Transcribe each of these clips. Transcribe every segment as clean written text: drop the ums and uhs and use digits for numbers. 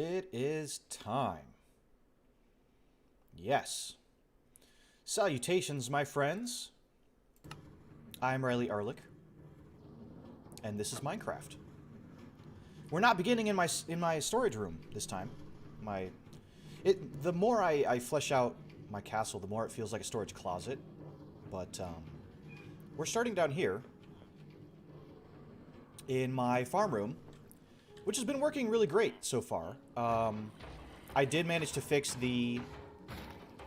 It is time. Yes. Salutations, my friends. I'm Riley Ehrlich, and this is Minecraft. We're not beginning in my storage room this time. The more I flesh out my castle, the more it feels like a storage closet. But we're starting down here in my farm room, which has been working really great so far. I did manage to fix the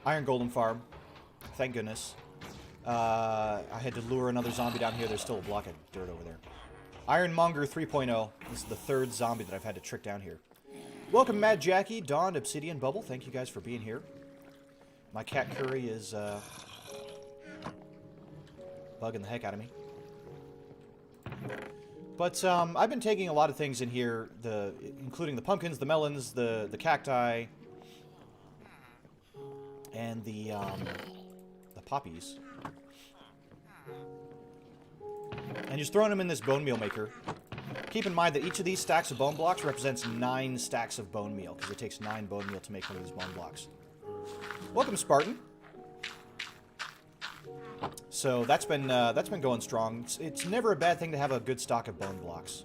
iron golem farm. Thank goodness. I had to lure another zombie down here. There's still a block of dirt over there. Ironmonger 3.0. This is the third zombie that I've had to trick down here. Welcome, Mad Jackie, Dawn, Obsidian, Bubble. Thank you guys for being here. My cat Curry is bugging the heck out of me. But I've been taking a lot of things in here, including the pumpkins, the melons, the cacti, and the poppies, and just throwing them in this bone meal maker. Keep in mind that each of these stacks of bone blocks represents 9 stacks of bone meal, because it takes 9 bone meal to make one of these bone blocks. Welcome, Spartan. So that's been going strong. It's never a bad thing to have a good stock of bone blocks.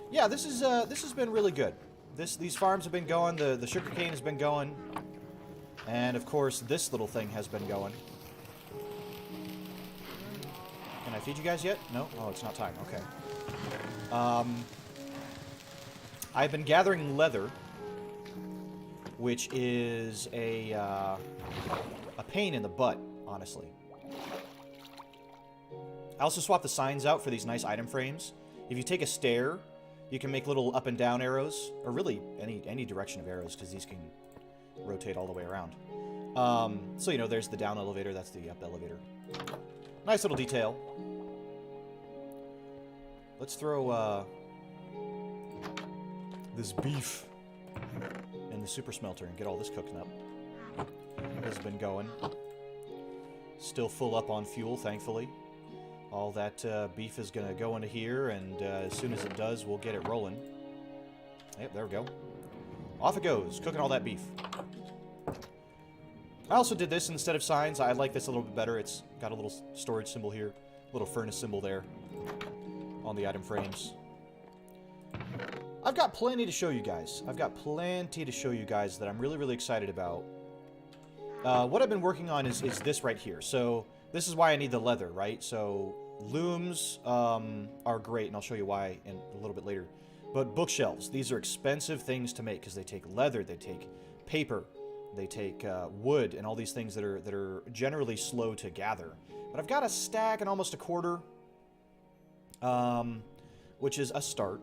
Yeah, this has been really good. These farms have been going. The sugarcane has been going, and of course this little thing has been going. Can I feed you guys yet? No? Oh, it's not time. Okay. I've been gathering leather, which is a pain in the butt, honestly. I also swapped the signs out for these nice item frames. If you take a stair, you can make little up and down arrows, or really any direction of arrows, because these can rotate all the way around. So, you know, there's the down elevator, that's the up elevator. Nice little detail. Let's throw this beef in the super smelter and get all this cooking up. This has been going. Still full up on fuel, thankfully. All that beef is going to go into here, and as soon as it does, we'll get it rolling. Yep, there we go. Off it goes, cooking all that beef. I also did this instead of signs. I like this a little bit better. It's got a little storage symbol here, a little furnace symbol there on the item frames. I've got plenty to show you guys. I've got plenty to show you guys that I'm really, really excited about. What I've been working on is this right here. So this is why I need the leather, right? So looms are great, and I'll show you why in a little bit later. But bookshelves, these are expensive things to make because they take leather, they take paper, they take wood, and all these things that are generally slow to gather. But I've got a stack and almost a quarter, which is a start.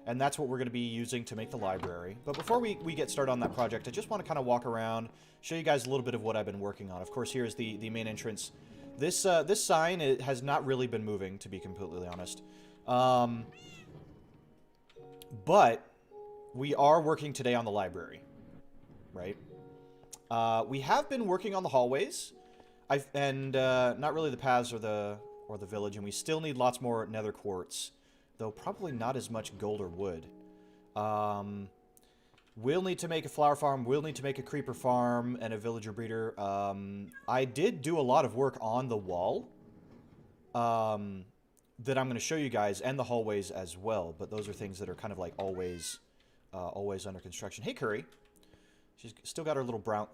And that's what we're going to be using to make the library. But before we get started on that project, I just want to kind of walk around, show you guys a little bit of what I've been working on. Of course, here's the main entrance. This sign has not really been moving, to be completely honest. But we are working today on the library, right? We have been working on the hallways, and not really the paths or the village, and we still need lots more nether quartz. Though probably not as much gold or wood. We'll need to make a flower farm. We'll need to make a creeper farm and a villager breeder. I did do a lot of work on the wall that I'm going to show you guys, and the hallways as well. But those are things that are kind of like always under construction. Hey, Curry. She's still got her little brown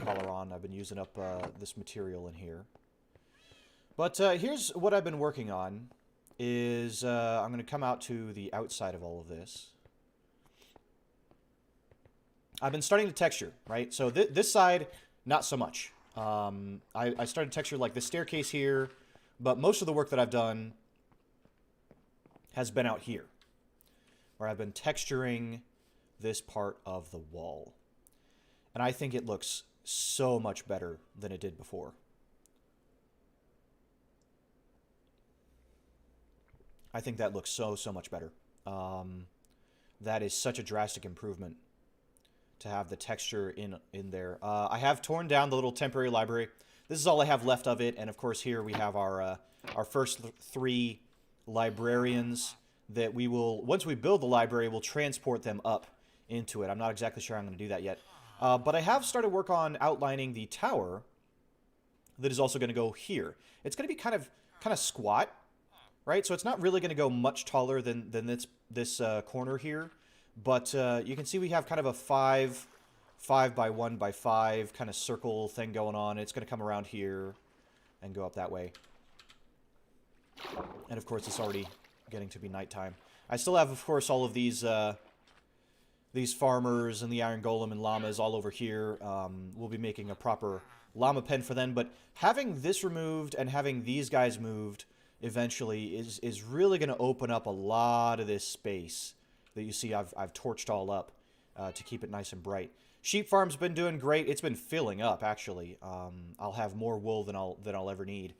collar on. I've been using up this material in here. But here's what I've been working on. I'm going to come out to the outside of all of this. I've been starting to texture, right? So this side, not so much. I started to texture like the staircase here, but most of the work that I've done has been out here, where I've been texturing this part of the wall. And I think it looks so much better than it did before. I think that looks so much better. That is such a drastic improvement to have the texture in there. I have torn down the little temporary library. This is all I have left of it, and of course here we have our first 3 librarians that we will, once we build the library, we'll transport them up into it. I'm not exactly sure how I'm going to do that yet. But I have started work on outlining the tower that is also going to go here. It's going to be kind of squat, right? So it's not really going to go much taller than this corner here. But you can see we have kind of a 5 by 1 by 5 kind of circle thing going on. It's going to come around here and go up that way. And of course, it's already getting to be nighttime. I still have, of course, all of these farmers and the iron golem and llamas all over here. We'll be making a proper llama pen for them. But having this removed and having these guys moved eventually is really going to open up a lot of this space that you see I've torched all up to keep it nice and bright. Sheep farm's been doing great. It's been filling up, actually. I'll have more wool than I'll ever need.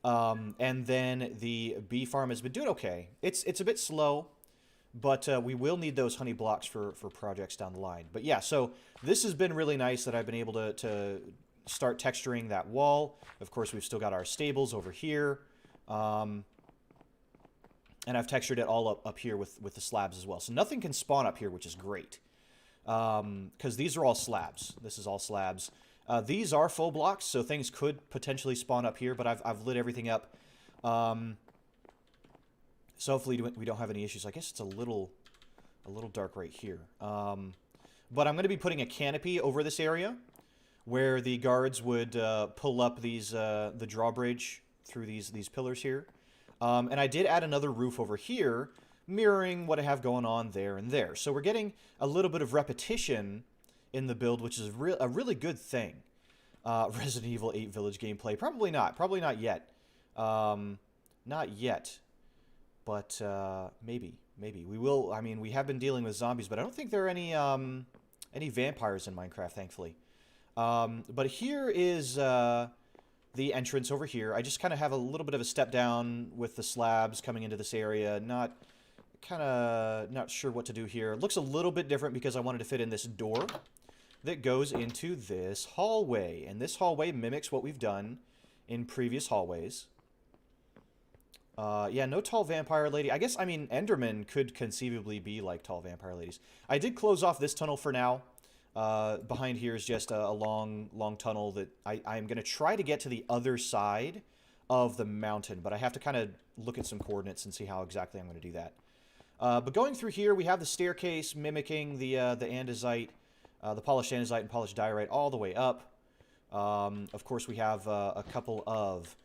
And then the bee farm has been doing okay. It's a bit slow, but we will need those honey blocks for projects down the line. But yeah, so this has been really nice that I've been able to start texturing that wall. Of course, we've still got our stables over here. And I've textured it all up here with the slabs as well. So nothing can spawn up here, which is great. Because these are all slabs. This is all slabs. These are full blocks, so things could potentially spawn up here, but I've lit everything up. So hopefully we don't have any issues. I guess it's a little dark right here. But I'm going to be putting a canopy over this area where the guards would pull up the drawbridge through these pillars here. And I did add another roof over here, mirroring what I have going on there and there. So we're getting a little bit of repetition in the build, which is a really good thing. Resident Evil 8 Village gameplay. Probably not. Probably not yet. Not yet. But maybe. Maybe. We will. I mean, we have been dealing with zombies, but I don't think there are any vampires in Minecraft, thankfully. But here is the entrance over here. I just kind of have a little bit of a step down with the slabs coming into this area. Not sure what to do here. It looks a little bit different because I wanted to fit in this door that goes into this hallway. And this hallway mimics what we've done in previous hallways. Yeah, no tall vampire lady. I guess, I mean, Enderman could conceivably be like tall vampire ladies. I did close off this tunnel for now. Behind here is just a long tunnel that I'm going to try to get to the other side of the mountain. But I have to kind of look at some coordinates and see how exactly I'm going to do that. But going through here, we have the staircase mimicking the andesite, the polished andesite and polished diorite all the way up. Of course, we have a couple of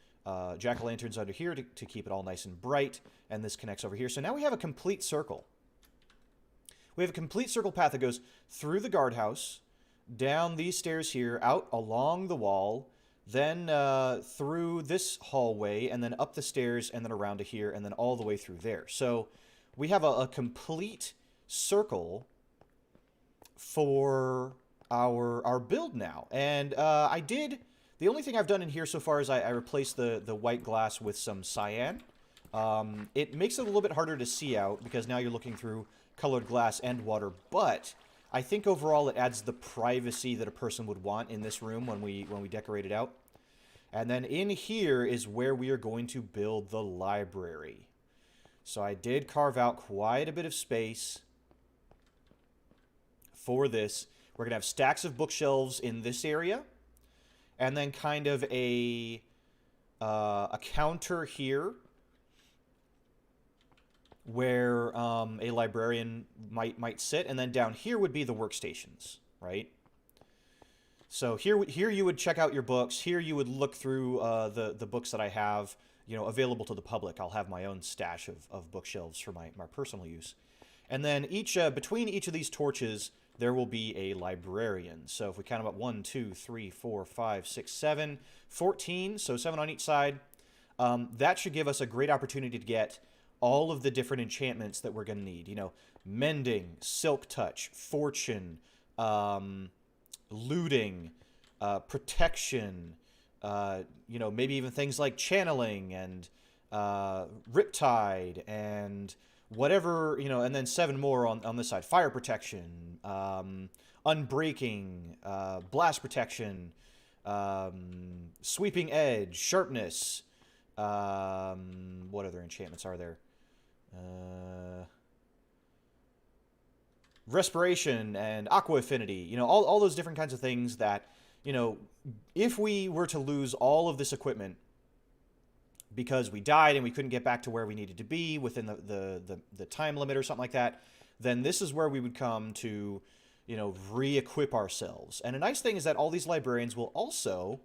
jack-o'-lanterns under here to keep it all nice and bright. And this connects over here. So now we have a complete circle. We have a complete circle path that goes through the guardhouse, down these stairs here, out along the wall, then through this hallway, and then up the stairs, and then around to here, and then all the way through there. So we have a complete circle for our build now. And the only thing I've done in here so far is I replaced the white glass with some cyan. It makes it a little bit harder to see out because now you're looking through colored glass and water, but I think overall it adds the privacy that a person would want in this room when we decorate it out. And then in here is where we are going to build the library. So I did carve out quite a bit of space for this. We're going to have stacks of bookshelves in this area, and then kind of a counter here where a librarian might sit, and then down here would be the workstations, right? So here you would check out your books. Here you would look through the books that I have, available to the public. I'll have my own stash of bookshelves for my personal use. And then between each of these torches, there will be a librarian. So if we count them up, 1, 2, 3, 4, 5, 6, 7, 14, so 7 on each side, that should give us a great opportunity to get all of the different enchantments that we're going to need. Mending, Silk Touch, Fortune, looting, protection, maybe even things like channeling and Riptide and whatever, and then 7 more on this side. Fire protection, unbreaking, blast protection, sweeping edge, sharpness. What other enchantments are there? respiration and aqua affinity, you know, all those different kinds of things that, you know, if we were to lose all of this equipment because we died and we couldn't get back to where we needed to be within the time limit or something like that, then this is where we would come to, you know, re-equip ourselves. And a nice thing is that all these librarians will also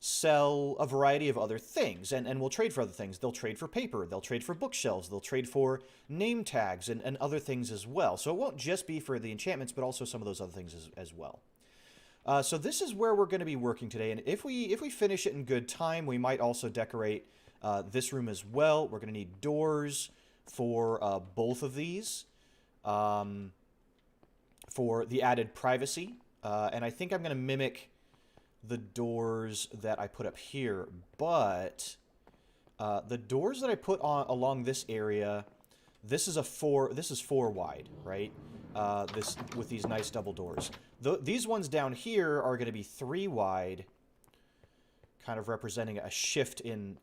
sell a variety of other things, and will trade for other things. They'll trade for paper, they'll trade for bookshelves, they'll trade for name tags and other things as well. So it won't just be for the enchantments, but also some of those other things as well. So this is where we're going to be working today, and if we finish it in good time, we might also decorate this room as well. We're going to need doors for both of these, for the added privacy, and I think I'm going to mimic the doors that I put up here, but the doors that I put on along this area, this is 4 wide, right? This with these nice double doors. These ones down here are going to be 3 wide, kind of representing a shift in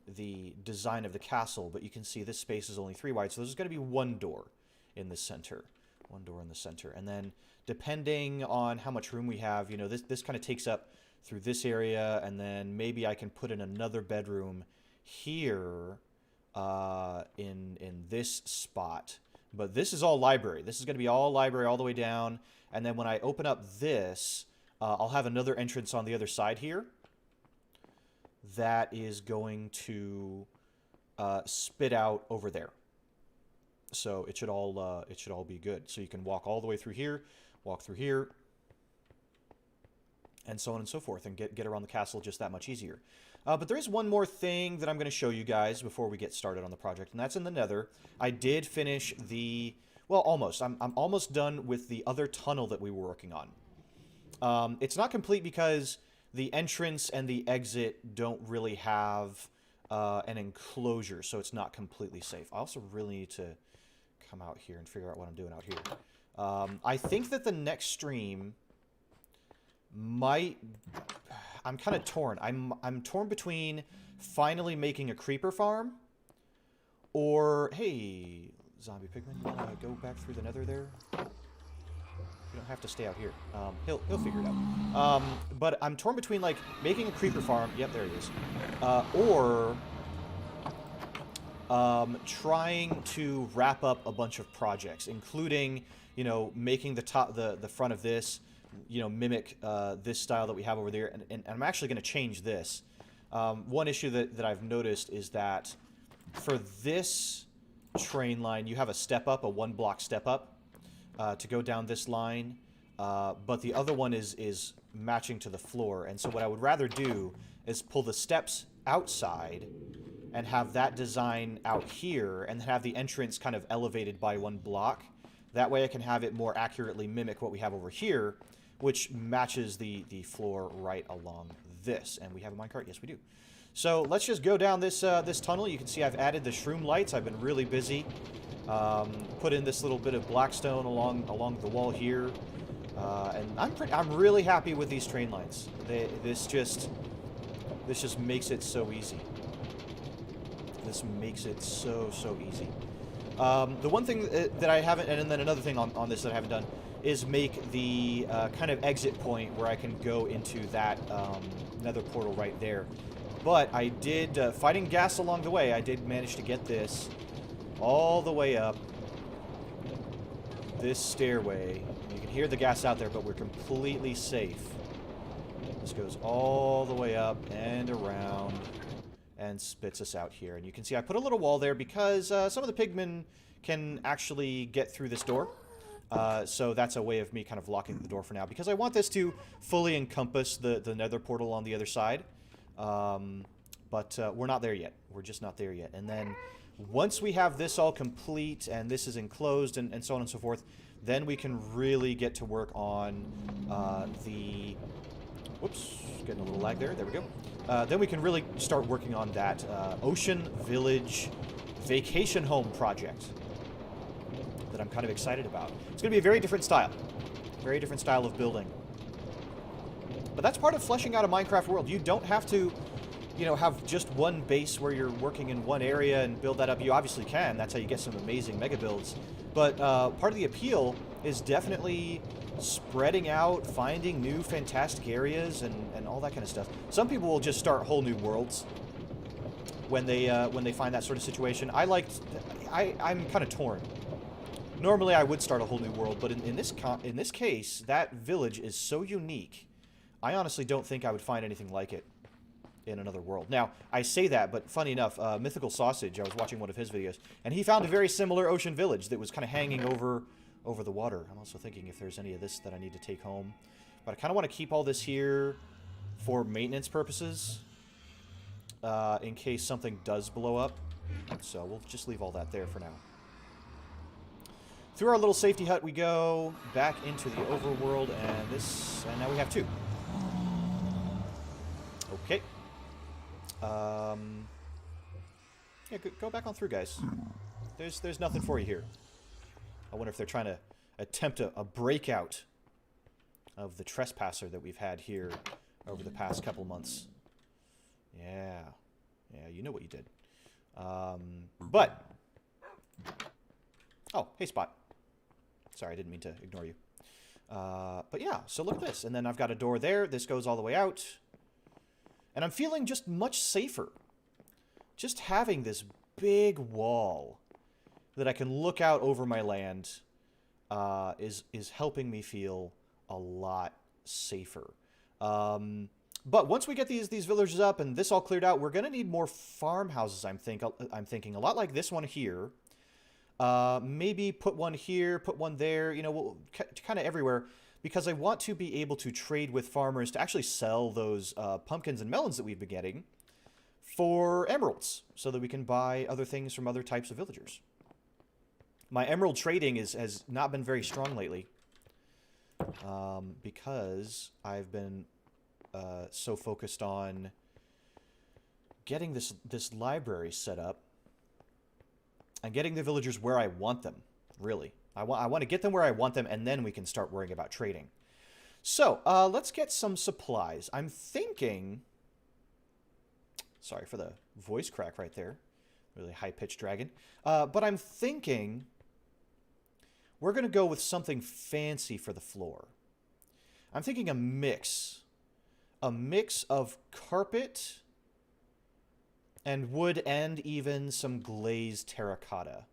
the design of the castle, but you can see this space is only 3 wide, so there's going to be 1 door in the center. 1 door in the center, and then depending on how much room we have, you know, this kind of takes up through this area, and then maybe I can put in another bedroom here in this spot. But this is all library. This is going to be all library all the way down, and then when I open up this, I'll have another entrance on the other side here that is going to spit out over there. So it should all be good. So you can walk all the way through here, walk through here, and so on and so forth, and get around the castle just that much easier. But there is one more thing that I'm going to show you guys before we get started on the project, and that's in the Nether. I did finish well, almost. I'm almost done with the other tunnel that we were working on. It's not complete because the entrance and the exit don't really have an enclosure, so it's not completely safe. I also really need to come out here and figure out what I'm doing out here. I think that the next stream might... I'm kind of torn. I'm torn between finally making a creeper farm or... Hey, zombie pigman, you want to go back through the Nether there? You don't have to stay out here. He'll figure it out. But I'm torn between, like, making a creeper farm... Yep, there he is. Or... trying to wrap up a bunch of projects, including, you know, making the front of this, you know, mimic this style that we have over there, and I'm actually going to change this. One issue that I've noticed is that for this train line, you have a step up, a 1-block step up to go down this line, but the other one is matching to the floor, and so what I would rather do is pull the steps outside and have that design out here, and have the entrance kind of elevated by 1 block. That way I can have it more accurately mimic what we have over here, which matches the floor right along this. And we have a minecart? Yes, we do. So let's just go down this this tunnel. You can see I've added the shroom lights. I've been really busy. Put in this little bit of blackstone along the wall here. And I'm really happy with these train lines. This just makes it so easy. This makes it so easy. The one thing that I haven't, and then another thing on this that I haven't done, is make the kind of exit point where I can go into that nether portal right there. But I did, fighting gas along the way, I did manage to get this all the way up this stairway. You can hear the gas out there, but we're completely safe. This goes all the way up and around and spits us out here. And you can see I put a little wall there because some of the pigmen can actually get through this door. So that's a way of me kind of locking the door for now, because I want this to fully encompass the nether portal on the other side. But we're not there yet. We're just not there yet. And then once we have this all complete and this is enclosed and so on and so forth, then we can really get to work on the... Whoops, getting a little lag there. There we go. Then we can really start working on that Ocean Village vacation home project that I'm kind of excited about. It's going to be a very different style. Very different style of building. But that's part of fleshing out a Minecraft world. You don't have to, you know, have just one base where you're working in one area and build that up. You obviously can. That's how you get some amazing mega builds. But part of the appeal is definitely spreading out, finding new fantastic areas, and all that kind of stuff. Some people will just start whole new worlds when they find that sort of situation. I'm kind of torn. Normally, I would start a whole new world, but in this case, that village is so unique. I honestly don't think I would find anything like it in another world. Now, I say that, but funny enough, Mythical Sausage, I was watching one of his videos, and he found a very similar ocean village that was kind of hanging over the water. I'm also thinking if there's any of this that I need to take home. But I kind of want to keep all this here for maintenance purposes, in case something does blow up. So we'll just leave all that there for now. Through our little safety hut we go, back into the overworld, and now we have 2. Okay. Yeah, go back on through, guys. There's nothing for you here. I wonder if they're trying to attempt a breakout of the trespasser that we've had here over the past couple months. Yeah. Yeah, you know what you did. But... Oh, hey, Spot. Sorry, I didn't mean to ignore you. But yeah, so look at this. And then I've got a door there. This goes all the way out. And I'm feeling just much safer. Just having this big wall that I can look out over my land is helping me feel a lot safer. But once we get these villages up and this all cleared out, we're going to need more farmhouses, I'm thinking. A lot like this one here. Maybe put one here, put one there, you know, kind of everywhere. Because I want to be able to trade with farmers to actually sell those pumpkins and melons that we've been getting for emeralds, so that we can buy other things from other types of villagers. My emerald trading has not been very strong lately, because I've been so focused on getting this library set up and getting the villagers where I want them, really. I want to get them where I want them, and then we can start worrying about trading. So, let's get some supplies. I'm thinking... Sorry for the voice crack right there. Really high-pitched dragon. But I'm thinking we're going to go with something fancy for the floor. I'm thinking a mix. A mix of carpet and wood and even some glazed terracotta.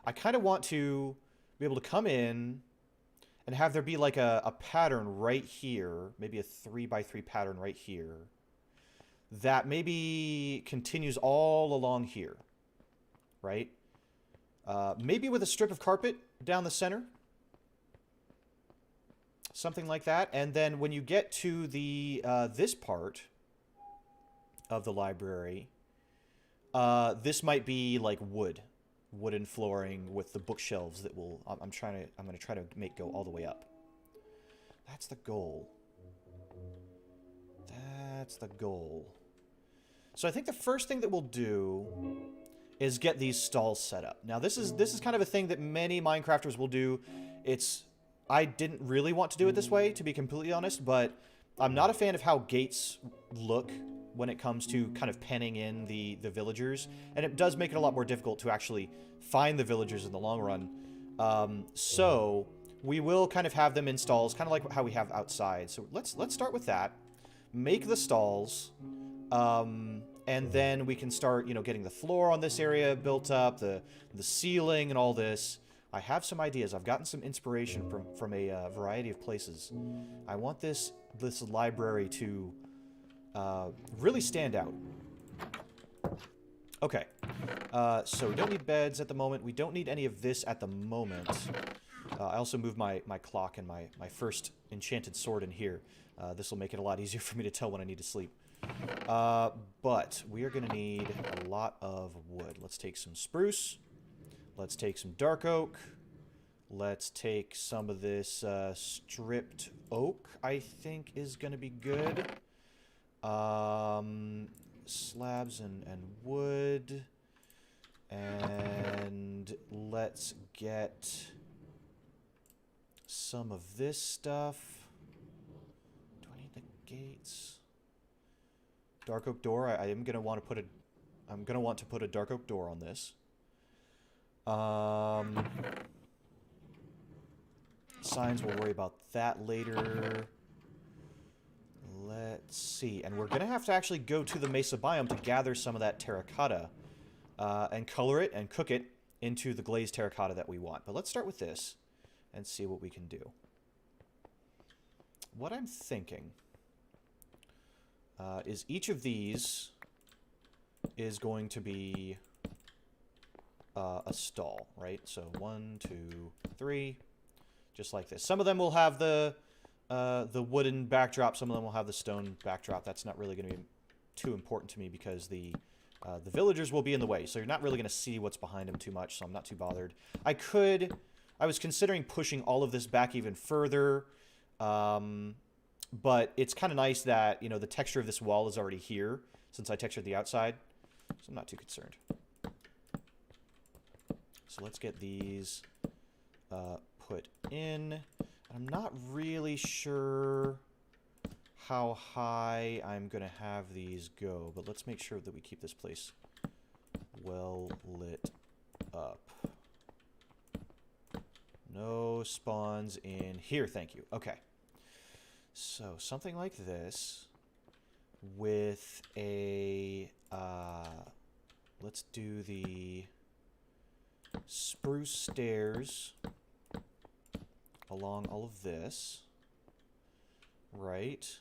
I kind of want to be able to come in and have there be like a pattern right here, maybe a 3x3 pattern right here, that maybe continues all along here, right? Maybe with a strip of carpet down the center, something like that. And then when you get to the this part of the library, this might be like wooden flooring with the bookshelves that will... I'm going to try to make go all the way up. That's the goal. That's the goal. So I think the first thing that we'll do is get these stalls set up. Now this is kind of a thing that many Minecrafters will do. I didn't really want to do it this way, to be completely honest, but I'm not a fan of how gates look when it comes to kind of penning in the villagers, and it does make it a lot more difficult to actually find the villagers in the long run. So we will kind of have them in stalls, kind of like how we have outside. So let's start with that. Make the stalls, and then we can start, you know, getting the floor on this area built up, the ceiling and all this. I have some ideas. I've gotten some inspiration from a variety of places. I want this library to really stand out. Okay, so we don't need beds at the moment. We don't need any of this at the moment. I also moved my clock and my first enchanted sword in here. This will make it a lot easier for me to tell when I need to sleep. But we are going to need a lot of wood. Let's take some spruce. Let's take some dark oak. Let's take some of this stripped oak, I think is going to be good. Slabs and wood. And let's get some of this stuff. Do I need the gates? Dark oak door. I am going to want to put I'm going to want to put a dark oak door on this. Signs, we'll worry about that later. Let's see. And we're going to have to actually go to the Mesa biome to gather some of that terracotta and color it and cook it into the glazed terracotta that we want. But let's start with this and see what we can do. What I'm thinking is each of these is going to be a stall, right? So 1, 2, 3, just like this. Some of them will have the wooden backdrop. Some of them will have the stone backdrop. That's not really going to be too important to me because the villagers will be in the way. So you're not really going to see what's behind them too much, so I'm not too bothered. I was considering pushing all of this back even further, but it's kind of nice that, you know, the texture of this wall is already here since I textured the outside, so I'm not too concerned. So let's get these put in. I'm not really sure how high I'm going to have these go, but let's make sure that we keep this place well lit up. No spawns in here, thank you. Okay. So something like this with a, let's do the spruce stairs along all of this, right?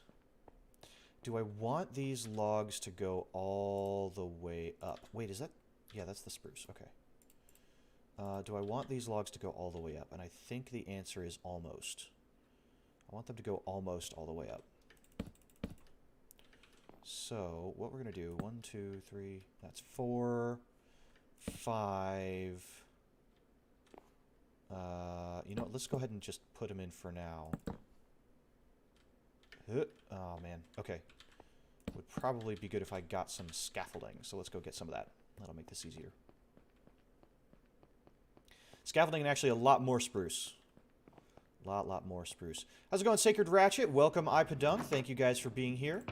Do I want these logs to go all the way up? Wait, is that, yeah, that's the spruce, okay. Do I want these logs to go all the way up? And I think the answer is almost. I want them to go almost all the way up. So, what we're going to do, 1, 2, 3, that's 4, 5. You know what, let's go ahead and just put them in for now. Oh, man. Okay. Would probably be good if I got some scaffolding, so let's go get some of that. That'll make this easier. Scaffolding and actually a lot more spruce. Lot more spruce. How's it going, Sacred Ratchet? Welcome, Ipadunk. Thank you guys for being here.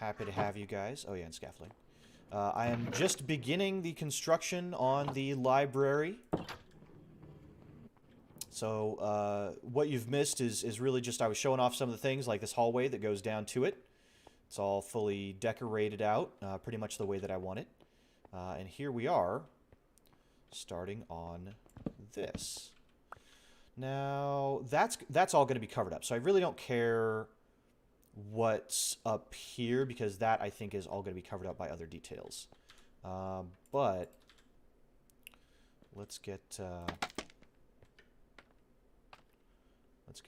Happy to have you guys. Oh yeah, and scaffolding. I am just beginning the construction on the library. So what you've missed is really just I was showing off some of the things like this hallway that goes down to it. It's all fully decorated out, pretty much the way that I want it. And here we are, starting on this. Now, that's all going to be covered up. So I really don't care what's up here because that, I think, is all going to be covered up by other details. But let's get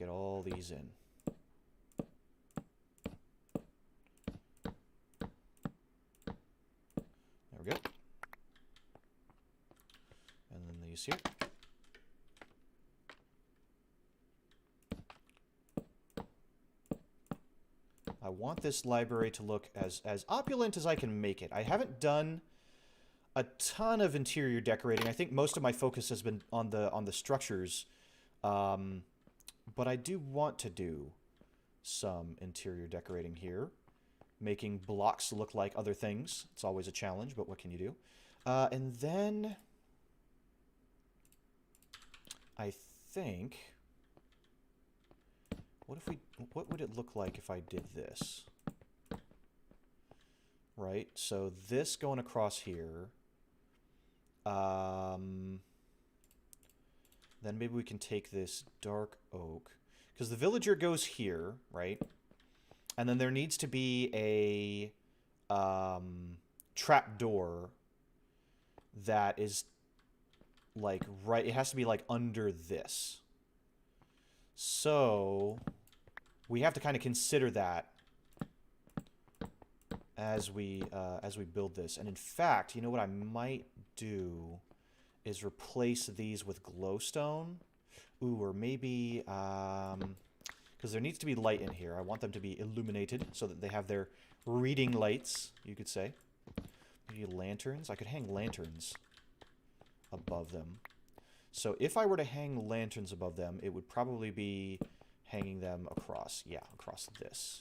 all these in. There we go. And then these here. I want this library to look as opulent as I can make it. I haven't done a ton of interior decorating. I think most of my focus has been on the structures, but I do want to do some interior decorating here, making blocks look like other things. It's always a challenge, but what can you do? And then I think, what would it look like if I did this? Right, so this going across here. Then maybe we can take this dark oak. Because the villager goes here, right? And then there needs to be a trap door that is like right, it has to be like under this. So we have to kind of consider that as we build this. And in fact, you know what I might do is replace these with glowstone. Ooh, or maybe because there needs to be light in here. I want them to be illuminated so that they have their reading lights, you could say. Maybe lanterns. I could hang lanterns above them. So if I were to hang lanterns above them, it would probably be hanging them across. Yeah, across this.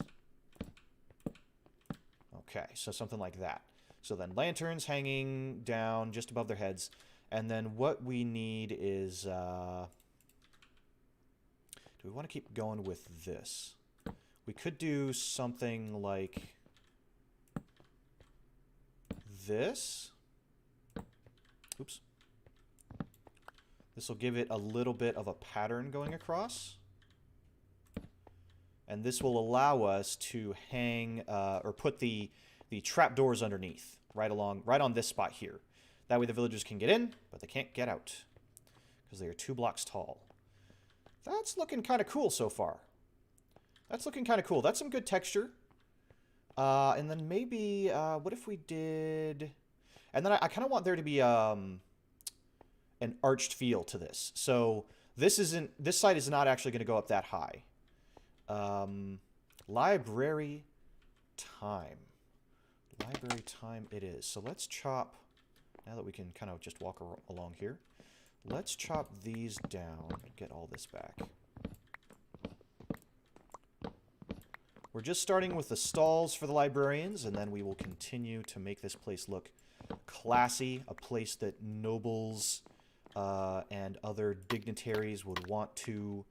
Okay, so something like that. So then lanterns hanging down just above their heads. And then what we need is Do we want to keep going with this? We could do something like this. Oops. This will give it a little bit of a pattern going across. And this will allow us to hang or put the trapdoors underneath, right on this spot here. That way the villagers can get in, but they can't get out because they are 2 blocks tall. That's looking kind of cool so far. That's looking kind of cool. That's some good texture. And then maybe, what if we did... And then I kind of want there to be an arched feel to this. So this side is not actually going to go up that high. Library time. Library time it is. So let's chop, now that we can kind of just walk along here, let's chop these down and get all this back. We're just starting with the stalls for the librarians, and then we will continue to make this place look classy, a place that nobles and other dignitaries would want to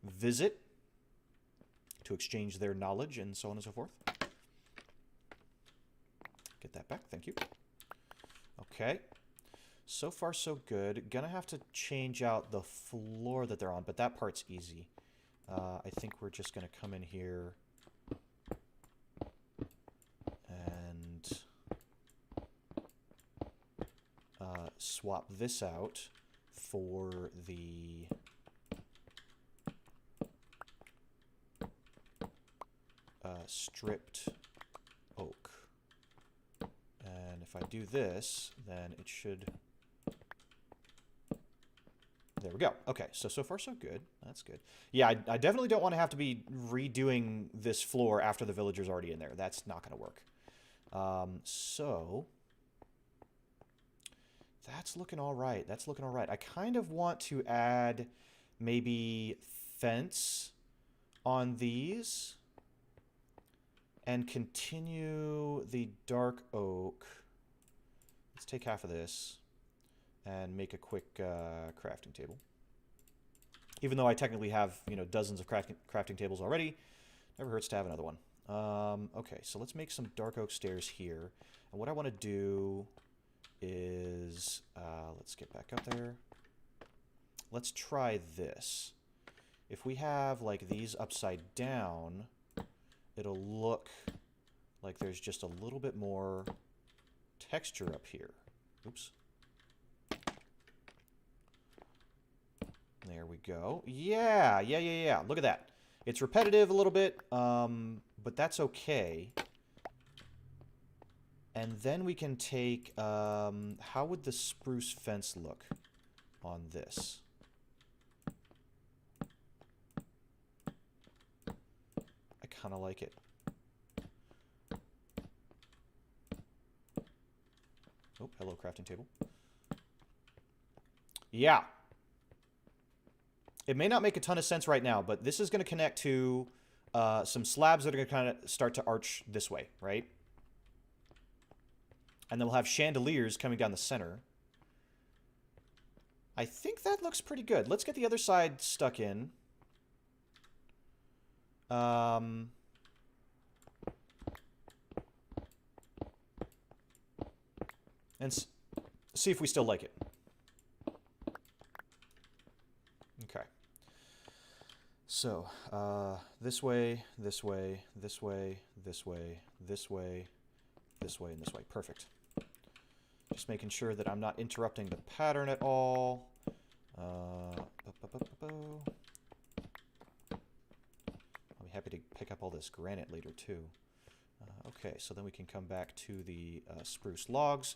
visit to exchange their knowledge and so on and so forth. Get that back, thank you. Okay, so far so good. Gonna have to change out the floor that they're on, but that part's easy. I think we're just gonna come in here and swap this out for the stripped oak. And if I do this, then it should... There we go. Okay, so far so good. That's good. Yeah, I definitely don't want to have to be redoing this floor after the villager's already in there. That's not going to work. So... That's looking all right. That's looking all right. I kind of want to add maybe fence on these and continue the dark oak. Let's take half of this and make a quick crafting table. Even though I technically have, you know, dozens of crafting tables already, never hurts to have another one. Okay, so let's make some dark oak stairs here. And what I want to do is, let's get back up there. Let's try this. If we have, like, these upside down, it'll look like there's just a little bit more texture up here. Oops. There we go. Yeah. Look at that. It's repetitive a little bit, but that's okay. And then we can take, how would the spruce fence look on this? I kind of like it. Oh, hello, crafting table. Yeah. It may not make a ton of sense right now, but this is going to connect to some slabs that are going to kind of start to arch this way, right? And then we'll have chandeliers coming down the center. I think that looks pretty good. Let's get the other side stuck in. And see if we still like it. Okay. So, this way, this way, this way, this way, this way, this way, and this way. Perfect. Just making sure that I'm not interrupting the pattern at all. I'll be happy to pick up all this granite later, too. Okay, so then we can come back to the spruce logs,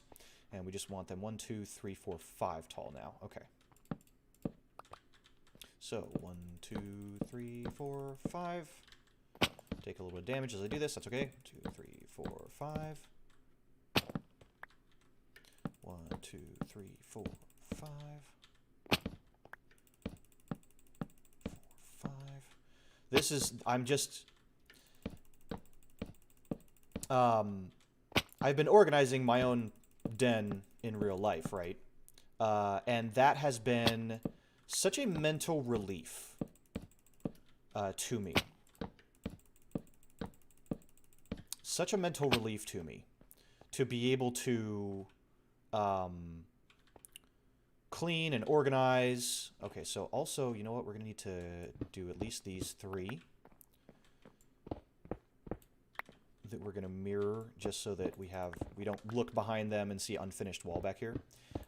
and we just want them 1, 2, 3, 4, 5 tall now. Okay. So, 1, 2, 3, 4, 5. Take a little bit of damage as I do this. That's okay. 2, 3, 4, 5. 1, 2, 3, 4, 5. 4, 5. This is, I'm just, I've been organizing my own den in real life, right? And that has been such a mental relief to me. Such a mental relief to me to be able to clean and organize. Okay, so also, you know what? We're going to need to do at least these 3 that we're going to mirror just so that we don't look behind them and see unfinished wall back here.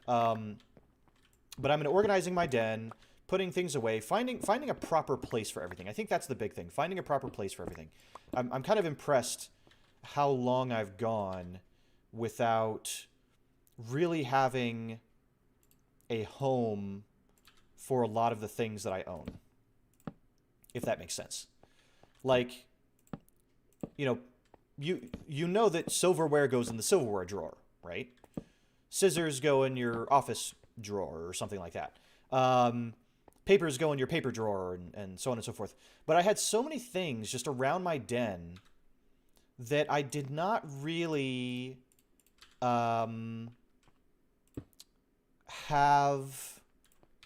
But I'm going to organizing my den, putting things away, finding a proper place for everything. I think that's the big thing, finding a proper place for everything. I'm kind of impressed how long I've gone without really having a home for a lot of the things that I own, if that makes sense. Like, you know, you know that silverware goes in the silverware drawer, right? Scissors go in your office drawer or something like that. Papers go in your paper drawer and so on and so forth. But I had so many things just around my den that I did not really have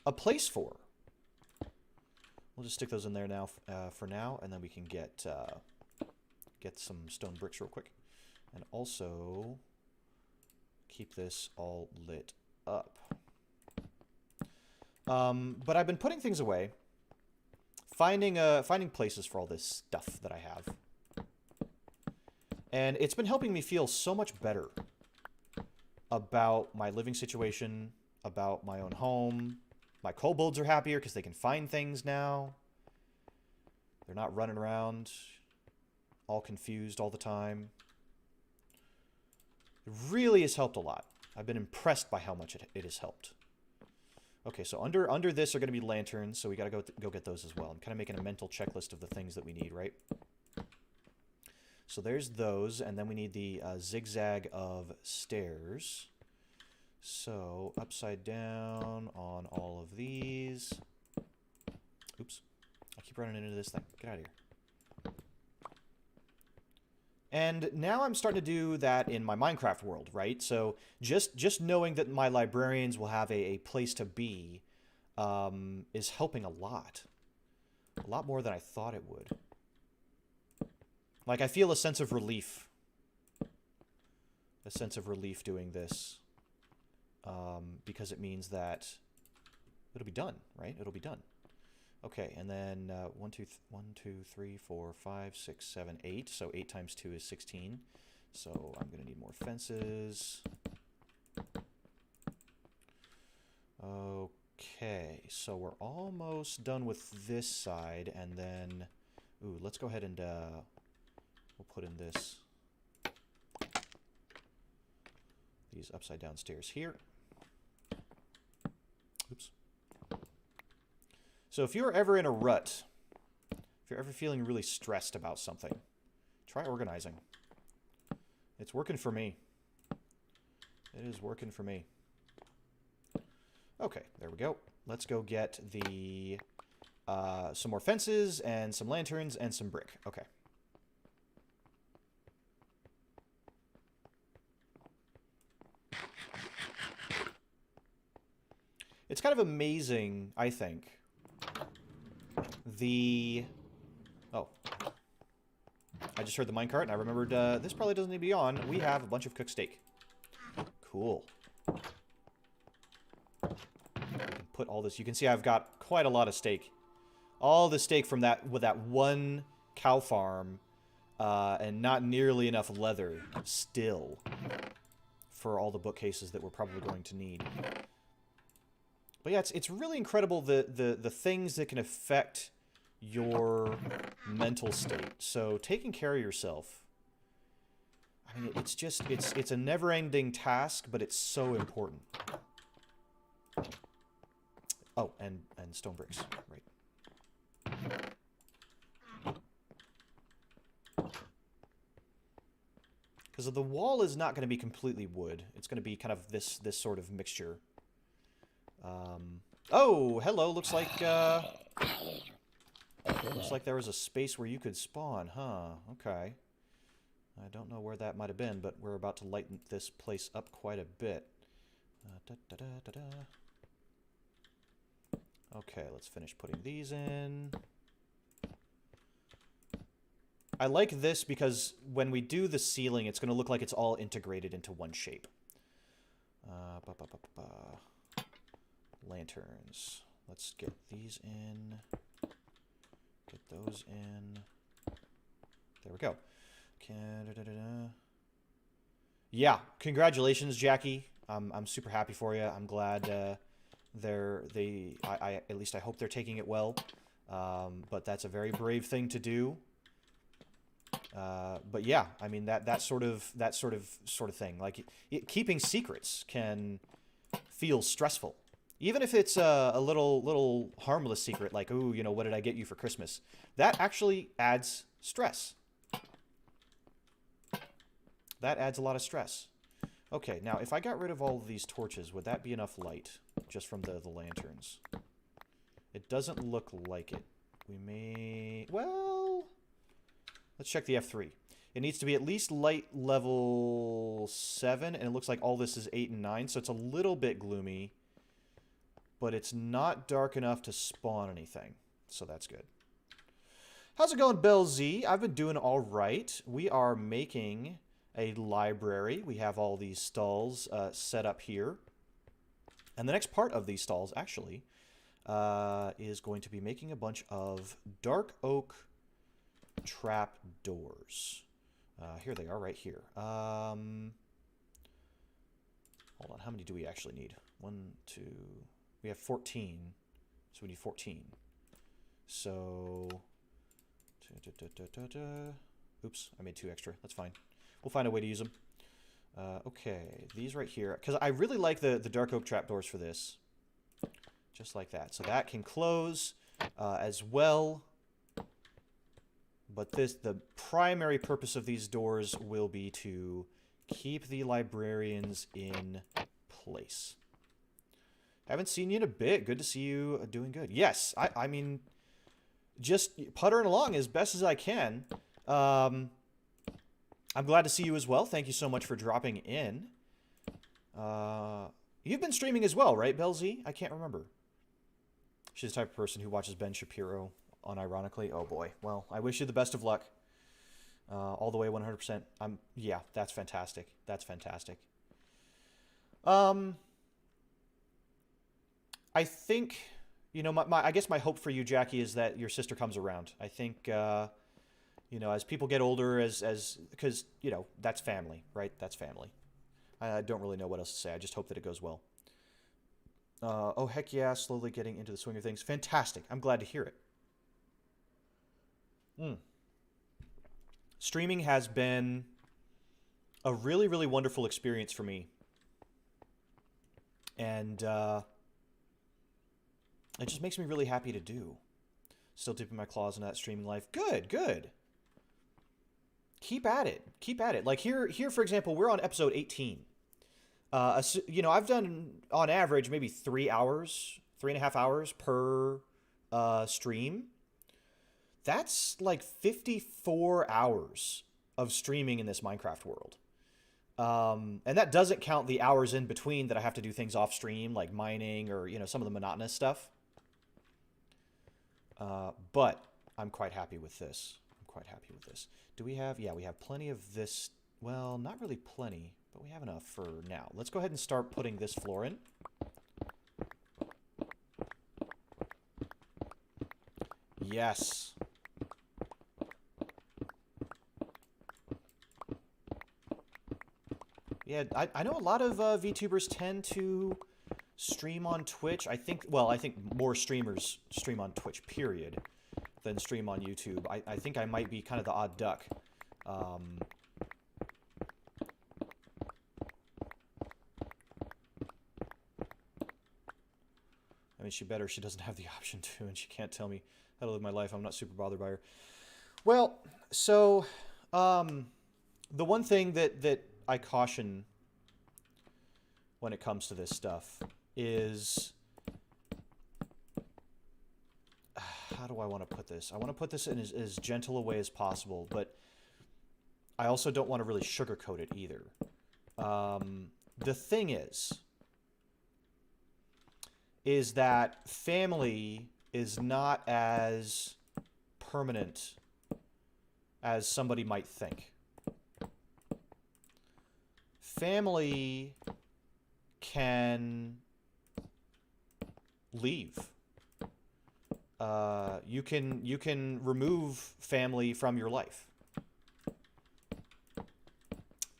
a place for. We'll just stick those in there now for now, and then we can get some stone bricks real quick. And also keep this all lit up. But I've been putting things away, finding places for all this stuff that I have. And it's been helping me feel so much better about my living situation, about my own home. My kobolds are happier because they can find things now. They're not running around all confused all the time. It really has helped a lot. I've been impressed by how much it has helped. Okay, so under this are going to be lanterns, so we got to go get those as well. I'm kind of making a mental checklist of the things that we need, right? So there's those, and then we need the zigzag of stairs. So upside down on all of these. Oops. I keep running into this thing. Get out of here. And now I'm starting to do that in my Minecraft world, right? So just knowing that my librarians will have a place to be is helping a lot. A lot more than I thought it would. Like, I feel a sense of relief. A sense of relief doing this. Because it means that it'll be done, right? It'll be done. Okay, and then 1, 2, 3, 4, 5, 6, 7, 8. So 8 times 2 is 16. So I'm going to need more fences. Okay, so we're almost done with this side, and then... Ooh, let's go ahead and... we'll put in these upside down stairs here. Oops. So if you're ever in a rut, if you're ever feeling really stressed about something, try organizing. It's working for me. It is working for me. Okay, there we go. Let's go get the some more fences and some lanterns and some brick. Okay. It's kind of amazing, I think, Oh. I just heard the minecart, and I remembered this probably doesn't need to be on. We have a bunch of cooked steak. Cool. We can put all this... You can see I've got quite a lot of steak. All the steak from that one cow farm, and not nearly enough leather still for all the bookcases that we're probably going to need. But yeah, it's really incredible the things that can affect your mental state. So taking care of yourself, I mean, it's a never-ending task, but it's so important. Oh, and stone bricks, right. Because the wall is not going to be completely wood. It's going to be kind of this sort of mixture. Oh, hello. Looks like there was a space where you could spawn, huh? Okay. I don't know where that might have been, but we're about to lighten this place up quite a bit. Okay, let's finish putting these in. I like this because when we do the ceiling, it's going to look like it's all integrated into one shape. Lanterns. Let's get these in. Get those in. There we go. Yeah, congratulations, Jackie. I'm super happy for you. I'm glad at least I hope they're taking it well. But that's a very brave thing to do. But yeah, I mean that sort of thing. Like keeping secrets can feel stressful, even if it's a little harmless secret, like, ooh, you know, what did I get you for Christmas? That actually adds stress. That adds a lot of stress. Okay, now if I got rid of all of these torches, would that be enough light just from the lanterns? It doesn't look like it. We may... Well... Let's check the F3. It needs to be at least light level 7, and it looks like all this is 8 and 9, so it's a little bit gloomy. But it's not dark enough to spawn anything, so that's good. How's it going, Bill Z? I've been doing all right. We are making a library. We have all these stalls set up here. And the next part of these stalls, actually, is going to be making a bunch of dark oak trap doors. Here they are right here. Hold on, how many do we actually need? 1, 2... We have 14, so we need 14. So... Oops, I made 2 extra. That's fine. We'll find a way to use them. Okay, these right here. Because I really like the dark oak trapdoors for this. Just like that. So that can close as well. But the primary purpose of these doors will be to keep the librarians in place. Haven't seen you in a bit. Good to see you doing good. Yes, I mean, just puttering along as best as I can. I'm glad to see you as well. Thank you so much for dropping in. You've been streaming as well, right, Belzy? I can't remember. She's the type of person who watches Ben Shapiro unironically. Oh boy. Well, I wish you the best of luck. All the way 100%. Yeah, that's fantastic. That's fantastic. I think, you know, I guess my hope for you, Jackie, is that your sister comes around. I think, you know, as people get older, because, you know, that's family, right? That's family. I don't really know what else to say. I just hope that it goes well. Oh, heck yeah, slowly getting into the swing of things. Fantastic. I'm glad to hear it. Streaming has been a really, really wonderful experience for me. And it just makes me really happy to do. Still dipping my claws into that streaming life. Good, good. Keep at it. Keep at it. Like here, for example, we're on episode 18. You know, I've done, on average, maybe 3 hours, 3.5 hours per stream. That's like 54 hours of streaming in this Minecraft world. And that doesn't count the hours in between that I have to do things off stream, like mining or, you know, some of the monotonous stuff. But I'm quite happy with this. I'm quite happy with this. Do we have... Yeah, we have plenty of this. Well, not really plenty, but we have enough for now. Let's go ahead and start putting this floor in. Yes. Yeah, I know a lot of VTubers tend to stream on Twitch. I think more streamers stream on Twitch, period, than stream on YouTube. I think I might be kind of the odd duck. I mean, she doesn't have the option to, and she can't tell me how to live my life. I'm not super bothered by her. Well, so, the one thing that I caution when it comes to this stuff is, how do I want to put this? I want to put this in as gentle a way as possible, but I also don't want to really sugarcoat it either. The thing is that family is not as permanent as somebody might think. Family can leave. You can remove family from your life.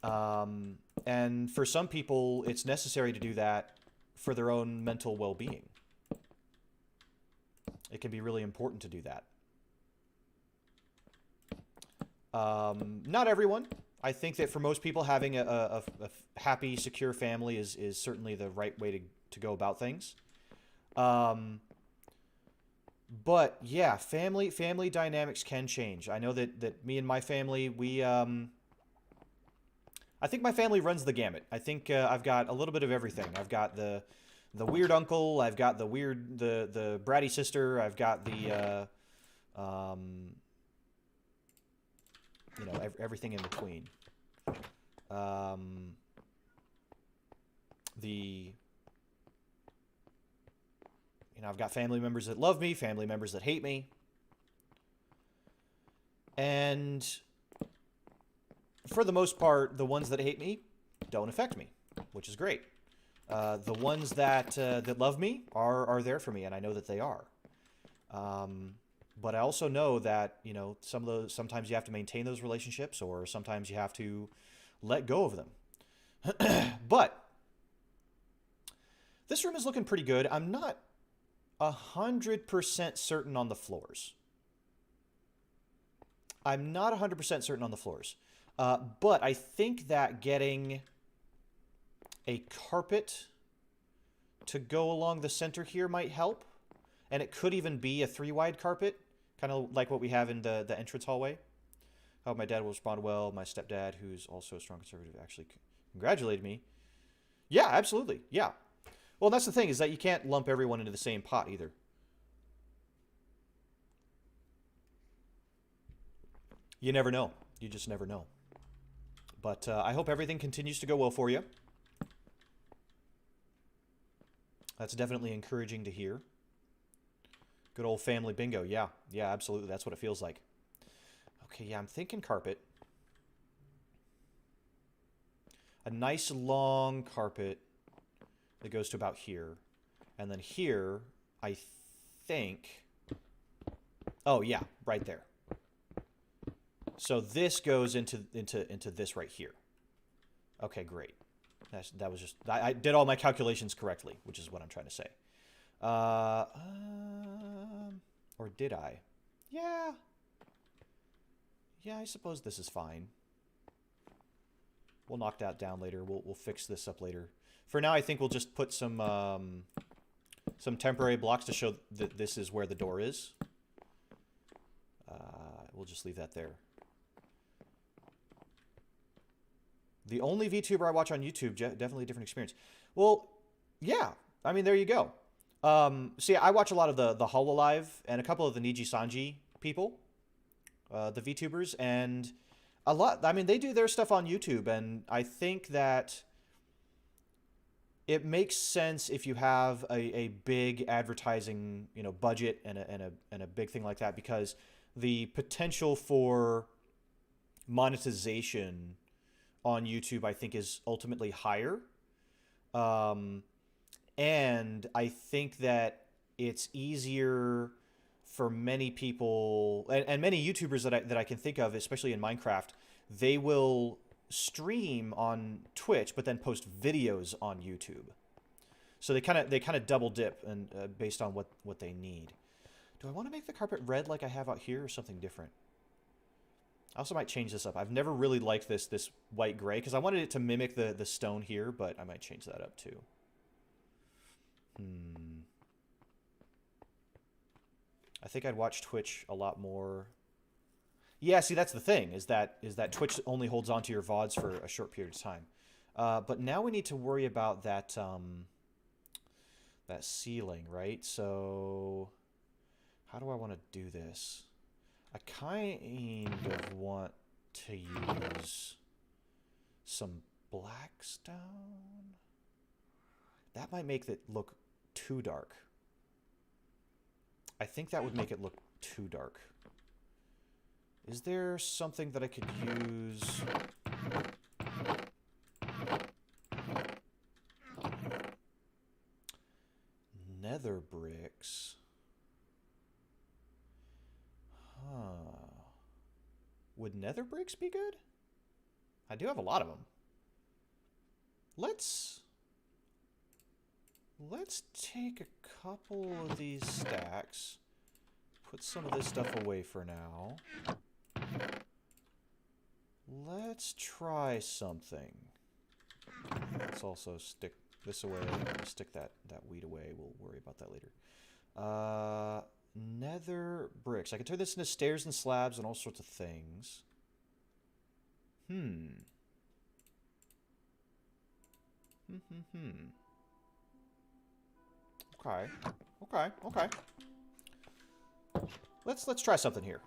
And for some people, it's necessary to do that for their own mental well-being. It can be really important to do that. Not everyone. I think that for most people, having a happy, secure family is certainly the right way to go about things. But yeah, family dynamics can change. I know that me and my family, we I think my family runs the gamut. I think I've got a little bit of everything. I've got the weird uncle. I've got the bratty sister. I've got the you know, everything in between. You know, I've got family members that love me, family members that hate me. And for the most part, the ones that hate me don't affect me, which is great. The ones that love me are there for me, and I know that they are. But I also know that, you know, sometimes you have to maintain those relationships, or sometimes you have to let go of them. But this room is looking pretty good. I'm not 100% certain on the floors. I'm not 100% certain on the floors. But I think that getting a carpet to go along the center here might help. And it could even be a 3-wide carpet, kind of like what we have in the entrance hallway. I hope my dad will respond well. My stepdad, who's also a strong conservative, actually congratulated me. Yeah, absolutely. Yeah. Well, that's the thing, is that you can't lump everyone into the same pot either. You never know. You just never know. But I hope everything continues to go well for you. That's definitely encouraging to hear. Good old family bingo. Yeah, yeah, absolutely. That's what it feels like. Okay, yeah, I'm thinking carpet. A nice long carpet that goes to about here. And then here, I think... Oh, yeah, right there. So this goes into this right here. Okay, great. That was just... I did all my calculations correctly, which is what I'm trying to say. Or did I? Yeah. Yeah, I suppose this is fine. We'll knock that down later. We'll fix this up later. For now, I think we'll just put some temporary blocks to show that this is where the door is. We'll just leave that there. The only VTuber I watch on YouTube, definitely a different experience. Well, yeah. I mean, there you go. See, I watch a lot of the Hololive and a couple of the Niji Sanji people, the VTubers, and a lot. I mean, they do their stuff on YouTube, and I think that it makes sense if you have a big advertising, you know, budget and a big thing like that, because the potential for monetization on YouTube, I think, is ultimately higher. And I think that it's easier for many people, and many YouTubers that I can think of, especially in Minecraft, they will stream on Twitch, but then post videos on YouTube. So they kind of double dip and based on what they need. Do I want to make the carpet red like I have out here, or something different? I also might change this up. I've never really liked this white gray, because I wanted it to mimic the stone here, but I might change that up too. I think I'd watch Twitch a lot more. Yeah, see, that's the thing, is that Twitch only holds on to your VODs for a short period of time. But now we need to worry about that that ceiling, right? So how do I want to do this? I kind of want to use some black stone. That might make it look too dark. I think that would make it look too dark. Is there something that I could use? Nether bricks. Huh. Would nether bricks be good? I do have a lot of them. Let's take a couple of these stacks. Put some of this stuff away for now. Let's try something. Let's also stick this away. Stick that wheat away. We'll worry about that later. Nether bricks. I can turn this into stairs and slabs and all sorts of things. Okay. Okay. Let's try something here.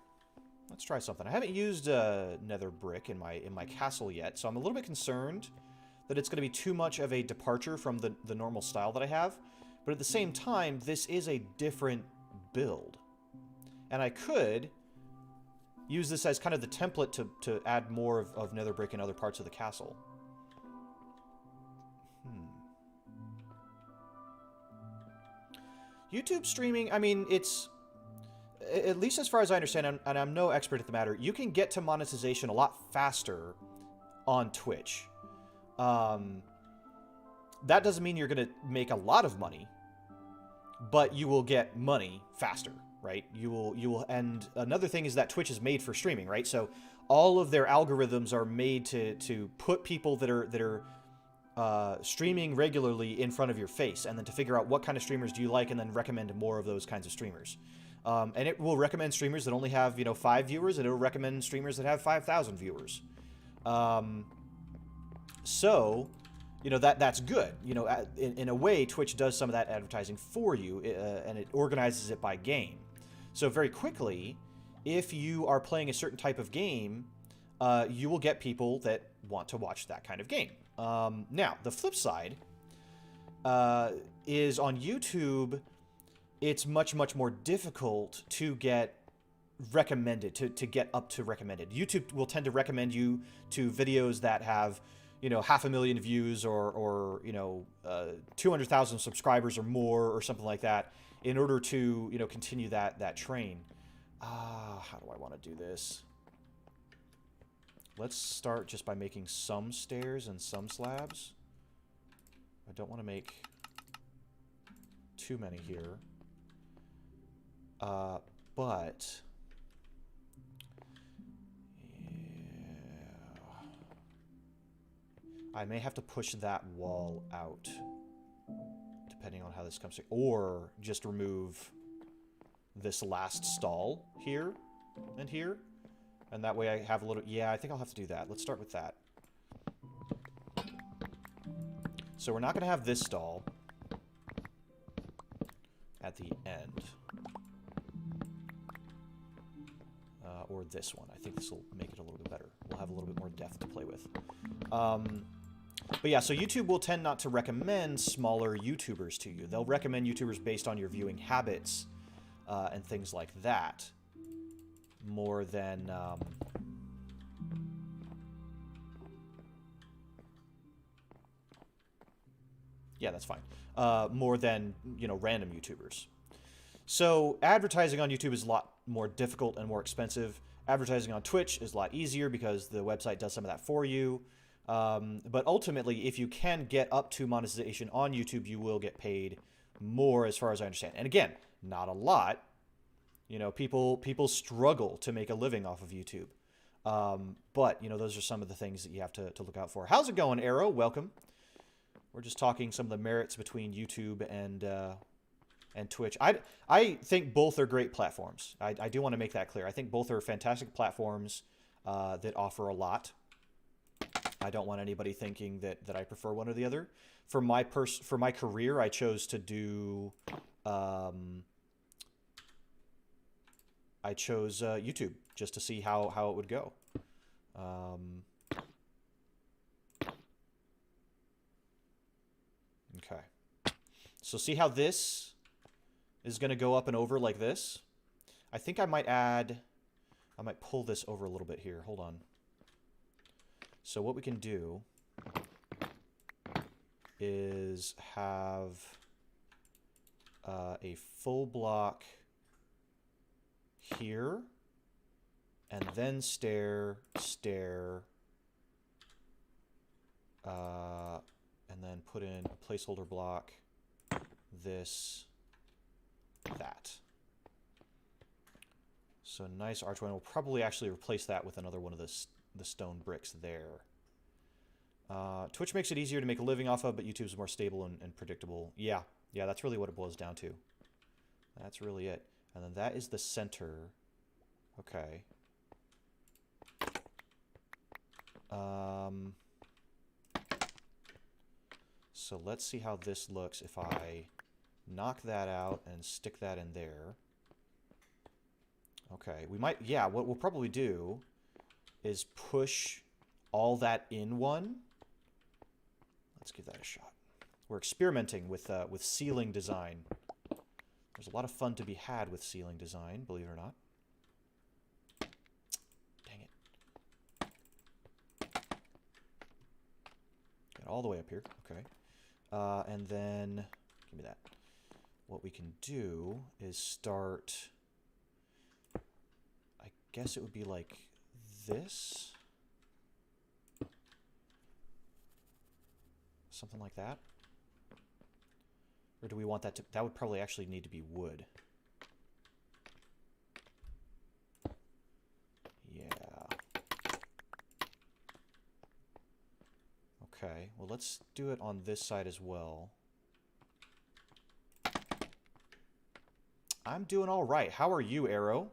Let's try something. I haven't used nether brick in my castle yet, so I'm a little bit concerned that it's going to be too much of a departure from the normal style that I have. But at the same time, this is a different build. And I could use this as kind of the template to add more of nether brick in other parts of the castle. YouTube streaming, I mean, it's... At least as far as I understand, and I'm no expert at the matter, you can get to monetization a lot faster on Twitch. That doesn't mean you're going to make a lot of money, but you will get money faster, right? You will, and another thing is that Twitch is made for streaming, right? So all of their algorithms are made to put people that are streaming regularly in front of your face, and then to figure out what kind of streamers do you like, and then recommend more of those kinds of streamers. And it will recommend streamers that only have, 5 viewers, and it will recommend streamers that have 5,000 viewers. So, that's good. In a way, Twitch does some of that advertising for you, and it organizes it by game. So very quickly, if you are playing a certain type of game, you will get people that want to watch that kind of game. Now, the flip side is on YouTube, it's much, much more difficult to get recommended, to get up to recommended. YouTube will tend to recommend you to videos that have, 500,000 views or 200,000 subscribers or more or something like that in order to, continue that train. How do I want to do this? Let's start just by making some stairs and some slabs. I don't want to make too many here. But... yeah. I may have to push that wall out, depending on how this comes to... Or just remove this last stall here and here. And that way I have a little... Yeah, I think I'll have to do that. Let's start with that. So we're not going to have this stall at the end. Or this one. I think this will make it a little bit better. We'll have a little bit more depth to play with. But yeah, so YouTube will tend not to recommend smaller YouTubers to you. They'll recommend YouTubers based on your viewing habits and things like that. More than... yeah, that's fine. More than, random YouTubers. So advertising on YouTube is a lot more difficult and more expensive. Advertising on Twitch is a lot easier because the website does some of that for you. But ultimately, if you can get up to monetization on YouTube, you will get paid more as far as I understand. And again, not a lot. People struggle to make a living off of YouTube. But, those are some of the things that you have to look out for. How's it going, Arrow? Welcome. We're just talking some of the merits between YouTube and Twitch. I think both are great platforms. I do want to make that clear. I think both are fantastic platforms that offer a lot. I don't want anybody thinking that I prefer one or the other. For my career, I chose to do... I chose YouTube just to see how it would go. Okay. So see how this is going to go up and over like this? I think I might add I might pull this over a little bit here. Hold on. So what we can do is have a full block here, and then stair, and then put in a placeholder block, this, that. So nice archway. We'll probably actually replace that with another one of the stone bricks there. Twitch makes it easier to make a living off of, but YouTube's more stable and predictable. Yeah, that's really what it boils down to. That's really it. And then that is the center. Okay. So let's see how this looks if I knock that out and stick that in there. Okay, we might, yeah, what we'll probably do is push all that in one. Let's give that a shot. We're experimenting with ceiling design. There's a lot of fun to be had with ceiling design, believe it or not. Dang it. Get all the way up here. Okay. And then, give me that. What we can do is start, I guess it would be like this. Something like that. Or do we want that to... That would probably actually need to be wood. Yeah. Okay, well let's do it on this side as well. I'm doing all right. How are you, Arrow?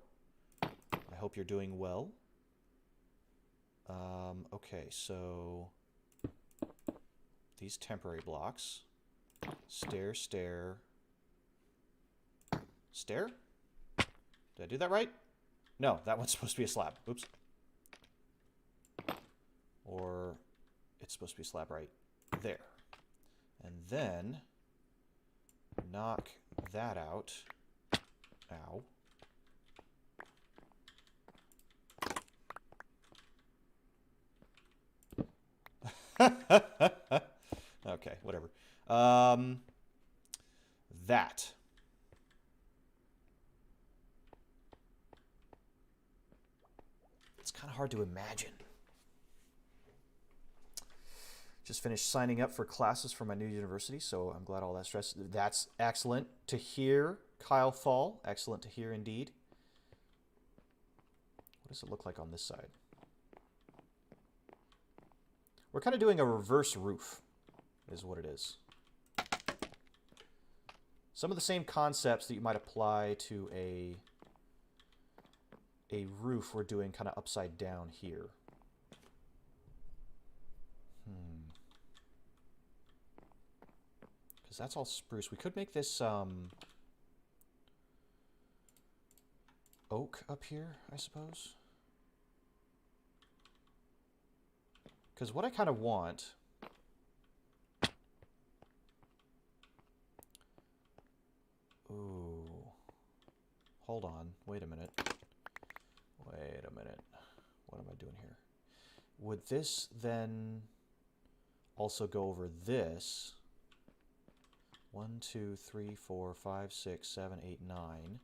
I hope you're doing well. Okay, so... These temporary blocks. Stair, stair. Stair? Did I do that right? No, that one's supposed to be a slab. Oops. Or it's supposed to be a slab right there. And then knock that out. Ow. Okay, whatever. That. It's kind of hard to imagine. Just finished signing up for classes for my new university, so I'm glad all that stress. That's excellent to hear, Kyle Fall. Excellent to hear indeed. What does it look like on this side? We're kind of doing a reverse roof, is what it is. Some of the same concepts that you might apply to a roof we're doing kind of upside down here. Because that's all spruce. We could make this oak up here, I suppose. Because what I kind of want... Ooh. Hold on. Wait a minute. Wait a minute. What am I doing here? Would this then also go over this? 1, 2, 3, 4, 5, 6, 7, 8, 9.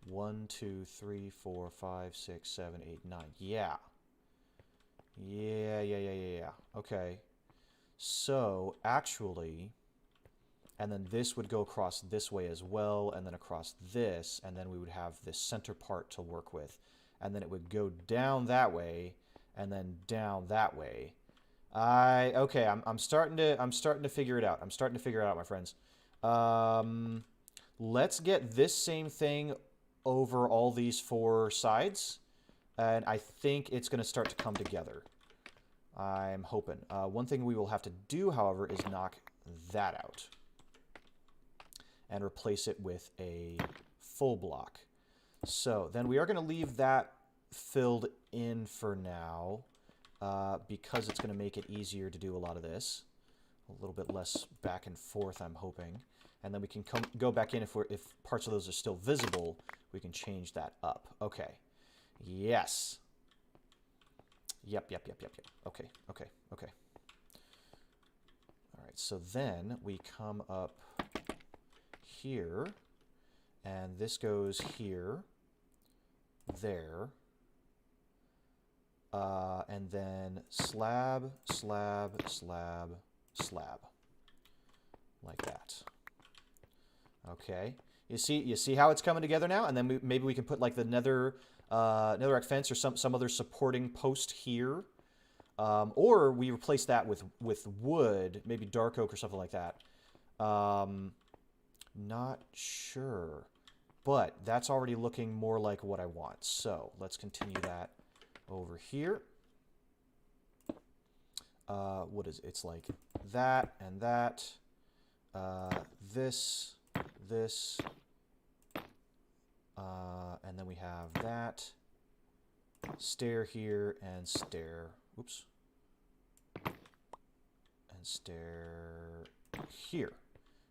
1, 2, 3, 4, 5, 6, 7, 8, 9. Yeah. Yeah. Okay. So, actually, and then this would go across this way as well, and then across this, and then we would have this center part to work with. And then it would go down that way, and then down that way. Okay, I'm starting to figure it out. I'm starting to figure it out, my friends. Let's get this same thing over all these 4 sides. And I think it's going to start to come together. I'm hoping. One thing we will have to do, however, is knock that out. And replace it with a full block. So then we are going to leave that filled in for now. Because it's going to make it easier to do a lot of this. A little bit less back and forth, I'm hoping. And then we can go back in if parts of those are still visible, we can change that up. Okay. Yes. Yep. Okay. All right, so then we come up here, and this goes here, there, and then slab, slab, slab, slab, like that. Okay, you see how it's coming together now, and then maybe we can put like the netherrack fence or some other supporting post here, or we replace that with wood, maybe dark oak or something like that. Not sure, but that's already looking more like what I want. So let's continue that over here. What is it? It's like that and that. This, and then we have that. Stair here and stair. Oops. And stair here.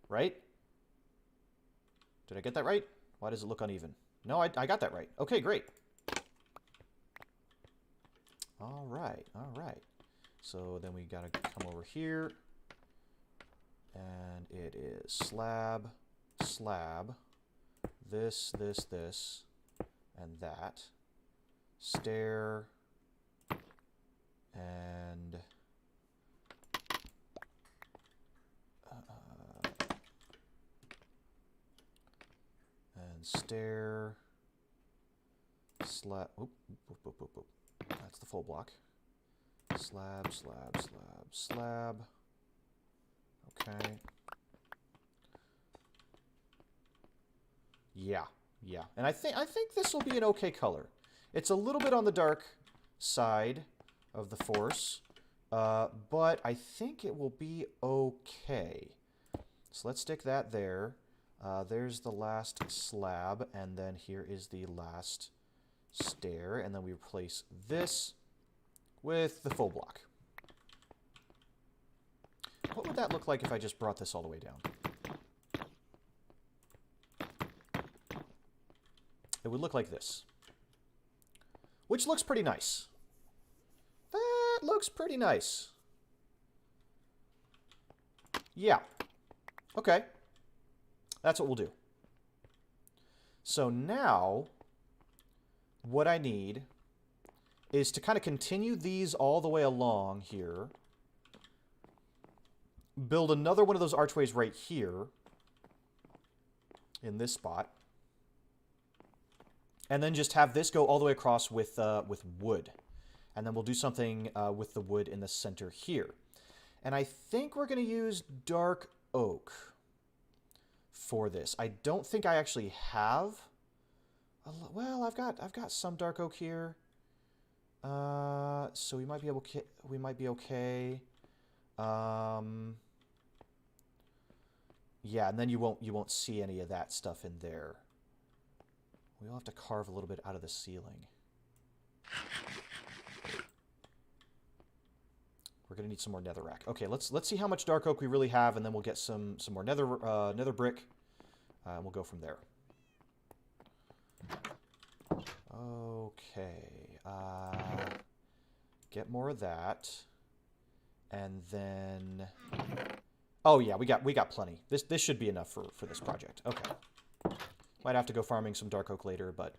Right? Did I get that right? Why does it look uneven? No, I got that right. Okay, great. All right. So then we gotta come over here, and it is slab, slab, this, and that, stair, and stair, slab, oop. That's the full block. Slab, slab, slab, slab. Okay. Yeah. And I think this will be an okay color. It's a little bit on the dark side of the force, but I think it will be okay. So let's stick that there. There's the last slab, and then here is the last stair, and then we replace this with the full block. What would that look like if I just brought this all the way down? It would look like this. Which looks pretty nice. That looks pretty nice. Yeah. Okay. That's what we'll do. So now, what I need is to kind of continue these all the way along here. Build another one of those archways right here. In this spot. And then just have this go all the way across with wood. And then we'll do something with the wood in the center here. And I think we're going to use dark oak for this. I don't think I actually have. Well, I've got some dark oak here. So we might be okay. Yeah, and then you won't see any of that stuff in there. We'll have to carve a little bit out of the ceiling. We're gonna need some more netherrack. Okay, let's see how much dark oak we really have, and then we'll get some more nether brick, and we'll go from there. Okay, get more of that, and then. Oh yeah, we got plenty. This should be enough for this project. Okay. Might have to go farming some dark oak later, but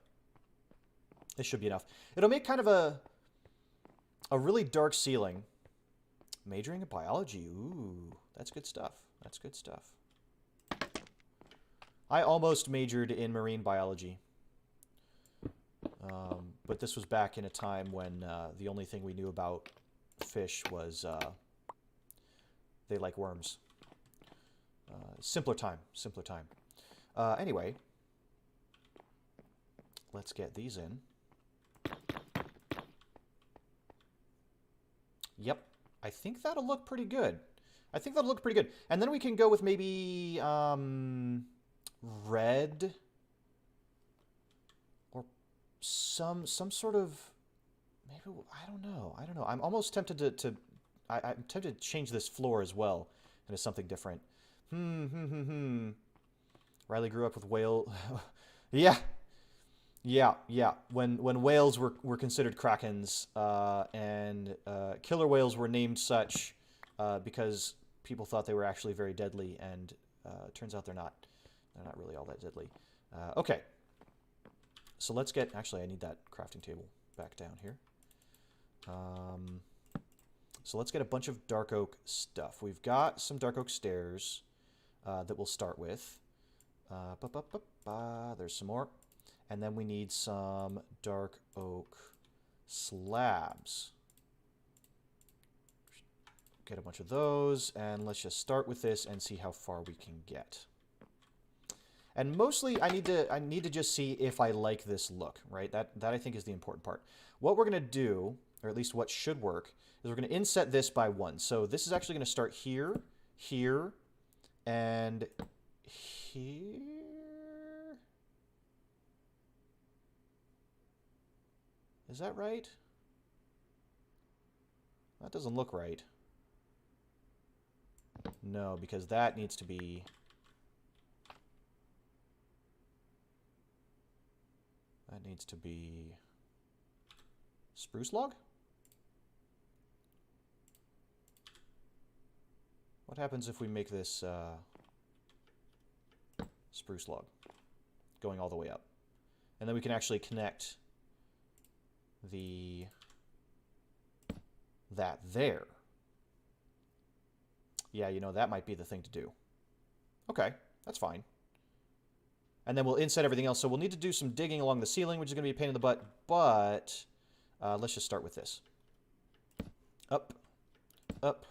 this should be enough. It'll make kind of a really dark ceiling. Majoring in biology. Ooh, that's good stuff. That's good stuff. I almost majored in marine biology. But this was back in a time when the only thing we knew about fish was they like worms. Simpler time. Anyway, let's get these in. Yep, I think that'll look pretty good. And then we can go with maybe red or some sort of maybe I don't know. I'm almost tempted I'm tempted to change this floor as well into something different. Riley grew up with whale. Yeah. Yeah, yeah. When whales were considered krakens, and killer whales were named such because people thought they were actually very deadly, and turns out they're not. They're not really all that deadly. Okay. So let's get... Actually, I need that crafting table back down here. So let's get a bunch of dark oak stuff. We've got some dark oak stairs that we'll start with. There's some more. And then we need some dark oak slabs. Get a bunch of those, and let's just start with this and see how far we can get. And mostly, I need to just see if I like this look, right? That I think is the important part. What we're gonna do, or at least what should work, is we're gonna inset this by 1. So this is actually gonna start here, here, and here. Is that right? That doesn't look right. No, because that needs to be... That needs to be... spruce log? What happens if we make this spruce log going all the way up? And then we can actually connect that there. Yeah, you know, that might be the thing to do. Okay, that's fine. And then we'll inset everything else. So we'll need to do some digging along the ceiling, which is going to be a pain in the butt, but let's just start with this. Up, up.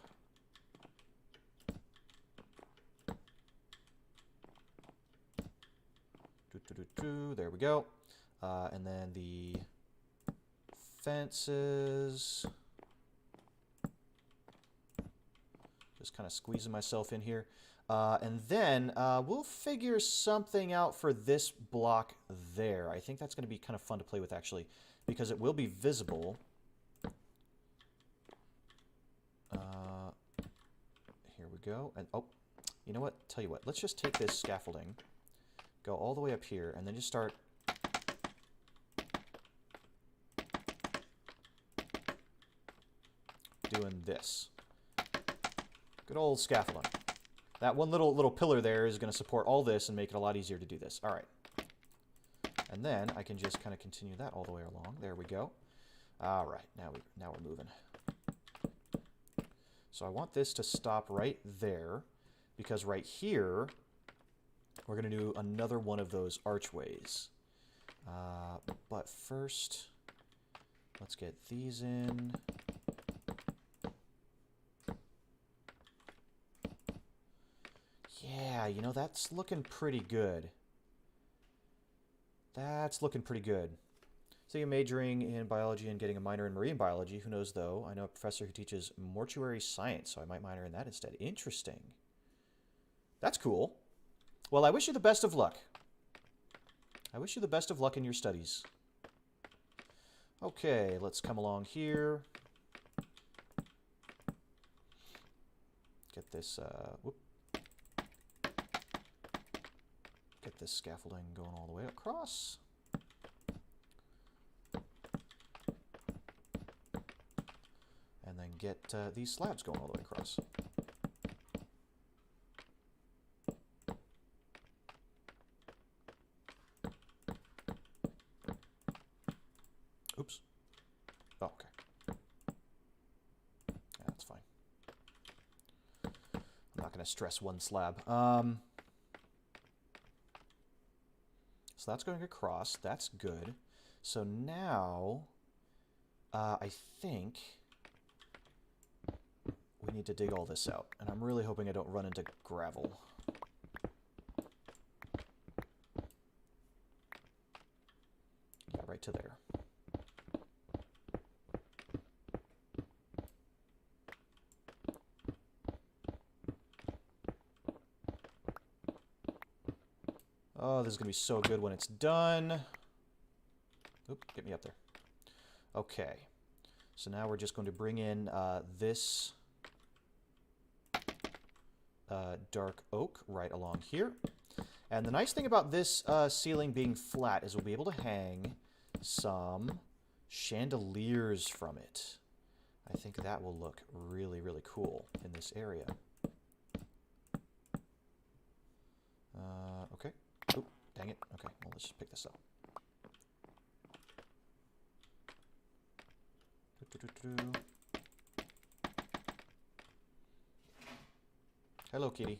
There we go. And then the fences. Just kind of squeezing myself in here. And then we'll figure something out for this block there. I think that's going to be kind of fun to play with, actually, because it will be visible. Here we go. And oh, you know what? Tell you what. Let's just take this scaffolding, go all the way up here, and then just start doing this. Good old scaffolding. That one little pillar there is going to support all this and make it a lot easier to do this. All right. And then I can just kind of continue that all the way along. There we go. All right. Now we're moving. So I want this to stop right there, because right here we're going to do another one of those archways. But first, let's get these in. Yeah, you know, that's looking pretty good. That's looking pretty good. So you're majoring in biology and getting a minor in marine biology. Who knows, though? I know a professor who teaches mortuary science, so I might minor in that instead. Interesting. That's cool. Well, I wish you the best of luck. I wish you the best of luck in your studies. Okay, let's come along here. Get this, get this scaffolding going all the way across. And then get these slabs going all the way across. Oops. Oh, okay. Yeah, that's fine. I'm not going to stress one slab. So that's going across. That's good. So now, I think we need to dig all this out. And I'm really hoping I don't run into gravel. Yeah, right to there. Oh, this is going to be so good when it's done. Oop, get me up there. Okay. So now we're just going to bring in this dark oak right along here. And the nice thing about this ceiling being flat is we'll be able to hang some chandeliers from it. I think that will look really, really cool in this area. Okay. Oh, dang it. Okay, well, let's just pick this up. Hello, kitty.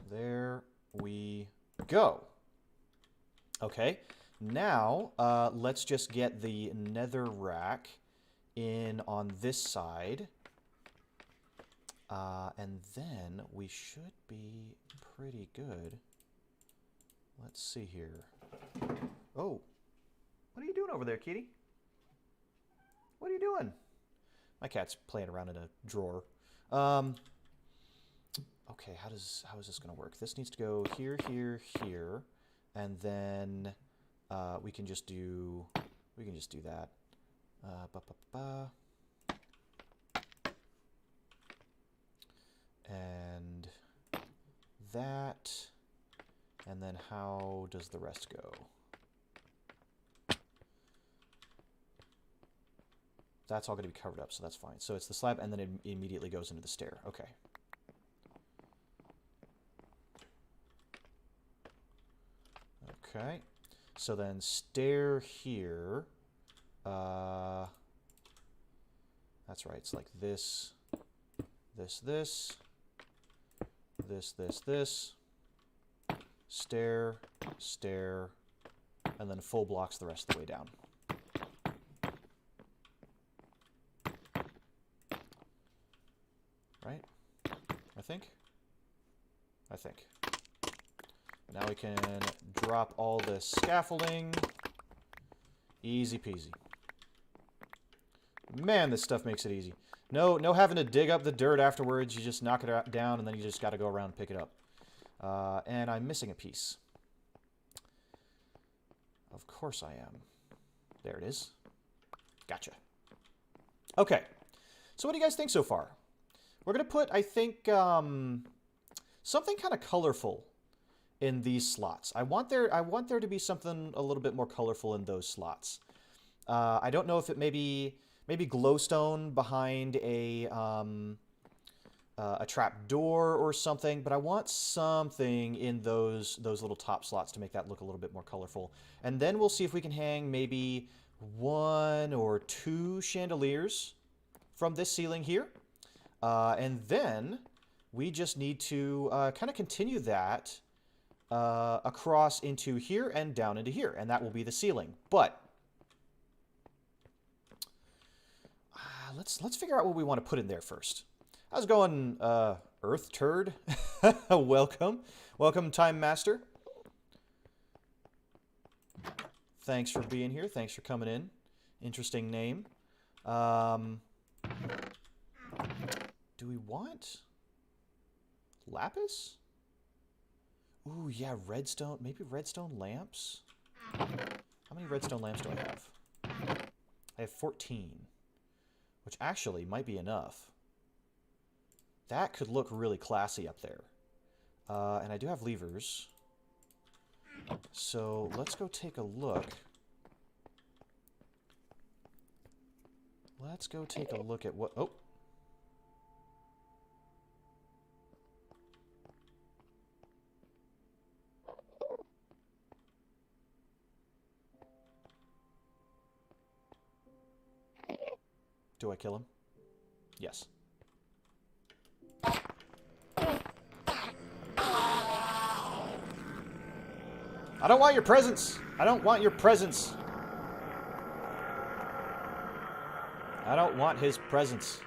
There we go. Okay, now let's just get the nether rack in on this side. And then we should be pretty good. Let's see here. Oh, what are you doing over there, kitty? What are you doing? My cat's playing around in a drawer. Okay, how is this going to work? This needs to go here, here, here, and then we can just do that. And that, and then how does the rest go? That's all going to be covered up, so that's fine. So it's the slab, and then it immediately goes into the stair. Okay. Okay. So then stair here. That's right. It's like this, this, this, this, this, this. Stair, stair, and then full blocks the rest of the way down. Right? I think. Now we can drop all this scaffolding. Easy peasy. Man, this stuff makes it easy. No having to dig up the dirt afterwards. You just knock it down, and then you just got to go around and pick it up. And I'm missing a piece. Of course I am. There it is. Gotcha. Okay. So what do you guys think so far? We're going to put, I think, something kind of colorful in these slots. I want there to be something a little bit more colorful in those slots. I don't know if it maybe glowstone behind a trap door or something, but I want something in those little top slots to make that look a little bit more colorful. And then we'll see if we can hang maybe 1 or 2 chandeliers from this ceiling here. And then we just need to kind of continue that across into here and down into here, and that will be the ceiling. But let's figure out what we want to put in there first. How's it going, Earth Turd? Welcome, Time Master. Thanks for being here. Thanks for coming in. Interesting name. Do we want lapis? Ooh, yeah, redstone. Maybe redstone lamps? How many redstone lamps do I have? I have 14, which actually might be enough. That could look really classy up there. And I do have levers. So let's go take a look. Let's go take a look at what... Oh! Do I kill him? Yes. I don't want your presence! I don't want your presence! I don't want his presence.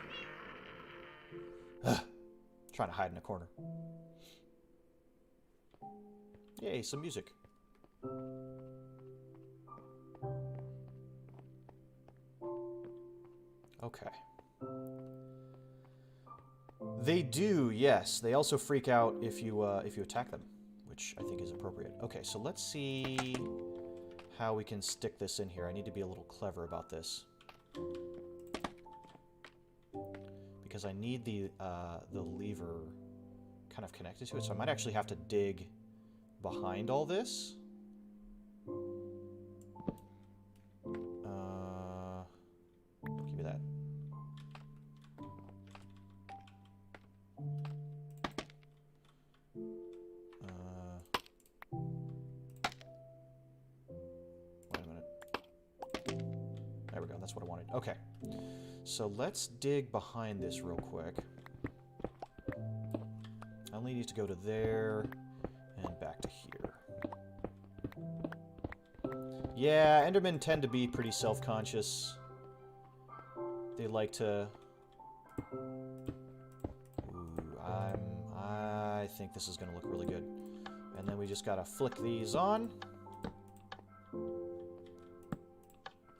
Ugh. Trying to hide in a corner. Yay, some music. Okay. They do, yes. They also freak out if you attack them, which I think is appropriate. Okay, so let's see how we can stick this in here. I need to be a little clever about this, because because I need the lever kind of connected to it, so I might actually have to dig behind all this. Give me that. Wait a minute. There we go, that's what I wanted. Okay. So let's dig behind this real quick. I only need to go to there and back to here. Yeah, Endermen tend to be pretty self-conscious. They like to... Ooh, I think this is going to look really good. And then we just gotta flick these on.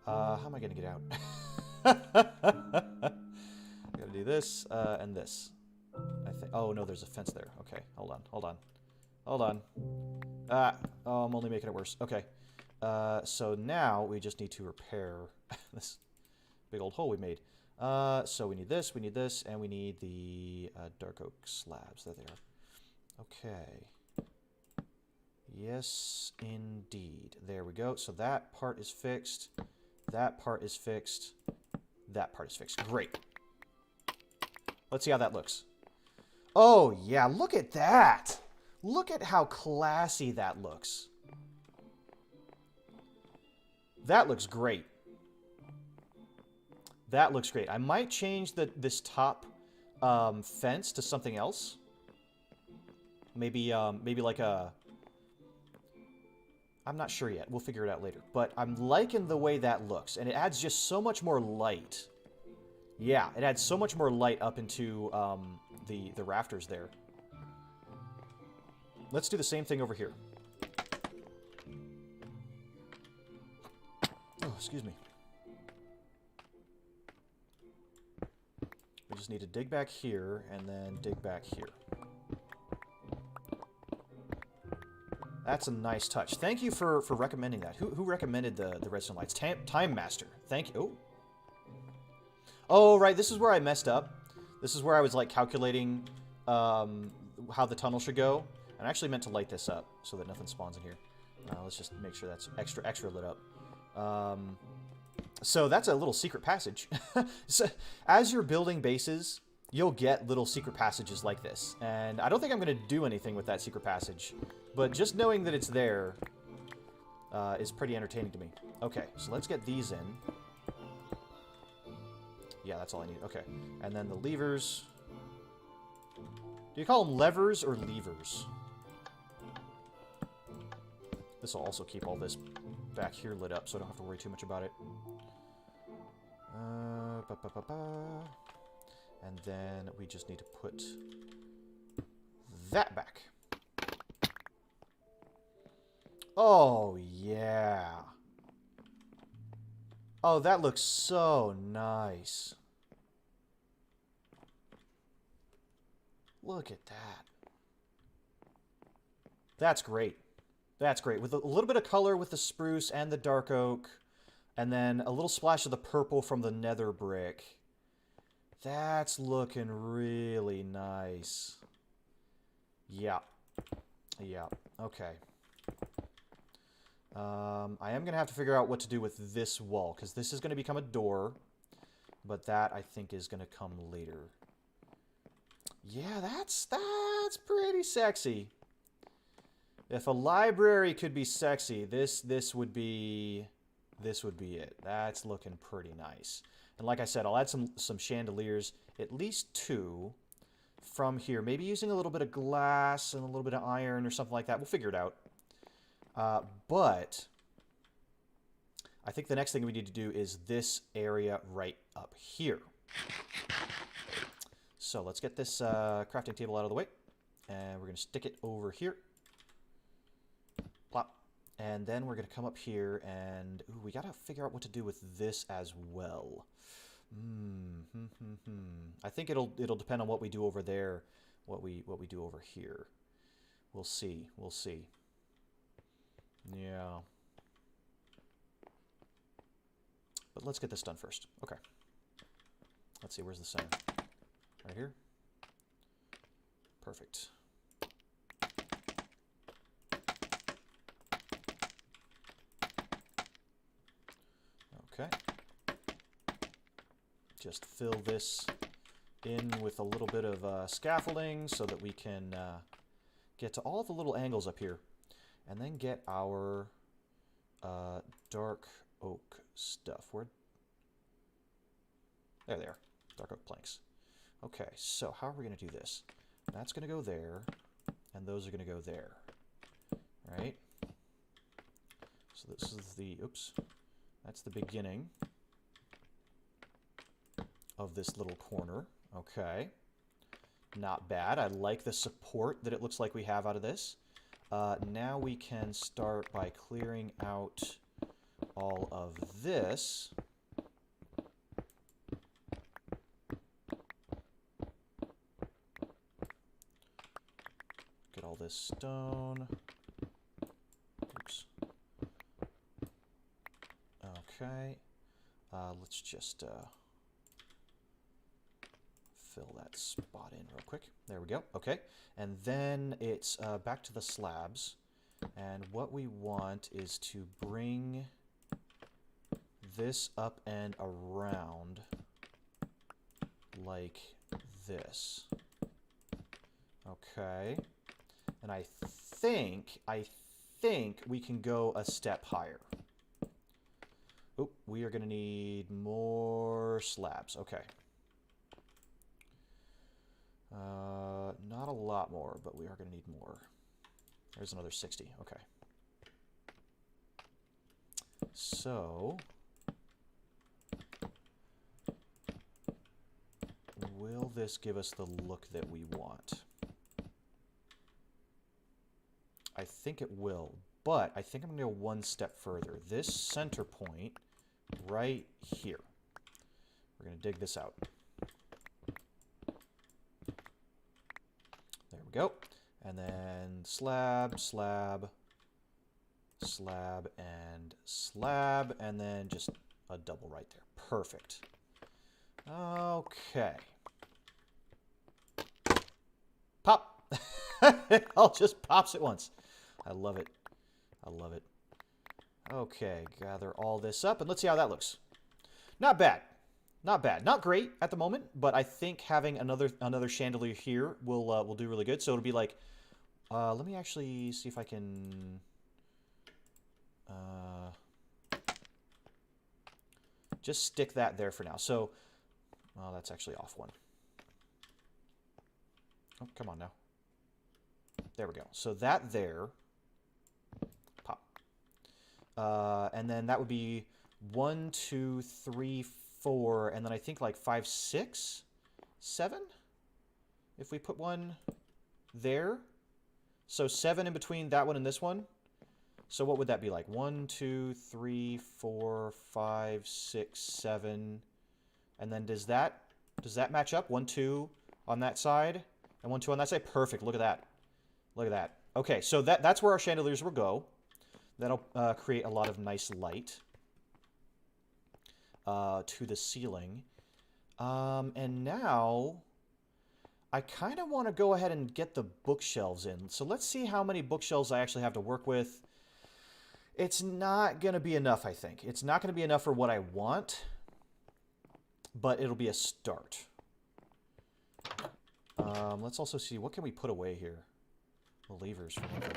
How am I gonna get out? Gotta do this, and this. I think. Oh, no, there's a fence there. Okay, hold on, hold on. Hold on. Oh, I'm only making it worse. Okay. So now we just need to repair this big old hole we made. So we need this, and we need the dark oak slabs. There they are. Okay. Yes, indeed. There we go. So that part is fixed. That part is fixed. That part is fixed. Great. Let's see how that looks. Oh, yeah. Look at that. Look at how classy that looks. That looks great. That looks great. I might change this top fence to something else. Maybe like a... I'm not sure yet. We'll figure it out later. But I'm liking the way that looks. And it adds just so much more light. Yeah, it adds so much more light up into the rafters there. Let's do the same thing over here. Oh, excuse me. We just need to dig back here and then dig back here. That's a nice touch. Thank you for recommending that. Who recommended the redstone lights? Time Master. Thank you. Oh, right. This is where I messed up. This is where I was like calculating how the tunnel should go. And I actually meant to light this up so that nothing spawns in here. Let's just make sure that's extra lit up. So that's a little secret passage. So, as you're building bases, you'll get little secret passages like this. And I don't think I'm going to do anything with that secret passage. But just knowing that it's there is pretty entertaining to me. Okay, so let's get these in. Yeah, that's all I need. Okay, and then the levers. Do you call them levers or levers? This will also keep all this back here lit up, so I don't have to worry too much about it. And then we just need to put that back. Oh, yeah. Oh, that looks so nice. Look at that. That's great. That's great. With a little bit of color with the spruce and the dark oak, and then a little splash of the purple from the nether brick. That's looking really nice. Yeah. Yeah. Okay. I am going to have to figure out what to do with this wall, because this is going to become a door, but that, I think, is going to come later. Yeah, that's pretty sexy. If a library could be sexy, this would be it. That's looking pretty nice. And like I said, I'll add some chandeliers, at least 2 from here. Maybe using a little bit of glass and a little bit of iron or something like that. We'll figure it out. But I think the next thing we need to do is this area right up here. So let's get this crafting table out of the way. And we're going to stick it over here. Plop. And then we're going to come up here and... Ooh, we got to figure out what to do with this as well. I think it'll depend on what we do over there, what we do over here. We'll see. We'll see. Yeah. But let's get this done first. Okay. Let's see, where's the center? Right here. Perfect. Okay. Just fill this in with a little bit of scaffolding so that we can get to all the little angles up here. And then get our dark oak stuff. There they are. Dark oak planks. Okay, so how are we going to do this? That's going to go there, and those are going to go there. Right? So this is the, oops, that's the beginning of this little corner. Okay. Not bad. I like the support that it looks like we have out of this. Now we can start by clearing out all of this. Get all this stone. Oops. Okay. Let's just fill that spot in real quick. There we go. Okay. And then it's back to the slabs. And what we want is to bring this up and around like this. Okay. And I think we can go a step higher. Oh, we are going to need more slabs. Okay. Not a lot more, but we are going to need more. There's another 60. Okay. So, will this give us the look that we want? I think it will, but I think I'm going to go one step further. This center point right here. We're going to dig this out. There we go. And then slab, slab, slab, and slab, and then just a double right there. Perfect. Okay. Pop! It all just pops at once. I love it. I love it. Okay, gather all this up, and let's see how that looks. Not bad. Not bad. Not great at the moment, but I think having another chandelier here will do really good. So it'll be like, let me actually see if I can just stick that there for now. So, well, that's actually off one. Oh, come on now. There we go. So that there, pop. And then that would be 1, 2, 3, 4, and then I think like 5, 6, 7? If we put one there. So 7 in between that one and this one. So what would that be like? 1, 2, 3, 4, 5, 6, 7. And then does that match up? 1, 2 on that side, and 1, 2 on that side? Perfect. Look at that. Look at that. Okay, so that's where our chandeliers will go. That'll create a lot of nice light to the ceiling. And now I kind of want to go ahead and get the bookshelves in. So let's see how many bookshelves I actually have to work with. It's not going to be enough, I think. It's not going to be enough for what I want, but it'll be a start. Let's also see, what can we put away here? The levers for one thing.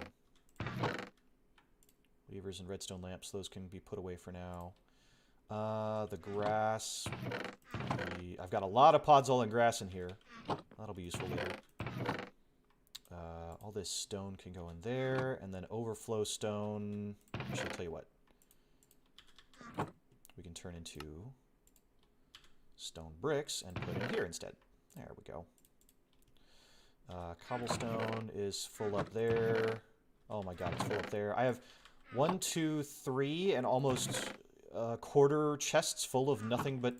Levers and redstone lamps, those can be put away for now. The grass. I've got a lot of podzol and grass in here. That'll be useful later. All this stone can go in there, and then overflow stone. Actually, I'll tell you what. We can turn into stone bricks and put in here instead. There we go. Cobblestone is full up there. Oh my god, it's full up there. I have 1, 2, 3, and almost quarter chests full of nothing but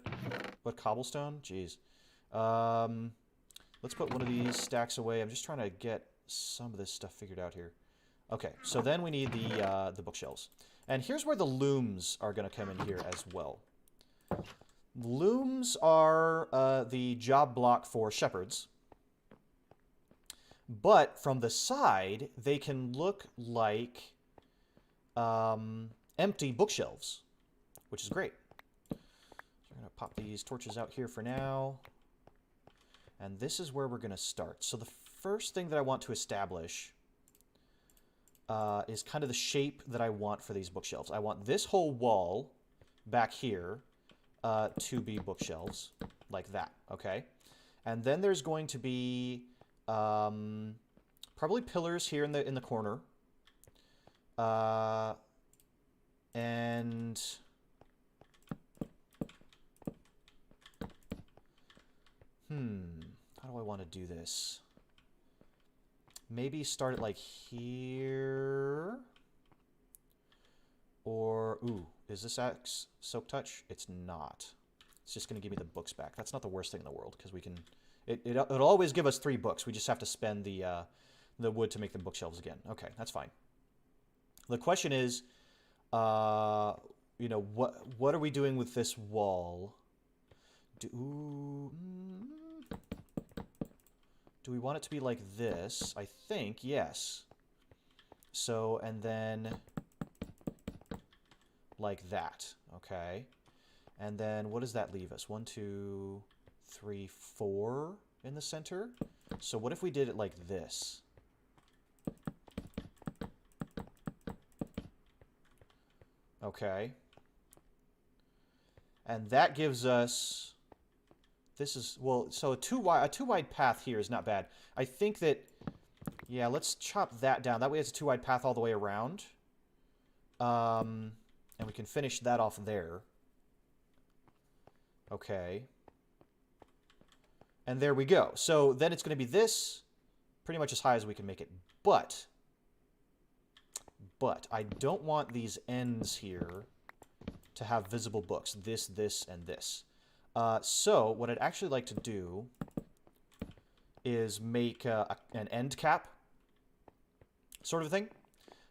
cobblestone. Jeez. Let's put one of these stacks away. I'm just trying to get some of this stuff figured out here. Okay, so then we need the bookshelves. And here's where the looms are going to come in here as well. Looms are the job block for shepherds. But from the side, they can look like empty bookshelves, which is great. So we're going to pop these torches out here for now. And this is where we're going to start. So the first thing that I want to establish is kind of the shape that I want for these bookshelves. I want this whole wall back here to be bookshelves, like that, okay? And then there's going to be probably pillars here in the corner. And how do I want to do this? Maybe start it like here. Or, ooh, is this X Soak Touch? It's not. It's just going to give me the books back. That's not the worst thing in the world, because we can... It'll always give us 3 books. We just have to spend the wood to make them bookshelves again. Okay, that's fine. The question is, you know, what are we doing with this wall? Do we want it to be like this? I think, yes. So, and then like that, okay? And then what does that leave us? 1, 2, 3, 4 in the center. So what if we did it like this? Okay. And that gives us... This is... Well, so a two wide path here is not bad. I think that... Yeah, let's chop that down. That way it's a 2 wide path all the way around. And we can finish that off there. Okay. And there we go. So then it's going to be this, pretty much as high as we can make it. But I don't want these ends here to have visible books. This, and this. So what I'd actually like to do is make an end cap sort of thing.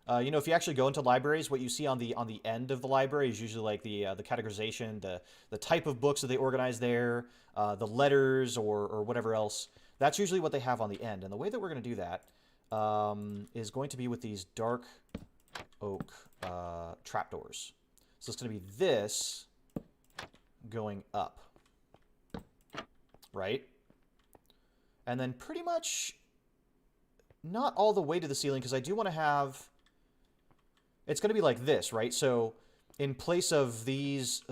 You know, if you actually go into libraries, what you see on the end of the library is usually like the categorization, the type of books that they organize there, the letters or whatever else. That's usually what they have on the end. And the way that we're going to do that is going to be with these dark oak trapdoors. So it's going to be this going up, right? And then pretty much not all the way to the ceiling, because I do want to have... It's going to be like this, right? So in place of these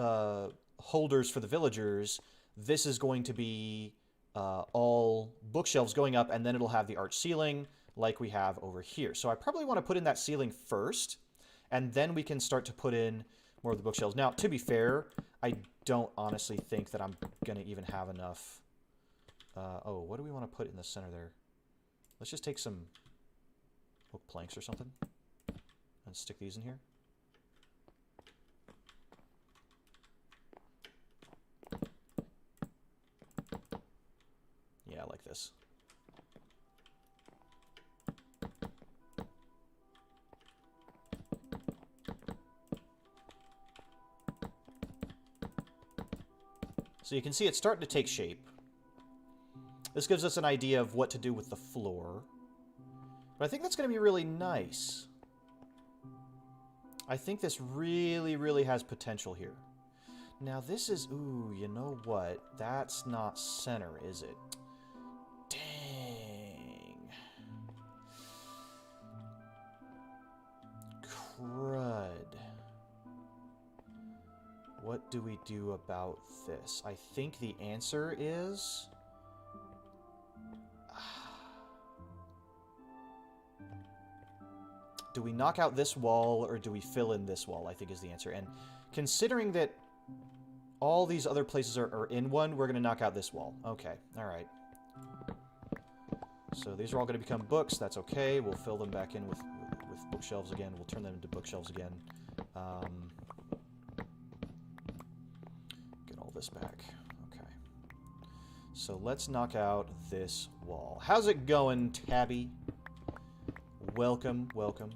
holders for the villagers, this is going to be all bookshelves going up, and then it'll have the arch ceiling like we have over here. So I probably want to put in that ceiling first, and then we can start to put in more of the bookshelves. Now, to be fair, I don't honestly think that I'm going to even have enough. Oh, what do we want to put in the center there? Let's just take some oak planks or something and stick these in here. Yeah, like this. So you can see it's starting to take shape. This gives us an idea of what to do with the floor. But I think that's going to be really nice. I think this really, really has potential here. Now this is... Ooh, you know what? That's not center, is it? Dang. Crud. What do we do about this? I think the answer is... Do we knock out this wall, or do we fill in this wall, I think is the answer. And considering that all these other places are in one, we're going to knock out this wall. Okay, alright. So these are all going to become books. That's okay. We'll fill them back in with bookshelves again. We'll turn them into bookshelves again. Get all this back. Okay. So let's knock out this wall. How's it going, Tabby? Welcome, welcome.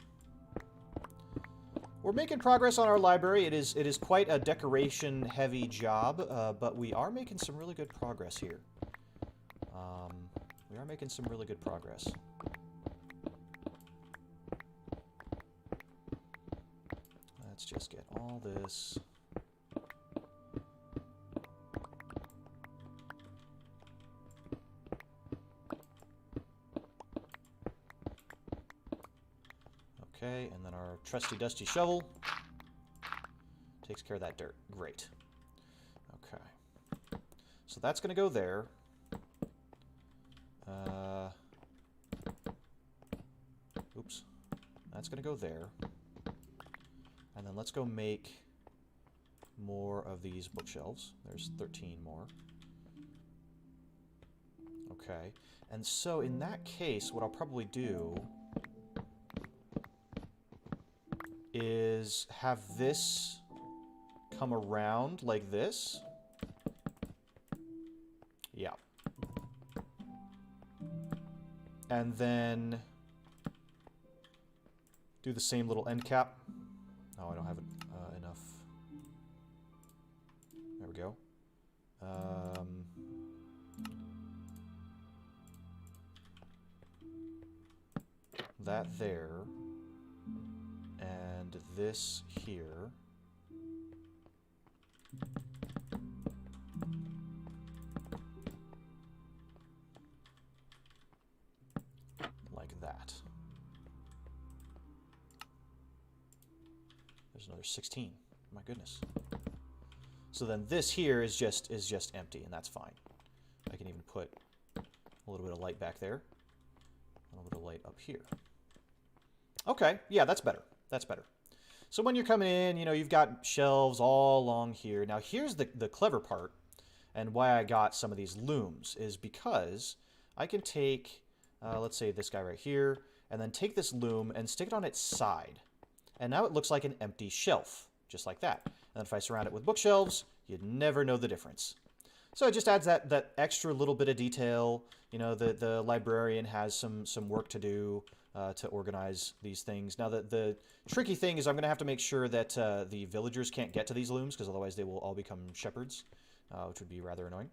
We're making progress on our library. It is quite a decoration-heavy job, but we are making some really good progress here. We are making some really good progress. Let's just get all this. Okay, and then our trusty dusty shovel takes care of that dirt. Great. Okay. So that's going to go there. Oops. That's going to go there. And then let's go make more of these bookshelves. There's 13 more. Okay. And so in that case, what I'll probably do is have this come around like this. Yeah. And then do the same little end cap. Oh, I don't have enough. There we go. That there. And this here. Like that. There's another 16. My goodness. So then this here is just empty, and that's fine. I can even put a little bit of light back there. A little bit of light up here. Okay, yeah, that's better. That's better. So when you're coming in, you know, you've got shelves all along here. Now here's the clever part, and why I got some of these looms, is because I can take, let's say this guy right here, and then take this loom and stick it on its side. And now it looks like an empty shelf, just like that. And if I surround it with bookshelves, you'd never know the difference. So it just adds that extra little bit of detail. You know, the librarian has some work to do to organize these things. Now, the tricky thing is I'm going to have to make sure that the villagers can't get to these looms, because otherwise they will all become shepherds, which would be rather annoying.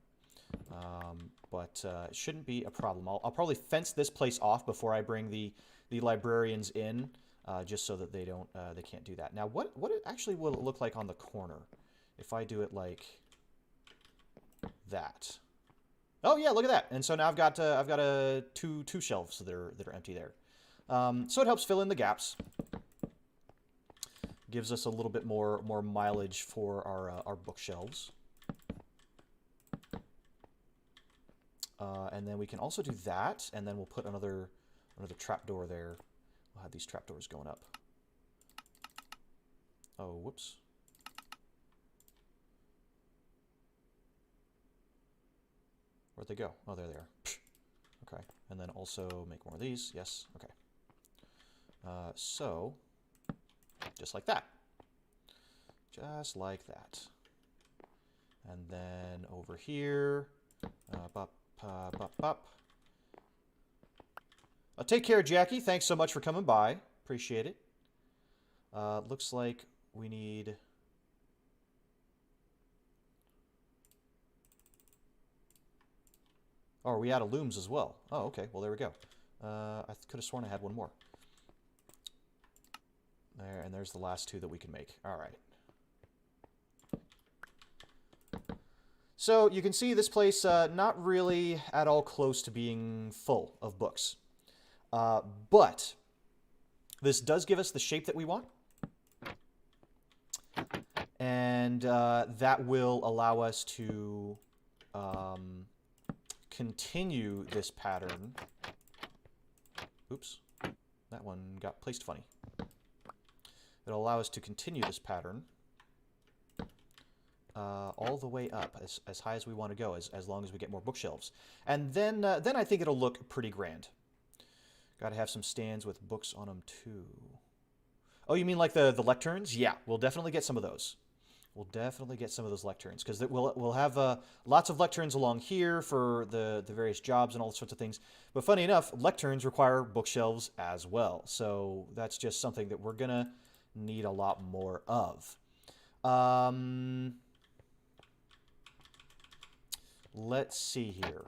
But it shouldn't be a problem. I'll probably fence this place off before I bring the librarians in, just so that they can't do that. Now, what it actually will it look like on the corner if I do it like that? Oh yeah, look at that! And so now I've got two shelves that are empty there. So it helps fill in the gaps. Gives us a little bit more mileage for our bookshelves. And then we can also do that, and then we'll put another trapdoor there. We'll have these trapdoors going up. Oh, whoops. Where'd they go? Oh, there they are. Okay. And then also make more of these. Yes. Okay. So, just like that. Just like that. And then over here, bop, bop, bop. Take care, Jackie. Thanks so much for coming by. Appreciate it. Looks like we need... Oh, are we out of looms as well? Oh, okay. Well, there we go. I could have sworn I had one more. There, and there's the last two that we can make. All right. So you can see this place not really at all close to being full of books. But this does give us the shape that we want. And that will allow us to continue this pattern. Oops, that one got placed funny. It'll allow us to continue this pattern all the way up as high as we want to go, as long as we get more bookshelves. And then I think it'll look pretty grand. Got to have some stands with books on them too. Oh, you mean like the lecterns? Yeah, we'll definitely get some of those. We'll definitely get some of those lecterns, because we'll have lots of lecterns along here for the various jobs and all sorts of things. But funny enough, lecterns require bookshelves as well. So that's just something that we're going to need a lot more of. Let's see here.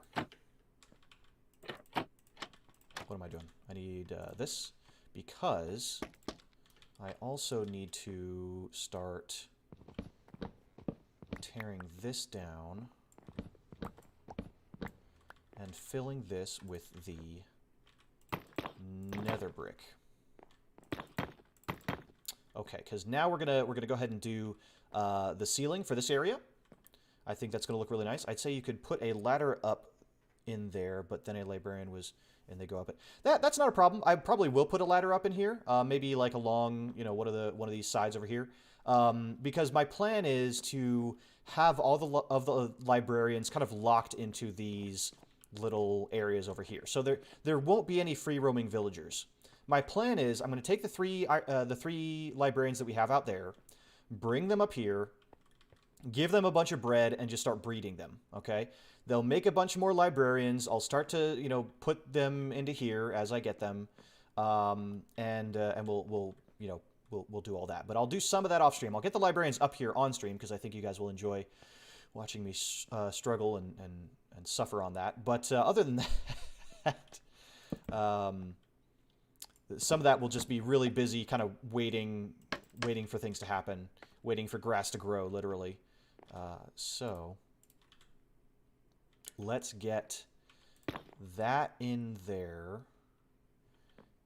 What am I doing? I need this because I also need to start tearing this down and filling this with the nether brick. Okay, because now we're gonna go ahead and do the ceiling for this area. I think that's gonna look really nice. I'd say you could put a ladder up in there, but then a librarian was, and they go up it. That's not a problem. I probably will put a ladder up in here, maybe like along, you know, one of these sides over here, because my plan is to have all of the librarians kind of locked into these little areas over here. So there won't be any free roaming villagers. My plan is I'm going to take the three librarians that we have out there, bring them up here, give them a bunch of bread, and just start breeding them, okay? They'll make a bunch more librarians. I'll start to, you know, put them into here as I get them, and we'll do all that. But I'll do some of that off stream. I'll get the librarians up here on stream because I think you guys will enjoy watching me struggle and suffer on that. But other than that, some of that will just be really busy, kind of waiting for things to happen, waiting for grass to grow, literally. So let's get that in there,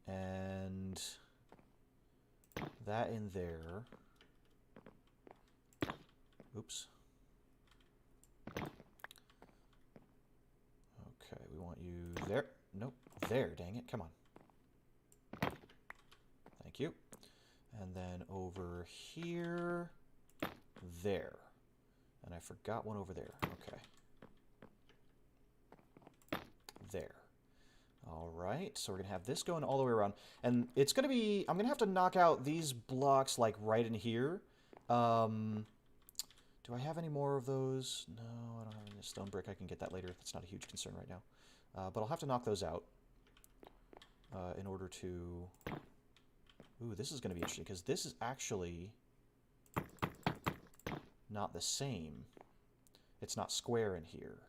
and that in there. Oops. Okay, we want you there. Nope, there, dang it, come on. Thank you. And then over here, there. And I forgot one over there. Okay. There. All right, so we're going to have this going all the way around. And it's going to be, I'm going to have to knock out these blocks like right in here. Do I have any more of those? No, I don't have any stone brick. I can get that later. That's not a huge concern right now. But I'll have to knock those out in order to... Ooh, this is going to be interesting, because this is actually not the same. It's not square in here.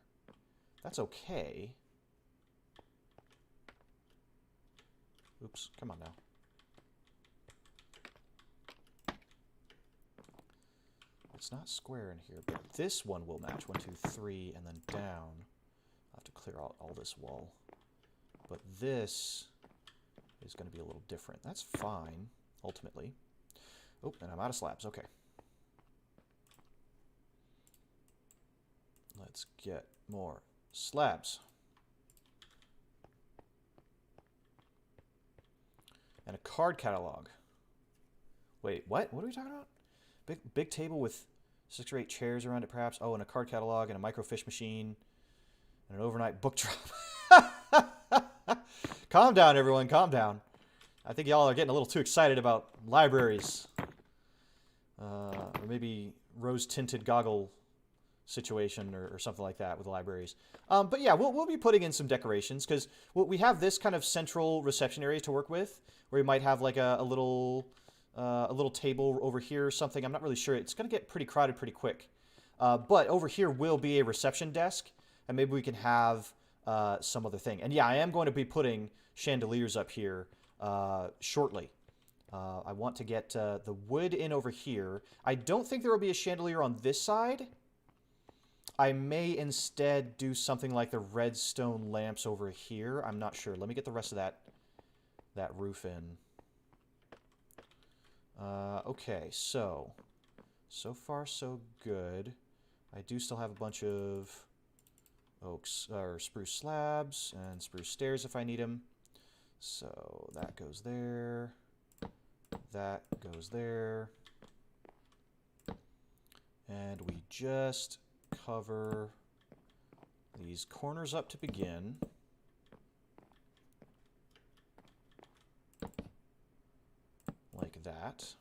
That's okay. Oops, come on now. It's not square in here, but this one will match. 1, 2, 3, and then down. I'll have to clear out all this wall. But this is going to be a little different. That's fine, ultimately. Oh, and I'm out of slabs. Okay. Let's get more slabs. And a card catalog. Wait, what? What are we talking about? Big table with 6 or 8 chairs around it, perhaps. Oh, and a card catalog and a microfiche machine and an overnight book drop. Calm down, everyone. Calm down. I think y'all are getting a little too excited about libraries. Or maybe rose-tinted goggle situation or something like that with libraries. But yeah, we'll be putting in some decorations because we have this kind of central reception area to work with, where we might have like a little table over here or something. I'm not really sure. It's going to get pretty crowded pretty quick. But over here will be a reception desk, and maybe we can have some other thing. And yeah, I am going to be putting chandeliers up here shortly. I want to get the wood in over here. I don't think there will be a chandelier on this side. I may instead do something like the redstone lamps over here. I'm not sure. Let me get the rest of that roof in. Okay, so far so good. I do still have a bunch of oaks or spruce slabs and spruce stairs if I need them. So that goes there. That goes there. And we just cover these corners up to begin. Like that.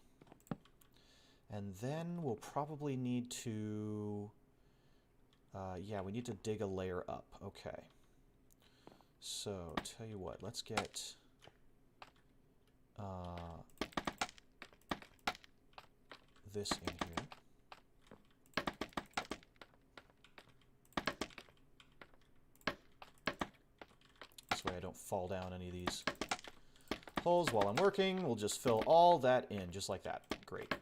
And then we'll probably need to... yeah, we need to dig a layer up. Okay. So, tell you what, let's get... this in here. This way I don't fall down any of these holes while I'm working. We'll just fill all that in, just like that. Great.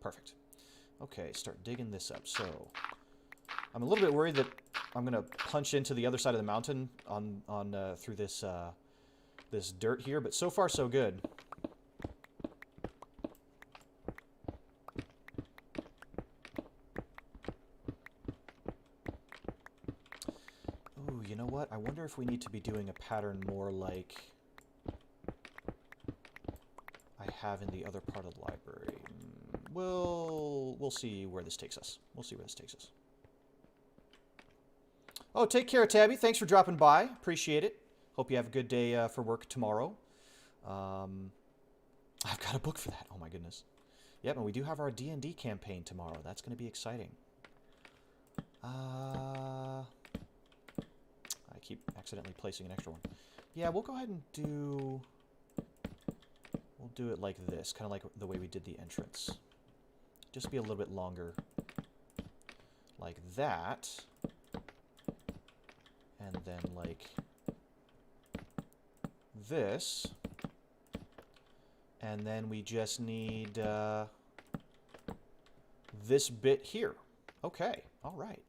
Perfect. Okay, start digging this up. So, I'm a little bit worried that I'm going to punch into the other side of the mountain through this this dirt here, but so far so good. Ooh, you know what? I wonder if we need to be doing a pattern more like I have in the other part of the library. We'll see where this takes us. We'll see where this takes us. Oh, take care, Tabby. Thanks for dropping by. Appreciate it. Hope you have a good day for work tomorrow. I've got a book for that. Oh, my goodness. Yep, and we do have our D&D campaign tomorrow. That's going to be exciting. I keep accidentally placing an extra one. Yeah, we'll go ahead and do... We'll do it like this, kind of like the way we did the entrance. Just be a little bit longer. Like that. And then like this. And then we just need this bit here. Okay, all right.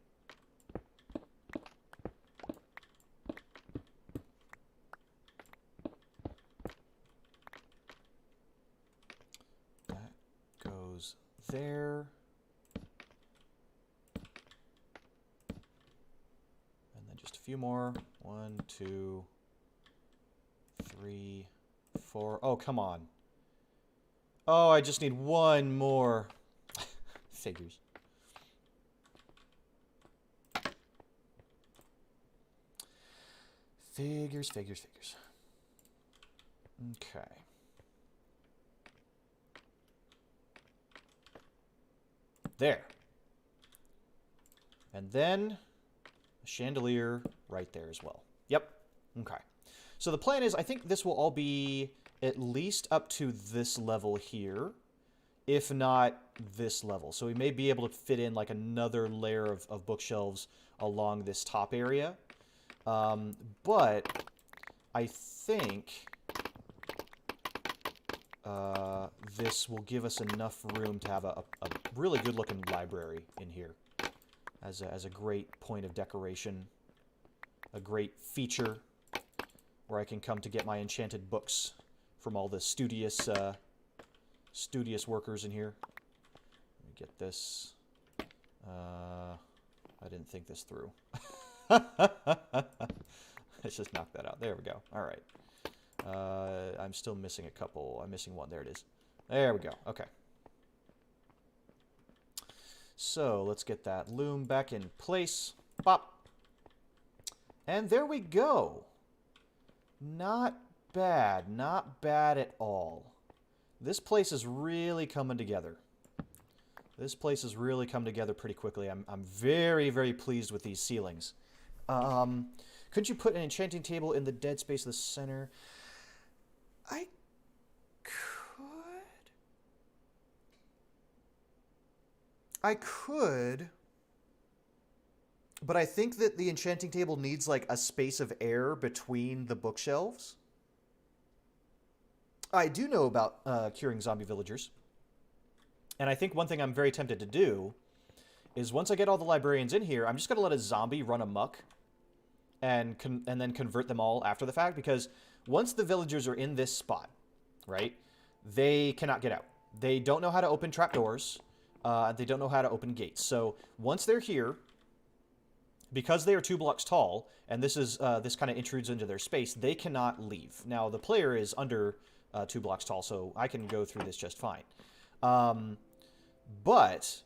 That goes there. And then just a few more. 1, 2, 3, 4. Oh, come on. Oh, I just need one more. Figures. Figures. Okay. There. And then a chandelier right there as well. Yep. Okay. So the plan is, I think this will all be at least up to this level here, if not this level. So we may be able to fit in like another layer of bookshelves along this top area. But I think this will give us enough room to have a really good looking library in here as a great point of decoration, a great feature where I can come to get my enchanted books from all the studious workers in here. Let me get this. I didn't think this through. Let's just knock that out. There we go. All right. I'm still missing a couple. I'm missing one. There it is. There we go. Okay. So let's get that loom back in place. Pop. And there we go. Not bad. Not bad at all. This place is really coming together. This place has really come together pretty quickly. I'm very, very pleased with these ceilings. Couldn't you put an enchanting table in the dead space of the center? I could, but I think that the enchanting table needs like a space of air between the bookshelves. I do know about curing zombie villagers. And I think one thing I'm very tempted to do is once I get all the librarians in here, I'm just going to let a zombie run amok and then convert them all after the fact, because once the villagers are in this spot, right, they cannot get out. They don't know how to open trapdoors. They don't know how to open gates. So once they're here, because they are 2 blocks tall, and this kind of intrudes into their space, they cannot leave. Now, the player is under 2 blocks tall, so I can go through this just fine. But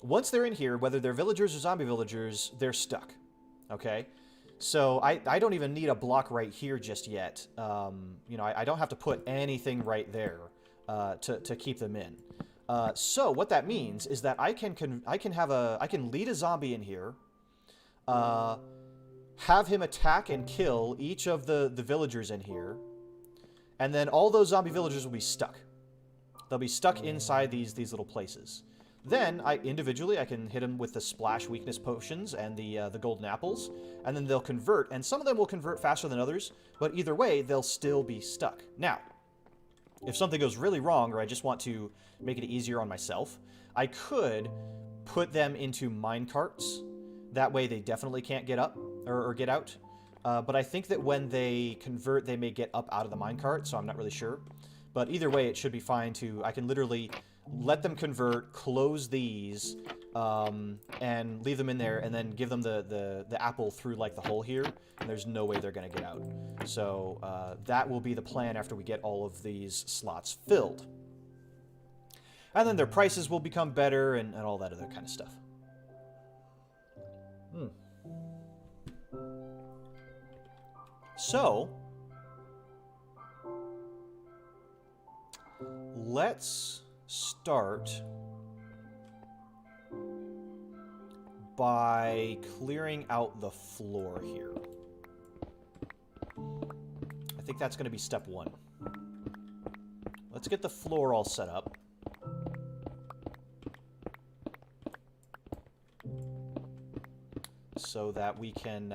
once they're in here, whether they're villagers or zombie villagers, they're stuck. Okay? So I don't even need a block right here just yet. You know, I don't have to put anything right there to keep them in. So what that means is that I can lead a zombie in here, have him attack and kill each of the villagers in here, And then all those zombie villagers will be stuck. They'll be stuck inside these little places. Then, individually, I can hit them with the splash weakness potions and the golden apples, and then they'll convert, and some of them will convert faster than others, but either way, they'll still be stuck. Now, if something goes really wrong, or I just want to make it easier on myself, I could put them into minecarts. That way they definitely can't get up, or get out. But I think that when they convert, they may get up out of the minecart, so I'm not really sure. But either way, it should be fine to... I can literally let them convert, close these, and leave them in there, and then give them the apple through, like, the hole here, and there's no way they're going to get out. So that will be the plan after we get all of these slots filled. And then their prices will become better, and all that other kind of stuff. So, let's start by clearing out the floor here. I think that's going to be step one. Let's get the floor all set up. So that we can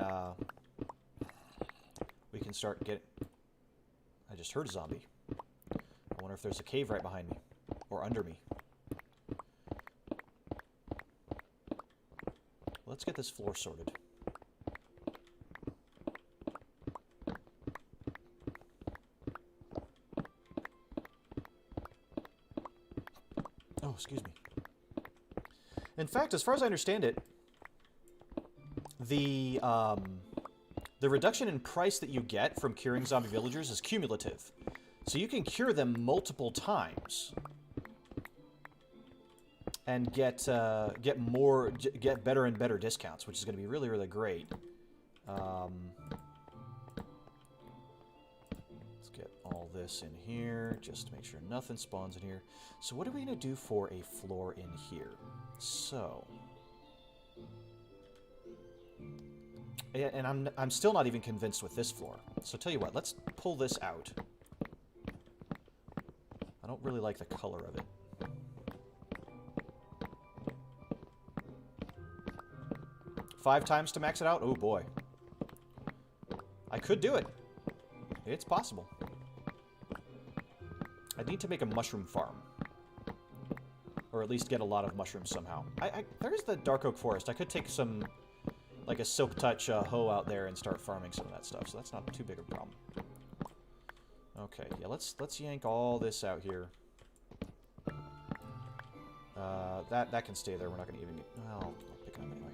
start getting... I just heard a zombie. I wonder if there's a cave right behind me. Or under me. Let's get this floor sorted. Oh, excuse me. In fact, as far as I understand it, the reduction in price that you get from curing zombie villagers is cumulative. So you can cure them multiple times and get better and better discounts, which is going to be really, really great. Let's get all this in here, just to make sure nothing spawns in here. So what are we going to do for a floor in here? So... And I'm still not even convinced with this floor. So tell you what, let's pull this out. I don't really like the color of it. Five times to max it out? Oh boy. I could do it. It's possible. I need to make a mushroom farm. Or at least get a lot of mushrooms somehow. There's the dark oak forest. I could take some... like a silk touch hoe out there and start farming some of that stuff, so that's not too big of a problem. Okay, yeah, let's yank all this out here. That can stay there. We're not going to even get... Well, I'll pick it up anyway.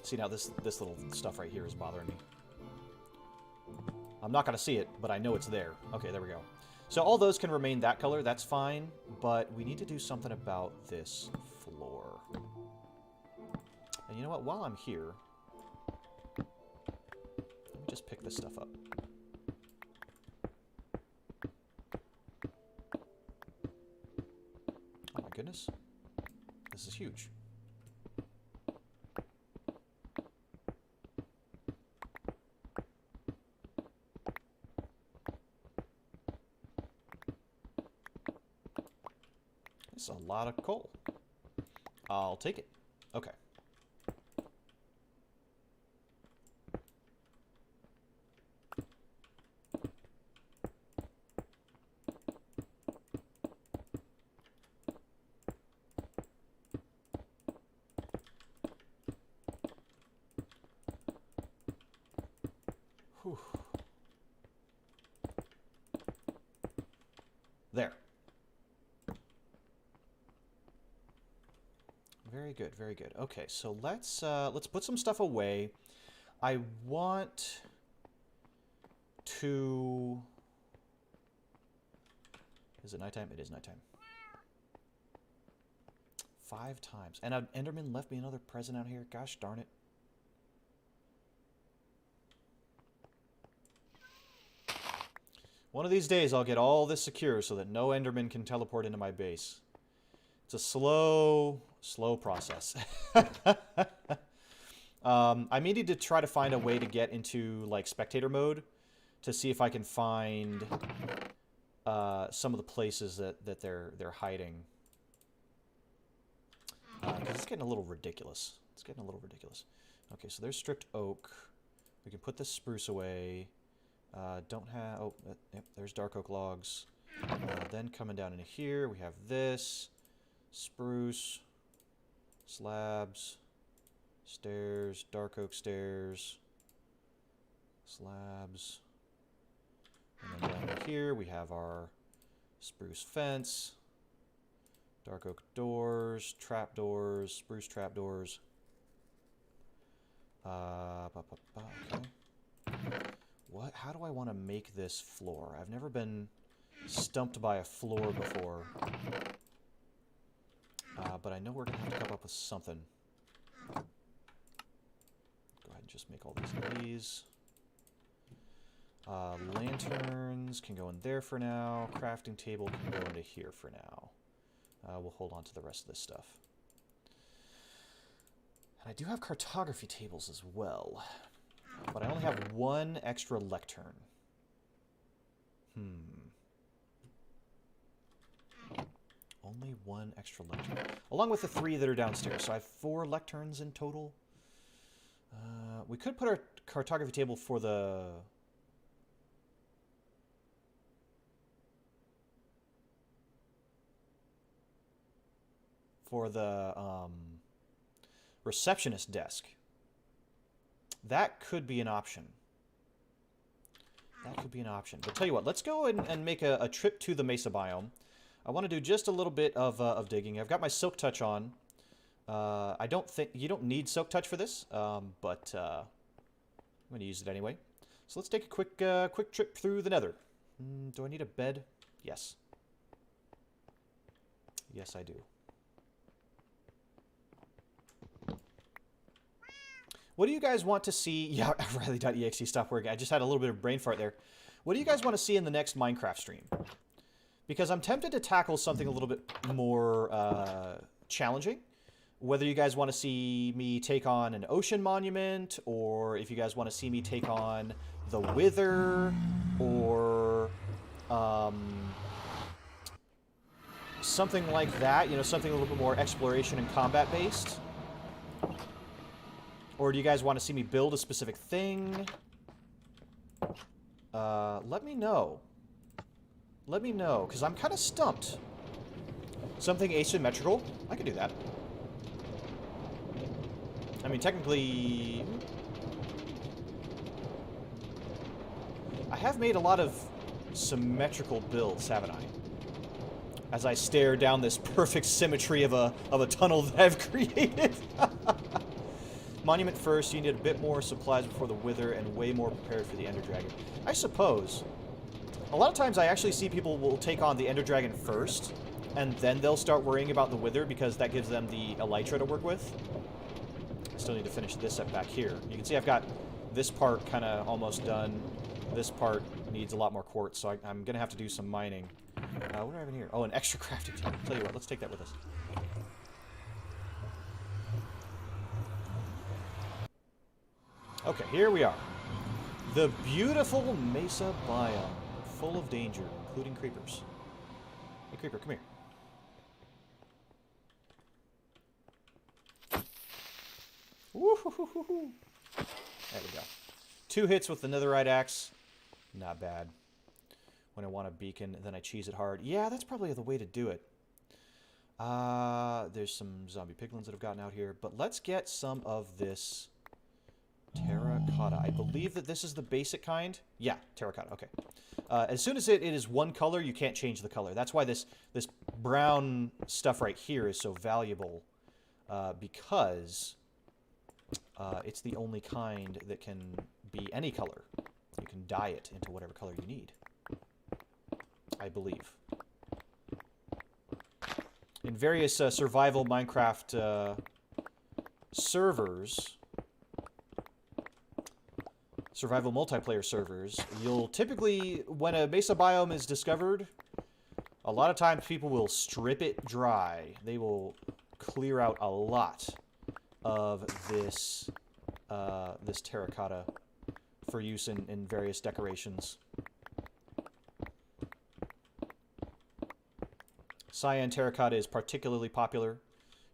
See, now this little stuff right here is bothering me. I'm not going to see it, but I know it's there. Okay, there we go. So all those can remain that color, that's fine, but we need to do something about this floor. And you know what, while I'm here, let me just pick this stuff up. Oh my goodness, this is huge. A lot of coal. I'll take it. Okay. Whew. There. Very good, very good. Okay, so let's put some stuff away. I want to... Is it nighttime? It is nighttime. 5 times. And an Enderman left me another present out here. Gosh darn it. One of these days I'll get all this secure so that no Enderman can teleport into my base. It's a slow process. I'm needing to try to find a way to get into, like, spectator mode to see if I can find some of the places that they're hiding. Because it's getting a little ridiculous. It's getting a little ridiculous. Okay, so there's stripped oak. We can put this spruce away. Don't have... Oh, yep, there's dark oak logs. Then coming down into here, we have this. Spruce. Slabs. Stairs. Dark oak stairs. Slabs. And then down here, we have our spruce fence. Dark oak doors. Trapdoors. Spruce trapdoors. Okay. What? How do I want to make this floor? I've never been stumped by a floor before. But I know we're going to have to come up with something. Go ahead and just make all these. Lanterns can go in there for now. Crafting table can go into here for now. We'll hold on to the rest of this stuff. And I do have cartography tables as well. But I only have one extra lectern. Only one extra lectern. Along with the 3 that are downstairs. So I have 4 lecterns in total. We could put our cartography table for the... receptionist desk. That could be an option. That could be an option. But tell you what, let's go and make a trip to the Mesa biome. I want to do just a little bit of digging. I've got my Silk Touch on. I don't think... You don't need Silk Touch for this, but I'm going to use it anyway. So let's take a quick trip through the nether. Do I need a bed? Yes. Yes, I do. What do you guys want to see? Yeah, Riley.exe stopped working. I just had a little bit of brain fart there. What do you guys want to see in the next Minecraft stream? Because I'm tempted to tackle something a little bit more challenging. Whether you guys want to see me take on an ocean monument, or if you guys want to see me take on the Wither, or something like that. You know, something a little bit more exploration and combat based. Or do you guys want to see me build a specific thing? Let me know. Let me know, because I'm kind of stumped. Something asymmetrical? I could do that. I mean, technically... I have made a lot of symmetrical builds, haven't I? As I stare down this perfect symmetry of a tunnel that I've created. Monument first, you need a bit more supplies before the Wither and way more prepared for the Ender Dragon. I suppose. A lot of times I actually see people will take on the Ender Dragon first, and then they'll start worrying about the Wither because that gives them the Elytra to work with. I still need to finish this up back here. You can see I've got this part kind of almost done. This part needs a lot more quartz, so I'm going to have to do some mining. What do I have in here? Oh, an extra crafting table. Tell you what, let's take that with us. Okay, here we are. The beautiful Mesa biome, full of danger, including creepers. Hey, creeper, come here. Woo-hoo-hoo-hoo-hoo. There we go. 2 hits with the netherite axe. Not bad. When I want a beacon, then I cheese it hard. Yeah, that's probably the way to do it. There's some zombie piglins that have gotten out here, but let's get some of this... terracotta. I believe that this is the basic kind. Yeah, terracotta. Okay. As soon as it is one color, you can't change the color. That's why this brown stuff right here is so valuable, because it's the only kind that can be any color. You can dye it into whatever color you need, I believe. In various survival Minecraft servers... survival multiplayer servers, you'll typically, when a Mesa biome is discovered, a lot of times people will strip it dry. They will clear out a lot of this this terracotta for use in various decorations. Cyan terracotta is particularly popular.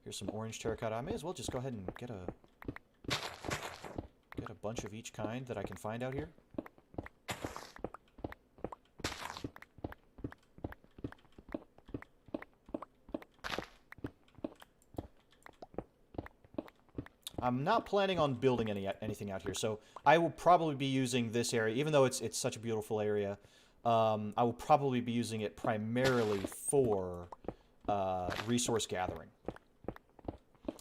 Here's some orange terracotta. I may as well just go ahead and get a bunch of each kind that I can find out here. I'm not planning on building anything out here, so I will probably be using this area, even though it's such a beautiful area. I will probably be using it primarily for resource gathering.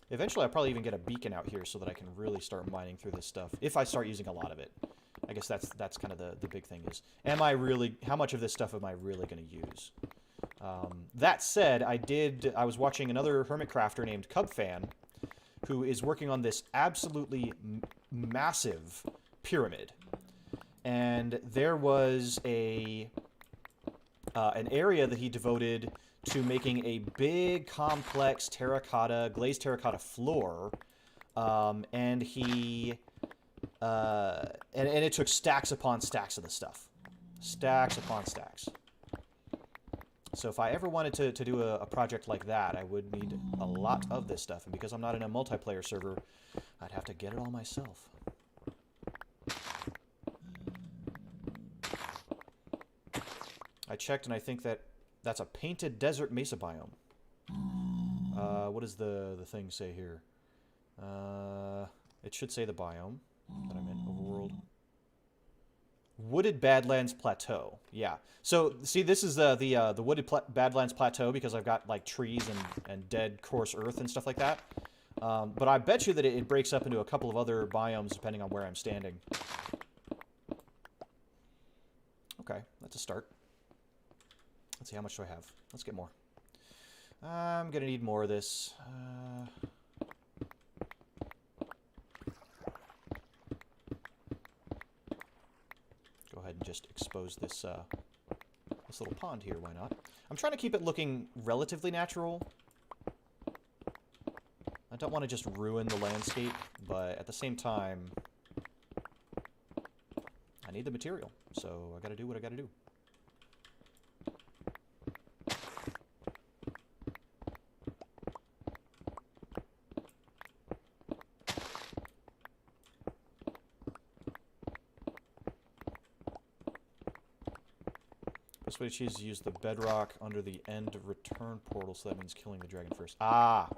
Eventually, I'll probably even get a beacon out here so that I can really start mining through this stuff, if I start using a lot of it. I guess that's kind of the big thing is, how much of this stuff am I really going to use? That said, I was watching another hermit crafter named Cubfan, who is working on this absolutely massive pyramid. And there was an area that he devoted to making a big, complex glazed terracotta floor. And it took stacks upon stacks of this stuff. Stacks upon stacks. So if I ever wanted to do a project like that, I would need a lot of this stuff. And because I'm not in a multiplayer server, I'd have to get it all myself. I checked, and I think that's a painted desert mesa biome. What does the thing say here? It should say the biome that I'm in. Overworld. Wooded Badlands Plateau. Yeah. So, see, this is the Wooded Badlands Plateau because I've got, like, trees and dead, coarse earth and stuff like that. But I bet you that it breaks up into a couple of other biomes depending on where I'm standing. Okay, that's a start. Let's see, how much do I have? Let's get more. I'm going to need more of this. Go ahead and just expose this this little pond here, why not? I'm trying to keep it looking relatively natural. I don't want to just ruin the landscape, but at the same time, I need the material, so I gotta do what I gotta do. Best way to choose is to use the bedrock under the end return portal, so that means killing the dragon first. Ah!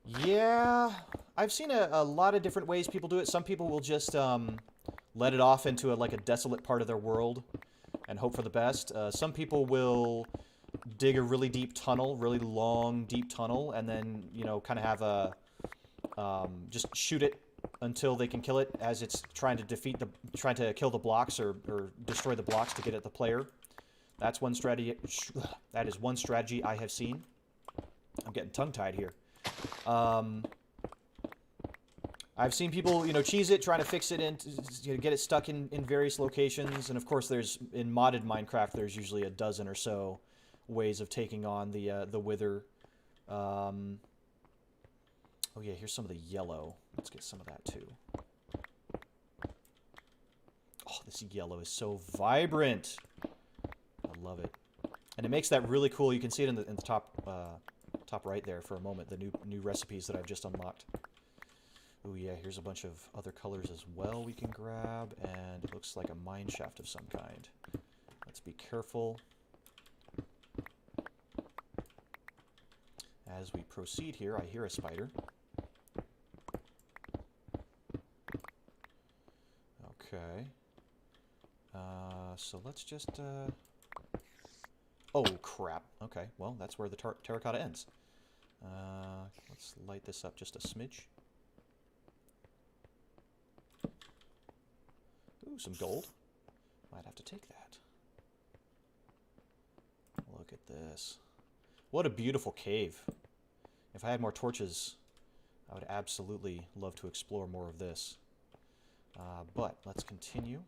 Yeah, I've seen a lot of different ways people do it. Some people will just let it off into like a desolate part of their world and hope for the best. Some people will dig a really deep tunnel, really long, deep tunnel, and then, you know, kind of have a just shoot it until they can kill it as it's trying to kill the blocks or destroy the blocks to get at the player. That's one strategy. That is one strategy I have seen. I'm getting tongue-tied here. I've seen people, you know, cheese it, trying to fix it and, you know, get it stuck in various locations. And of course, in modded Minecraft, there's usually a dozen or so ways of taking on the wither. Oh yeah, here's some of the yellow. Let's get some of that too. Oh, this yellow is so vibrant. I love it, and it makes that really cool. You can see it in the top right there for a moment. The new recipes that I've just unlocked. Oh yeah, here's a bunch of other colors as well we can grab, and it looks like a mine shaft of some kind. Let's be careful as we proceed here. I hear a spider. Okay. So let's just... Oh, crap. Okay, well, that's where the terracotta ends. Let's light this up just a smidge. Ooh, some gold. Might have to take that. Look at this. What a beautiful cave. If I had more torches, I would absolutely love to explore more of this. But let's continue.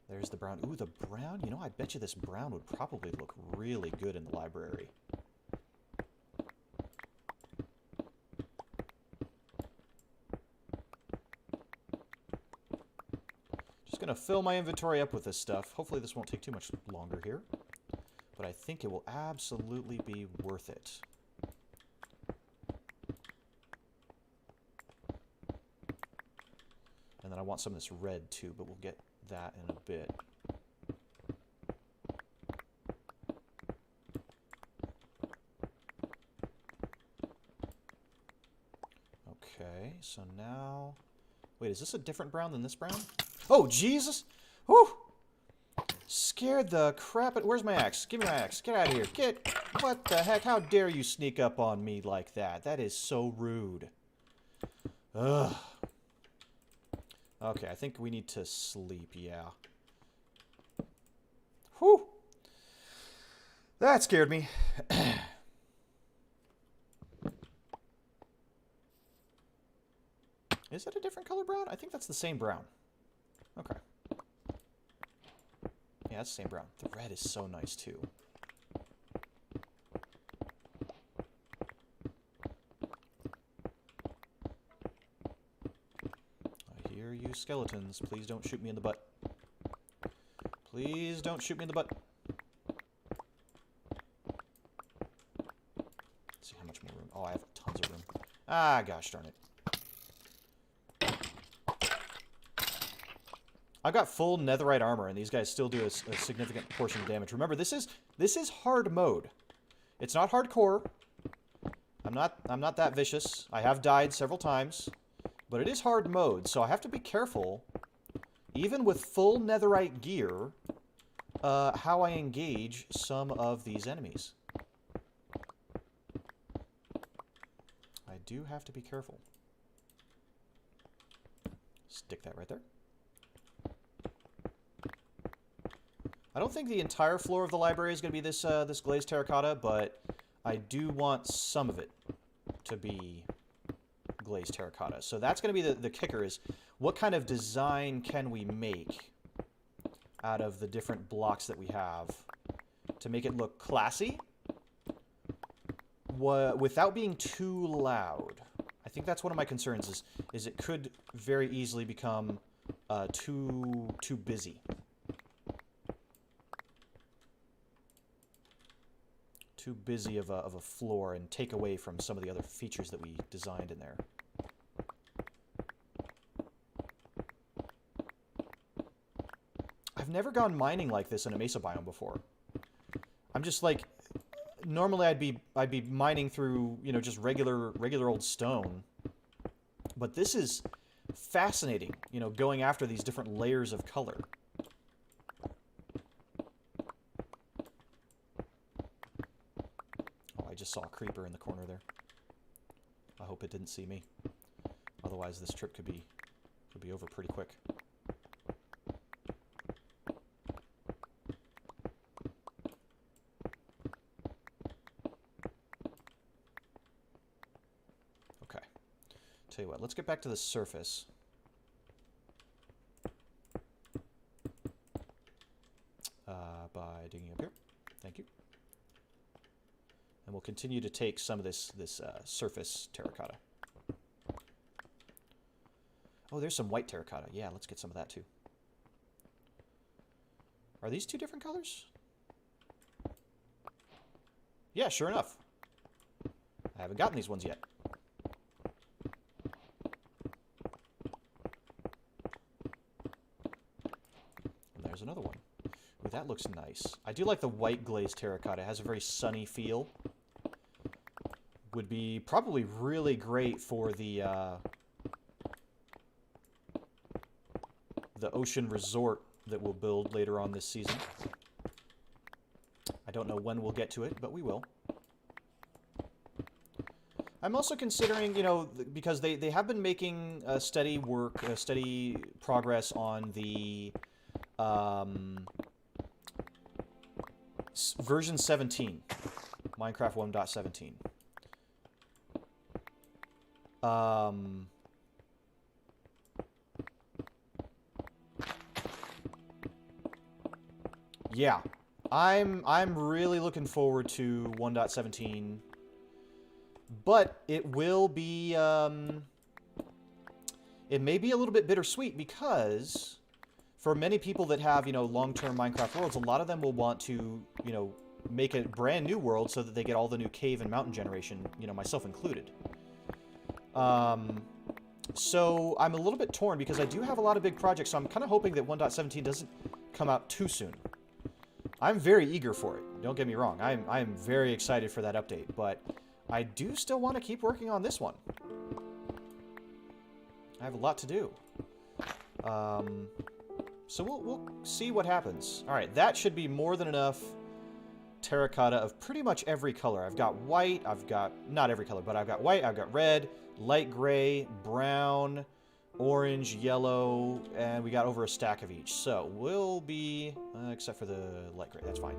There's the brown. Ooh, the brown. You know, I bet you this brown would probably look really good in the library. Just going to fill my inventory up with this stuff. Hopefully this won't take too much longer here. But I think it will absolutely be worth it. And then I want some of this red too, but we'll get that in a bit. Okay, so now... Wait, is this a different brown than this brown? Oh, Jesus! Whew! Scared the crap out... Where's my axe? Give me my axe. Get out of here. Get... What the heck? How dare you sneak up on me like that? That is so rude. Ugh. Okay, I think we need to sleep, yeah. Whew! That scared me. Is that a different color brown? I think that's the same brown. Okay. Yeah, that's the same brown. The red is so nice, too. I hear you, skeletons. Please don't shoot me in the butt. Please don't shoot me in the butt. Let's see how much more room. Oh, I have tons of room. Ah, gosh darn it. I've got full netherite armor, and these guys still do a significant portion of damage. Remember, this is hard mode. It's not hardcore. I'm not that vicious. I have died several times, but it is hard mode, so I have to be careful, even with full netherite gear, how I engage some of these enemies. I do have to be careful. Stick that right there. I don't think the entire floor of the library is going to be this this glazed terracotta, but I do want some of it to be glazed terracotta. So that's going to be the kicker, is what kind of design can we make out of the different blocks that we have to make it look classy without being too loud. I think that's one of my concerns, is it could very easily become too busy. Too busy of a floor and take away from some of the other features that we designed in there. I've never gone mining like this in a mesa biome before. I'm just like, normally I'd be mining through, you know, just regular old stone. But this is fascinating, you know, going after these different layers of color. I just saw a creeper in the corner there. I hope it didn't see me. Otherwise, this trip could be over pretty quick. Okay. Tell you what, let's get back to the surface. By digging up here. Thank you. And we'll continue to take some of this surface terracotta. Oh, there's some white terracotta. Yeah, let's get some of that too. Are these two different colors? Yeah, sure enough. I haven't gotten these ones yet. And there's another one. Ooh, that looks nice. I do like the white glazed terracotta. It has a very sunny feel. Would be probably really great for the ocean resort that we'll build later on this season. I don't know when we'll get to it, but we will. I'm also considering, you know, because they have been making steady progress on the version 17, Minecraft 1.17. Yeah, I'm really looking forward to 1.17, but it will be it may be a little bit bittersweet, because for many people that have, you know, long-term Minecraft worlds, a lot of them will want to, you know, make a brand new world so that they get all the new cave and mountain generation, you know, myself included. So I'm a little bit torn because I do have a lot of big projects, so I'm kind of hoping that 1.17 doesn't come out too soon. I'm very eager for it. Don't get me wrong. I'm very excited for that update, but I do still want to keep working on this one. I have a lot to do. So we'll see what happens. All right, that should be more than enough terracotta of pretty much every color. I've got white, I've got, not every color, but I've got white, I've got red, light gray, brown, orange, yellow, and we got over a stack of each. So we'll be, except for the light gray, that's fine.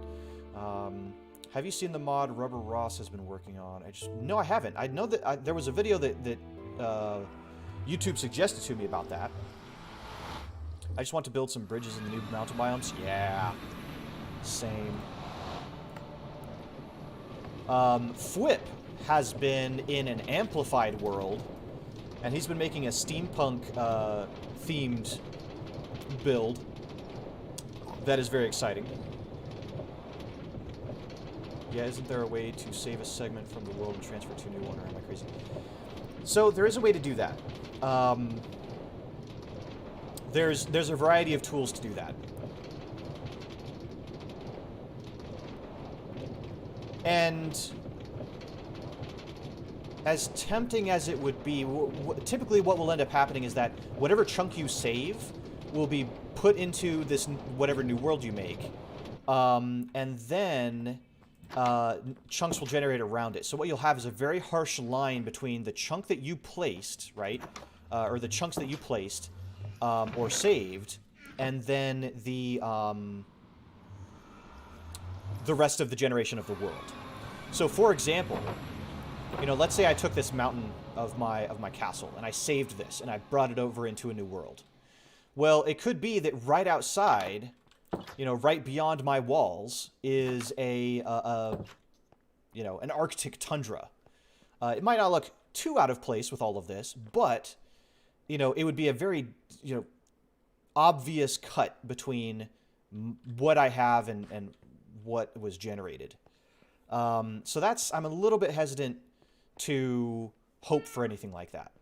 Have you seen the mod Rubber Ross has been working on? No, I haven't. I know that there was a video that YouTube suggested to me about that. I just want to build some bridges in the new mountain biomes. Yeah, same. Fwip has been in an amplified world, and he's been making a steampunk themed build that is very exciting. Yeah, isn't there a way to save a segment from the world and transfer to a new one, or am I crazy? So there is a way to do that. There's a variety of tools to do that. And as tempting as it would be, typically what will end up happening is that whatever chunk you save will be put into this whatever new world you make, and then chunks will generate around it. So what you'll have is a very harsh line between the chunk that you placed, right, or the chunks that you placed or saved, and then the rest of the generation of the world. So, for example, you know, let's say I took this mountain of my castle and I saved this and I brought it over into a new world. Well, it could be that right outside, you know, right beyond my walls is you know, an Arctic tundra. It might not look too out of place with all of this, but, you know, it would be a very, you know, obvious cut between what I have and what was generated. So that's, I'm a little bit hesitant to hope for anything like that.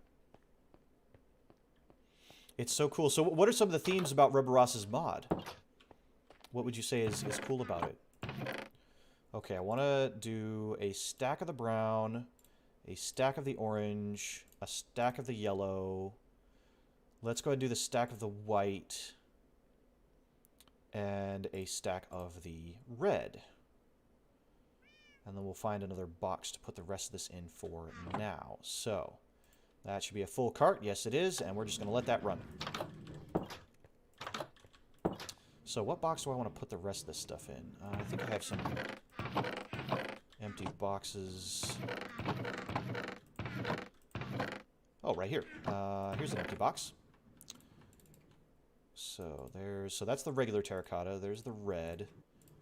It's so cool. So what are some of the themes about Rubber Ross's mod? What would you say is cool about it? Okay, I want to do a stack of the brown, a stack of the orange, a stack of the yellow. Let's go ahead and do the stack of the white, and a stack of the red. And then we'll find another box to put the rest of this in for now. So, that should be a full cart. Yes, it is. And we're just going to let that run. So, what box do I want to put the rest of this stuff in? I think I have some empty boxes. Oh, right here. Here's an empty box. So, that's the regular terracotta. There's the red,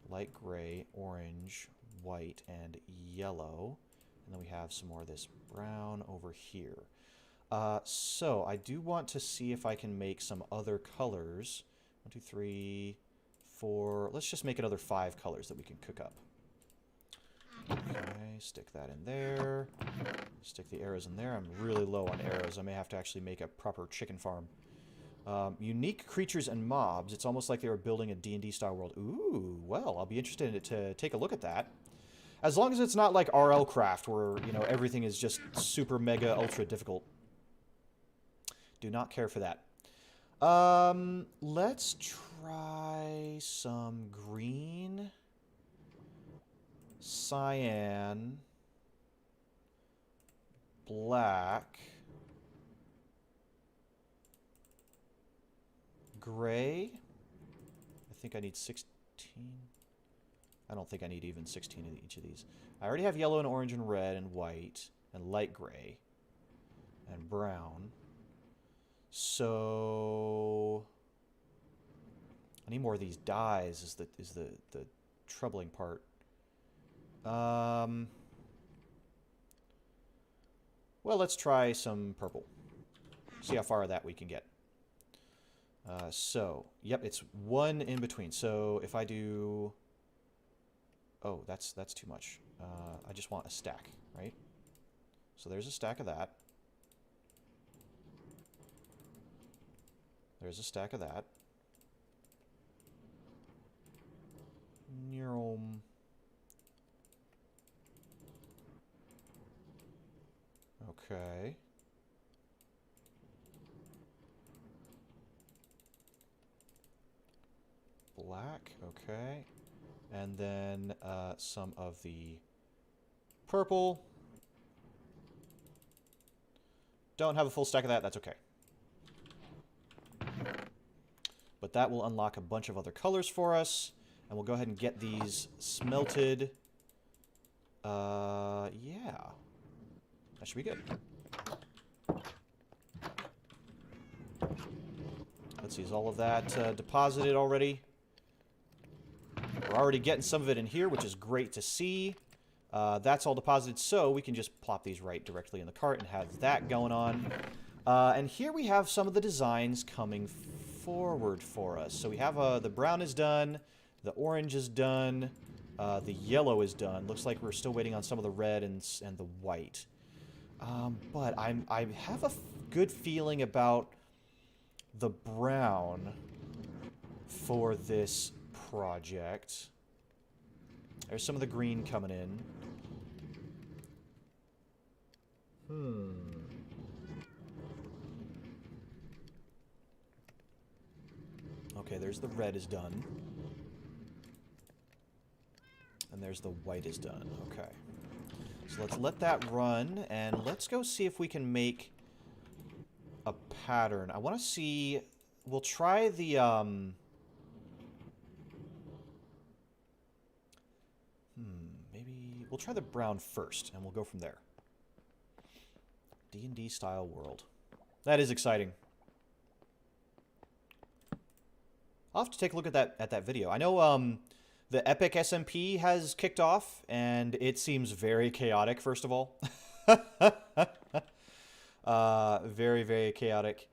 light gray, orange, white, and yellow. And then we have some more of this brown over here. So I do want to see if I can make some other colors. 1, 2, 3, 4. Let's just make another 5 colors that we can cook up. Okay, stick that in there. Stick the arrows in there. I'm really low on arrows. I may have to actually make a proper chicken farm. Unique creatures and mobs. It's almost like they were building a D&D style world. Ooh, well, I'll be interested to take a look at that. As long as it's not like RL Craft, where, you know, everything is just super mega ultra difficult. Do not care for that. Let's try some green, cyan, black, gray. I think I need 16. I don't think I need even 16 of each of these. I already have yellow and orange and red and white and light gray and brown. So I need more of these dyes is the troubling part. Well, let's try some purple. See how far that we can get. So, yep, it's one in between. So if I do... Oh, that's too much. I just want a stack, right? So there's a stack of that. There's a stack of that. Neurom. Okay. Black, okay. And then some of the purple. Don't have a full stack of that, that's okay. But that will unlock a bunch of other colors for us. And we'll go ahead and get these smelted. Yeah. That should be good. Let's see, is all of that deposited already? We're already getting some of it in here, which is great to see. That's all deposited, so we can just plop these right directly in the cart and have that going on. And here we have some of the designs coming forward for us. So we have the brown is done, the orange is done, the yellow is done. Looks like we're still waiting on some of the red and the white. But I have a good feeling about the brown for this project. There's some of the green coming in. Okay, there's the red is done. And there's the white is done. Okay. So let's let that run, and let's go see if we can make a pattern. I want to see... We'll try the, maybe... We'll try the brown first, and we'll go from there. D&D style world. That is exciting. I'll have to take a look at that video. I know, the Epic SMP has kicked off, and it seems very chaotic, first of all. Very, very chaotic.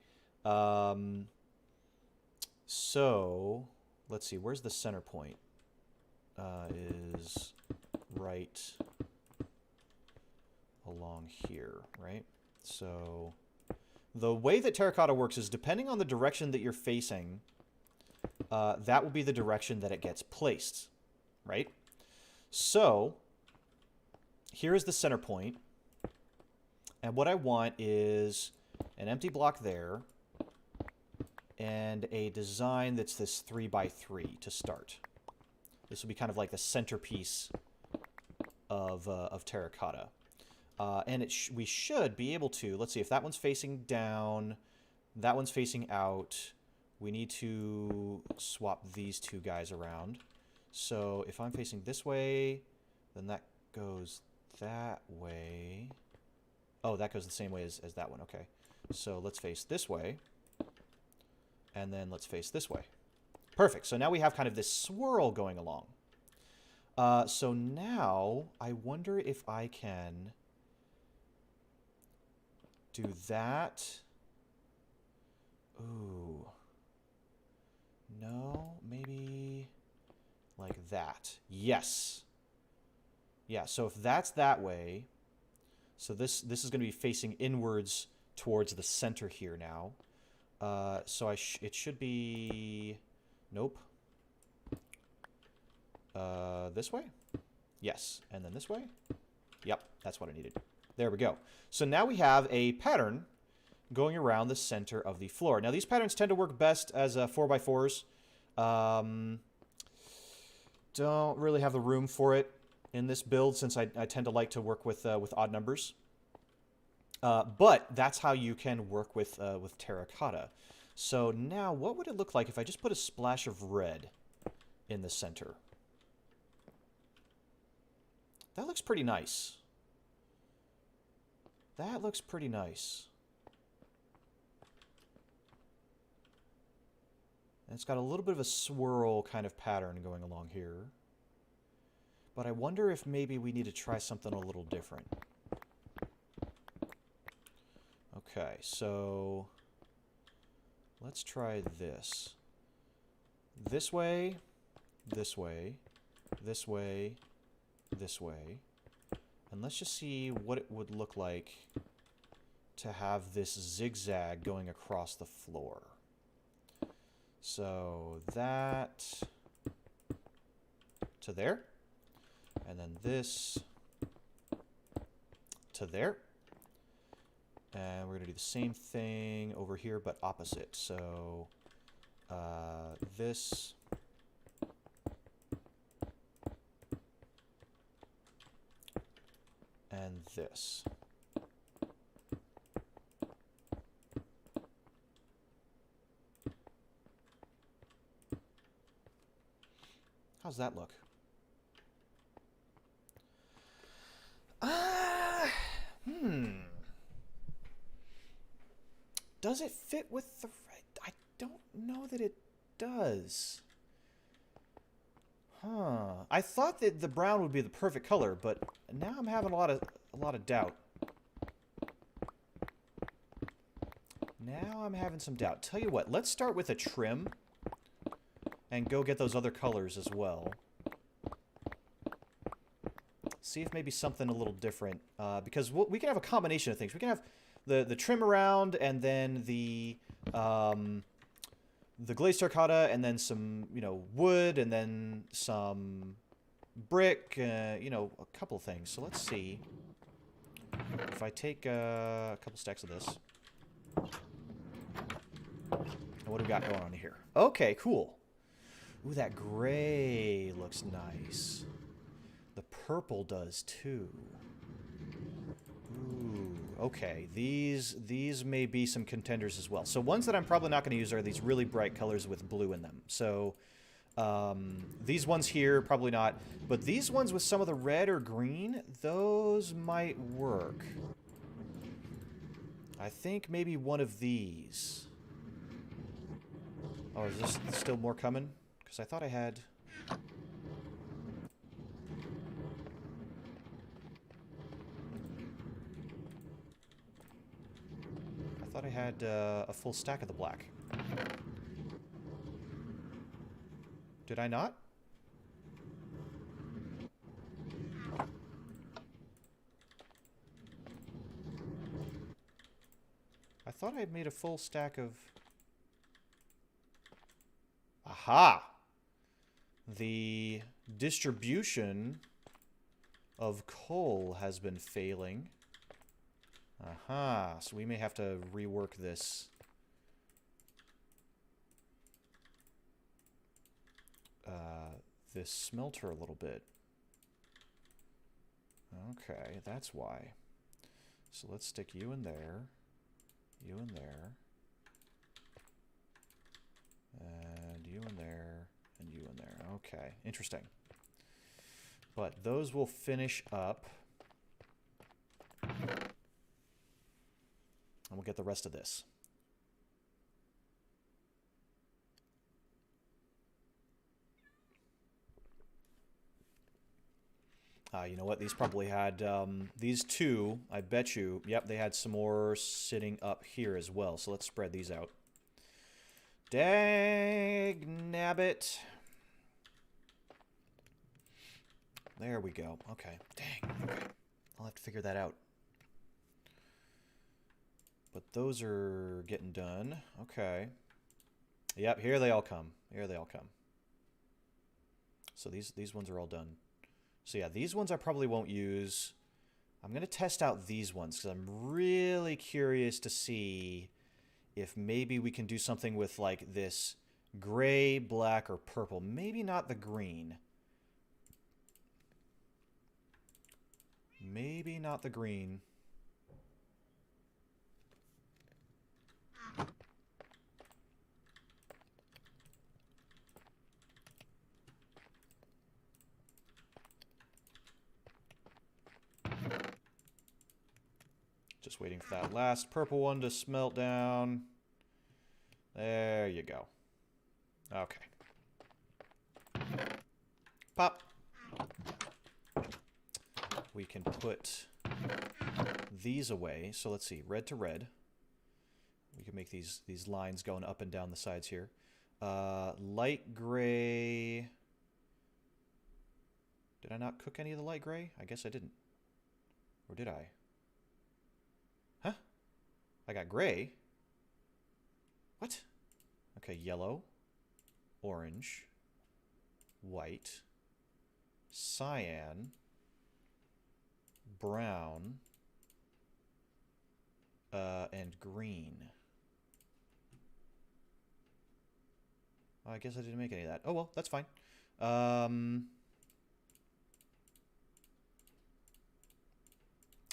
So, let's see, where's the center point? Is right along here, right? So, the way that terracotta works is depending on the direction that you're facing, that will be the direction that it gets placed, right? So, here is the center point. And what I want is an empty block there and a design that's this 3x3 to start. This will be kind of like the centerpiece of terracotta. And we should be able to, let's see, if that one's facing down, that one's facing out, we need to swap these two guys around. So if I'm facing this way, then that goes that way. Oh, that goes the same way as that one. Okay. So let's face this way. And then let's face this way. Perfect. So now we have kind of this swirl going along. So now I wonder if I can do that. Ooh. No, maybe like that. Yes. Yeah, so if that's that way, so this is going to be facing inwards towards the center here now. So it should be, nope. This way? Yes, and then this way? Yep, that's what I needed. There we go. So now we have a pattern going around the center of the floor. Now these patterns tend to work best as 4x4s. Don't really have the room for it in this build since I tend to like to work with odd numbers. But that's how you can work with terracotta. So now what would it look like if I just put a splash of red in the center? That looks pretty nice. That looks pretty nice. And it's got a little bit of a swirl kind of pattern going along here. But I wonder if maybe we need to try something a little different. Okay, so Let's try this. This way, this way, this way, this way. And let's just see what it would look like to have this zigzag going across the floor. So that to there. And then this to there. And we're going to do the same thing over here, but opposite. So this and this. How's that look? Does it fit with the red? I don't know that it does. Huh. I thought that the brown would be the perfect color, but now I'm having a lot of doubt. Now I'm having some doubt. Tell you what, let's start with a trim and go get those other colors as well. See if maybe something a little different, because we can have a combination of things. We can have the trim around, and then the glazed terracotta, and then some, you know, wood, and then some brick, you know, a couple things. So let's see if I take a couple stacks of this. And what do we got going on here? Okay, cool. Ooh, that gray looks nice. The purple does too. Ooh, okay. These may be some contenders as well. So ones that I'm probably not going to use are these really bright colors with blue in them. So these ones here, probably not. But these ones with some of the red or green, those might work. I think maybe one of these. Oh, is this still more coming? Because I thought I had... I thought I had a full stack of the black. Did I not? I thought I had made a full stack of... Aha! The distribution of coal has been failing. Aha, so we may have to rework this. This smelter a little bit. Okay, that's why. So let's stick you in there, you in there, and you in there, and you in there. Okay, interesting. But those will finish up. And we'll get the rest of this. You know what? These probably had, these two, I bet you, yep, they had some more sitting up here as well. So let's spread these out. Dag nabbit. There we go. Okay. Dang. Okay. I'll have to figure that out. But those are getting done. Okay. Yep, here they all come. Here they all come. So these ones are all done. So yeah, these ones I probably won't use. I'm going to test out these ones because I'm really curious to see if maybe we can do something with like this gray, black, or purple. Maybe not the green. Maybe not the green. Just waiting for that last purple one to smelt down. There you go. Okay. Pop. We can put these away. So let's see. Red to red. We can make these lines going up and down the sides here. Light gray. Did I not cook any of the light gray? I guess I didn't. Or did I? Huh? I got gray. What? Okay, yellow, orange, white, cyan, brown, and green. I guess I didn't make any of that. Oh well, that's fine.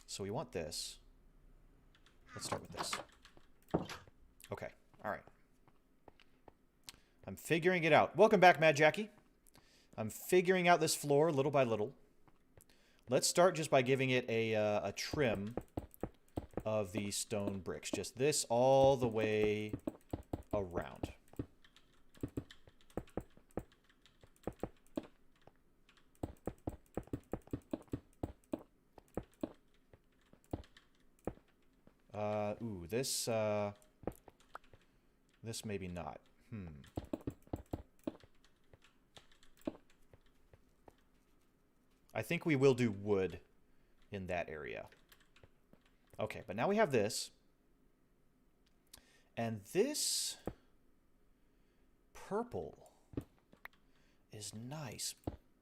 So we want this. Let's start with this. Okay, all right. I'm figuring it out. Welcome back, Mad Jackie. I'm figuring out this floor little by little. Let's start just by giving it a trim of the stone bricks. Just this all the way around. Ooh, this maybe not. I think we will do wood in that area. Okay, but now we have this. And this purple is nice.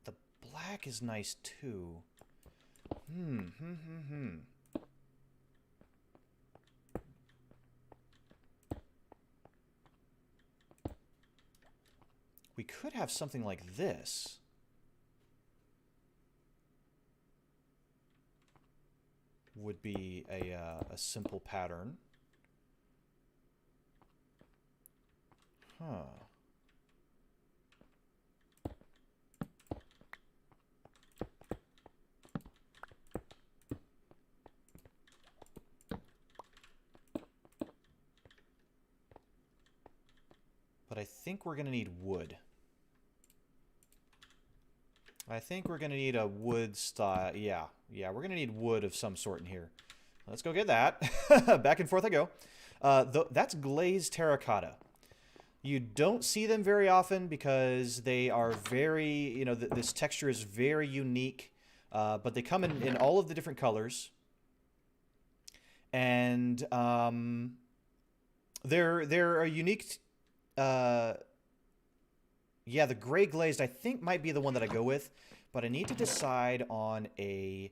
The black is nice too. We could have something like this. Would be a simple pattern. Huh. But I think we're going to need wood. I think we're going to need a wood style. Yeah, we're going to need wood of some sort in here. Let's go get that. Back and forth I go. That's glazed terracotta. You don't see them very often because they are very, you know, this texture is very unique. But they come in all of the different colors. And they're a unique... yeah, the gray glazed, I think, might be the one that I go with. But I need to decide on a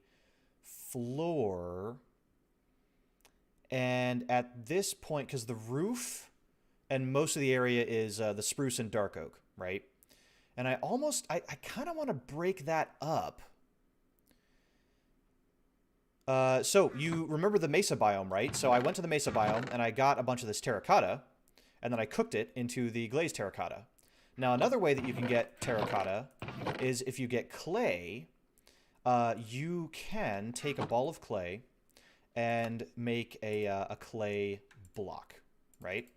floor. And at this point, because the roof and most of the area is the spruce and dark oak, right? And I kind of want to break that up. So you remember the mesa biome, right? So I went to the mesa biome and I got a bunch of this terracotta. And then I cooked it into the glazed terracotta. Now, another way that you can get terracotta is if you get clay, you can take a ball of clay and make a clay block, right?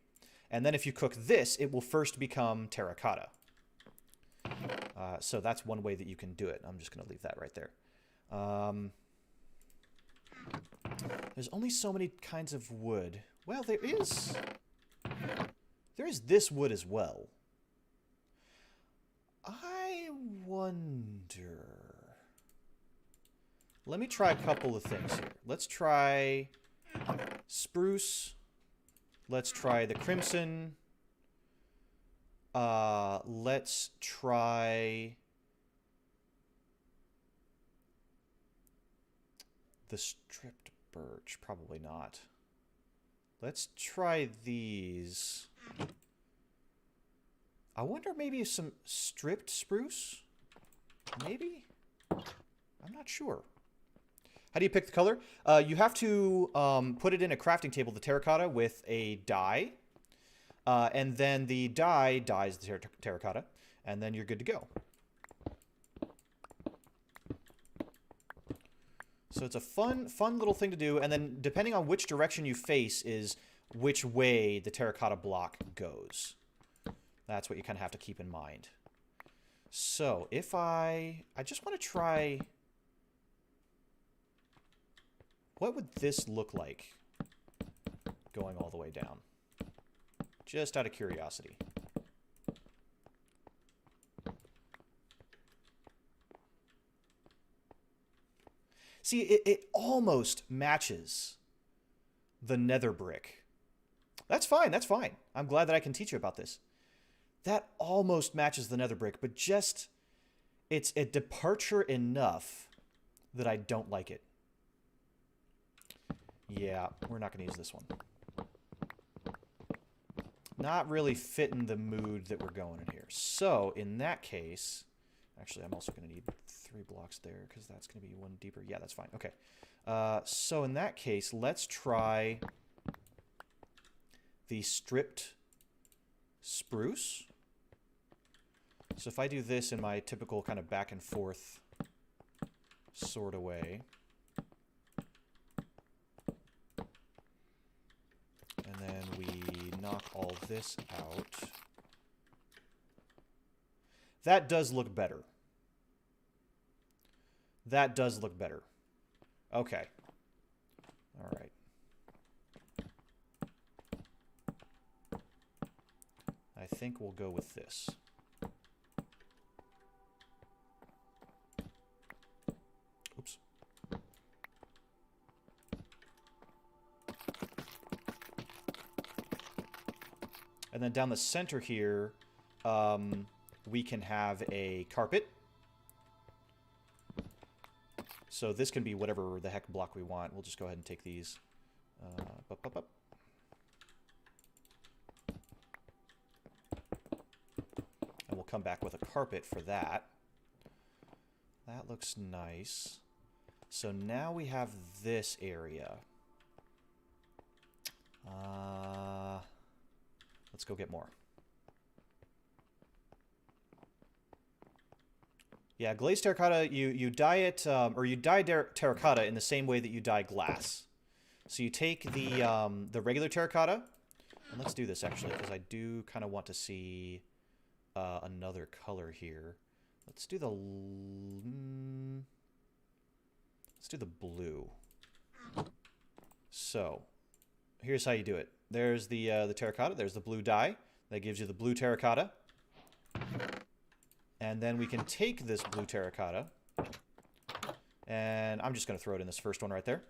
And then if you cook this, it will first become terracotta. So that's one way that you can do it. I'm just going to leave that right there. There's only so many kinds of wood. Well, there is this wood as well. I wonder... Let me try a couple of things here. Let's try spruce. Let's try the crimson. Let's try the stripped birch. Probably not. Let's try these. I wonder maybe some stripped spruce? Maybe? I'm not sure. How do you pick the color? You have to put it in a crafting table, the terracotta, with a dye. And then the dye dyes the terracotta. And then you're good to go. So it's a fun little thing to do. And then depending on which direction you face is which way the terracotta block goes. That's what you kind of have to keep in mind. So if I just want to try... What would this look like going all the way down? Just out of curiosity. See, it almost matches the nether brick. That's fine, that's fine. I'm glad that I can teach you about this. That almost matches the nether brick, but just... it's a departure enough that I don't like it. Yeah, we're not going to use this one. Not really fitting the mood that we're going in here. So, in that case... actually, I'm also going to need 3 blocks there, because that's going to be 1 deeper. Yeah, that's fine. Okay. So, in that case, let's try the stripped spruce. So, if I do this in my typical kind of back and forth sort of way... and then we knock all this out. That does look better. That does look better. Okay. All right. I think we'll go with this. Oops. And then down the center here, we can have a carpet. So this can be whatever the heck block we want. We'll just go ahead and take these. And we'll come back with a carpet for that. That looks nice. So now we have this area. Let's go get more. Yeah, glazed terracotta, you dye it, or you dye terracotta in the same way that you dye glass. So you take the regular terracotta, and let's do this actually, because I do kind of want to see another color here. Let's do the blue. So here's how you do it. There's the terracotta. There's the blue dye that gives you the blue terracotta. And then we can take this blue terracotta, and I'm just going to throw it in this first one right there.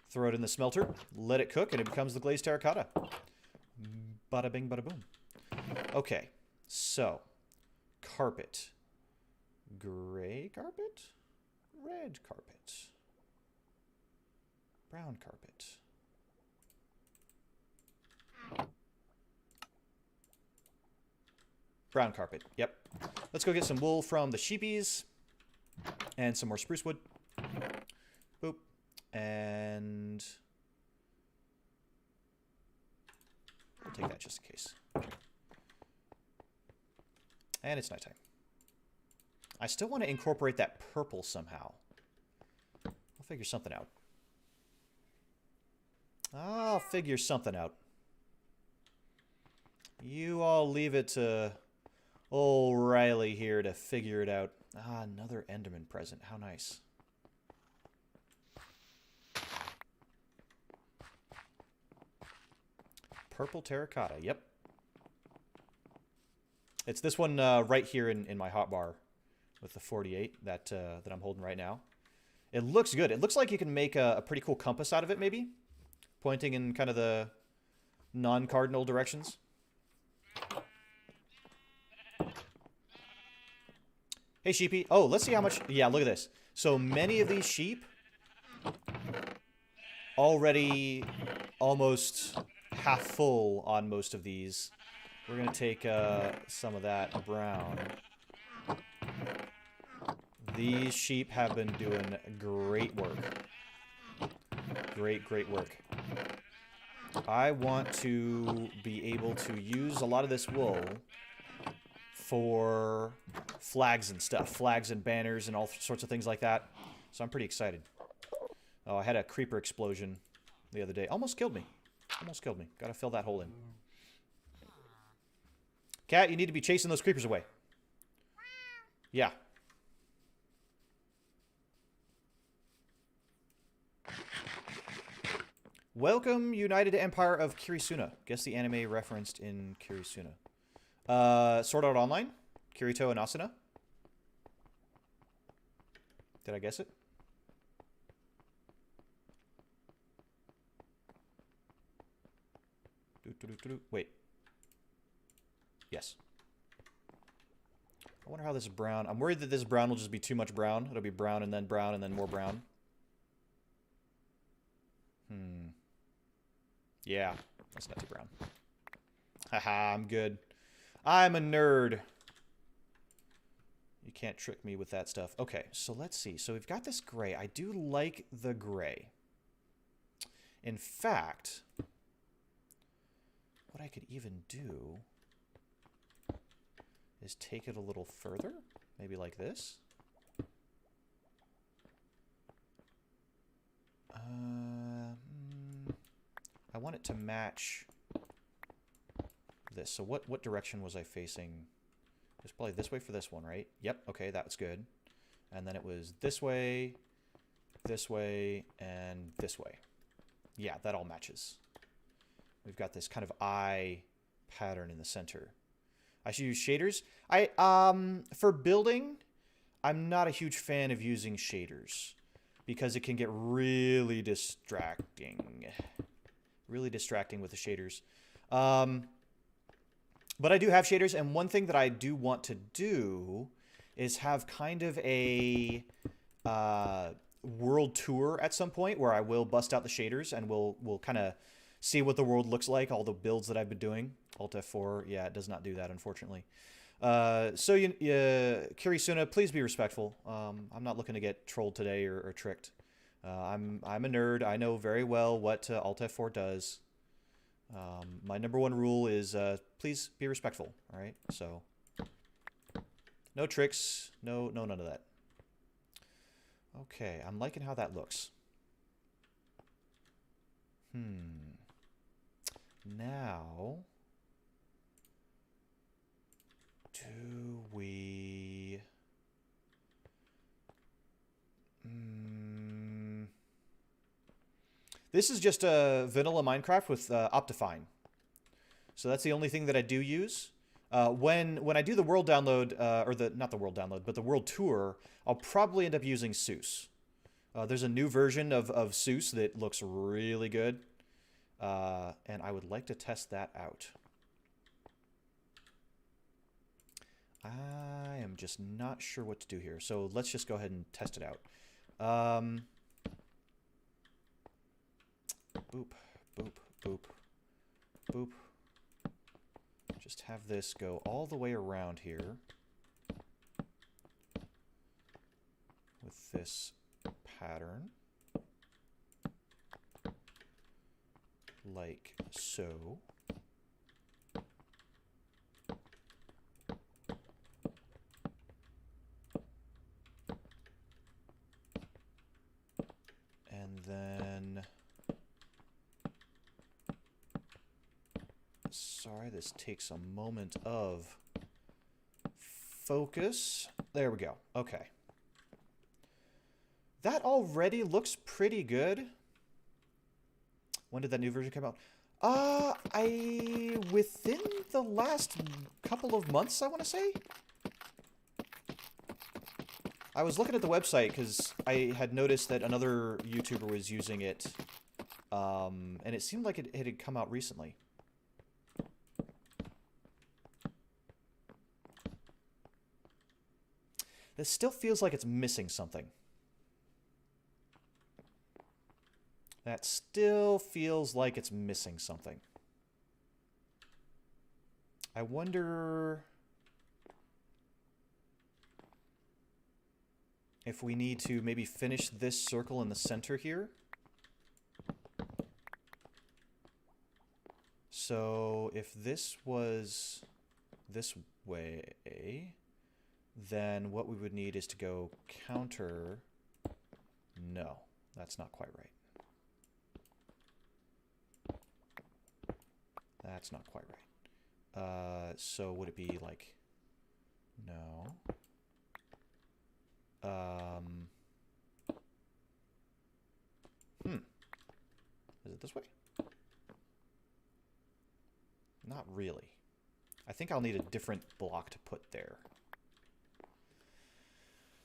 Throw it in the smelter, let it cook, and it becomes the glazed terracotta. Bada bing, bada boom. Okay, so carpet. Gray carpet? Red carpet. Brown carpet. Brown carpet, yep. Let's go get some wool from the sheepies. And some more spruce wood. Boop. And... we'll take that just in case. And it's nighttime. I still want to incorporate that purple somehow. I'll figure something out. I'll figure something out. You all leave it to old Riley here to figure it out. Ah, another Enderman present. How nice. Purple terracotta. Yep. It's this one right here in my hotbar with the 48 that I'm holding right now. It looks good. It looks like you can make a pretty cool compass out of it, maybe. Pointing in kind of the non-cardinal directions. Hey, sheepy. Oh, let's see how much... yeah, look at this. So many of these sheep already almost half full on most of these. We're going to take some of that brown. These sheep have been doing great work. Great, great work. I want to be able to use a lot of this wool for flags and stuff. Flags and banners and all sorts of things like that. So I'm pretty excited. Oh, I had a creeper explosion the other day. Almost killed me. Almost killed me. Gotta fill that hole in. Cat, you need to be chasing those creepers away. Yeah. Welcome, United Empire of Kirisuna. Guess the anime referenced in Kirisuna. Sword Art Online? Kirito and Asuna? Did I guess it? Wait. Yes. I wonder how this brown... I'm worried that this brown will just be too much brown. It'll be brown and then more brown. Yeah, that's not too brown. Haha, I'm good. I'm a nerd. You can't trick me with that stuff. Okay, so let's see. So we've got this gray. I do like the gray. In fact, what I could even do is take it a little further. Maybe like this. I want it to match this. So what direction was I facing? It was probably this way for this one, right? Yep, okay, that's good. And then it was this way, and this way. Yeah, that all matches. We've got this kind of eye pattern in the center. I should use shaders. For building, I'm not a huge fan of using shaders because it can get really distracting. Really distracting with the shaders. But I do have shaders, and one thing that I do want to do is have kind of a world tour at some point where I will bust out the shaders and we'll kind of see what the world looks like, all the builds that I've been doing. Alt F4, yeah, it does not do that, unfortunately. So, Kirisuna, please be respectful. I'm not looking to get trolled today or tricked. I'm a nerd. I know very well what Alt F4 does. My #1 rule is please be respectful, all right? So, no tricks, no none of that. Okay, I'm liking how that looks. Now, do we... This is just a vanilla Minecraft with Optifine. So that's the only thing that I do use. When I do the world download, not the world download, but the world tour, I'll probably end up using Seuss. There's a new version of Seuss that looks really good. And I would like to test that out. I am just not sure what to do here. So let's just go ahead and test it out. Boop, boop, boop, boop. Just have this go all the way around here with this pattern, like so. And then... Sorry, this takes a moment of focus. There we go. Okay. That already looks pretty good. When did that new version come out? Within the last couple of months, I want to say. I was looking at the website because I had noticed that another YouTuber was using it. And it seemed like it had come out recently. This still feels like it's missing something. That still feels like it's missing something. I wonder if we need to maybe finish this circle in the center here. So if this was this way, then what we would need is to go counter. No, that's not quite right. That's not quite right. So would it be like, no. Is it it this way? Not really. I think I'll need a different block to put there.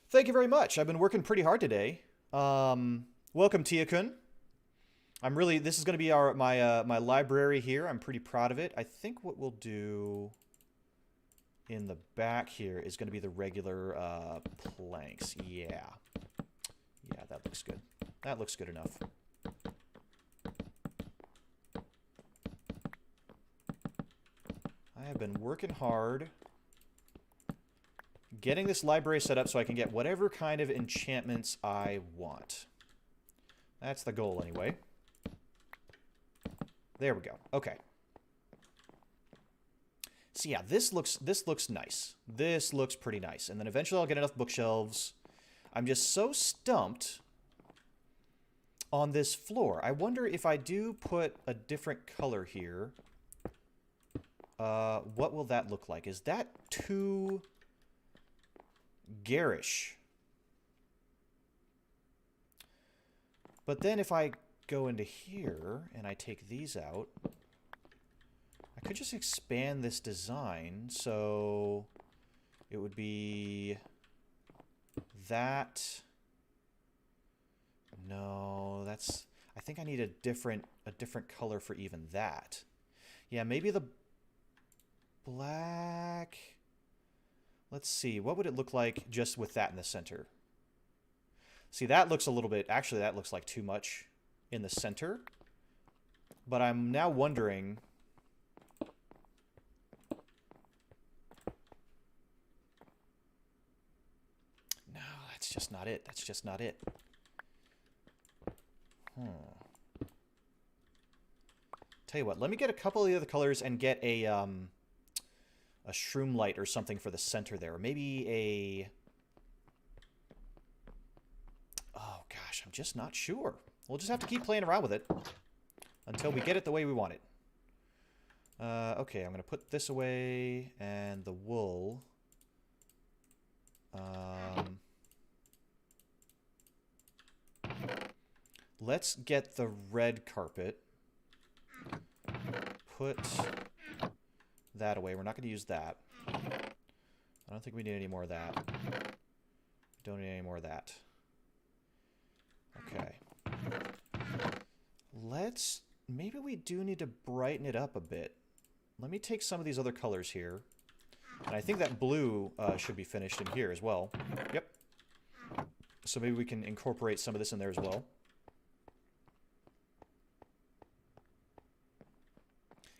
Thank you very much. I've been working pretty hard today. Welcome, Tia-kun. This is going to be my library here. I'm pretty proud of it. I think what we'll do in the back here is going to be the regular planks. Yeah. Yeah, that looks good. That looks good enough. I have been working hard getting this library set up so I can get whatever kind of enchantments I want. That's the goal anyway. There we go. Okay. So yeah, this looks nice. This looks pretty nice. And then eventually I'll get enough bookshelves. I'm just so stumped on this floor. I wonder if I do put a different color here, what will that look like? Is that too garish? But then if I go into here and I take these out, I could just expand this design so it would be that. No, that's, I think I need a different color for even that. Yeah, maybe the black. Let's see, what would it look like just with that in the center? See, that looks a little bit, actually that looks like too much in the center. But I'm now wondering, no, that's just not it. That's just not it. Tell you what, let me get a couple of the other colors and get a shroom light or something for the center there. Or maybe a... Oh, gosh, I'm just not sure. We'll just have to keep playing around with it until we get it the way we want it. Okay, I'm going to put this away and the wool. Let's get the red carpet. Put that away. We're not going to use that. I don't think we need any more of that. Don't need any more of that. Okay. Let's... Maybe we do need to brighten it up a bit. Let me take some of these other colors here. And I think that blue should be finished in here as well. Yep. So maybe we can incorporate some of this in there as well.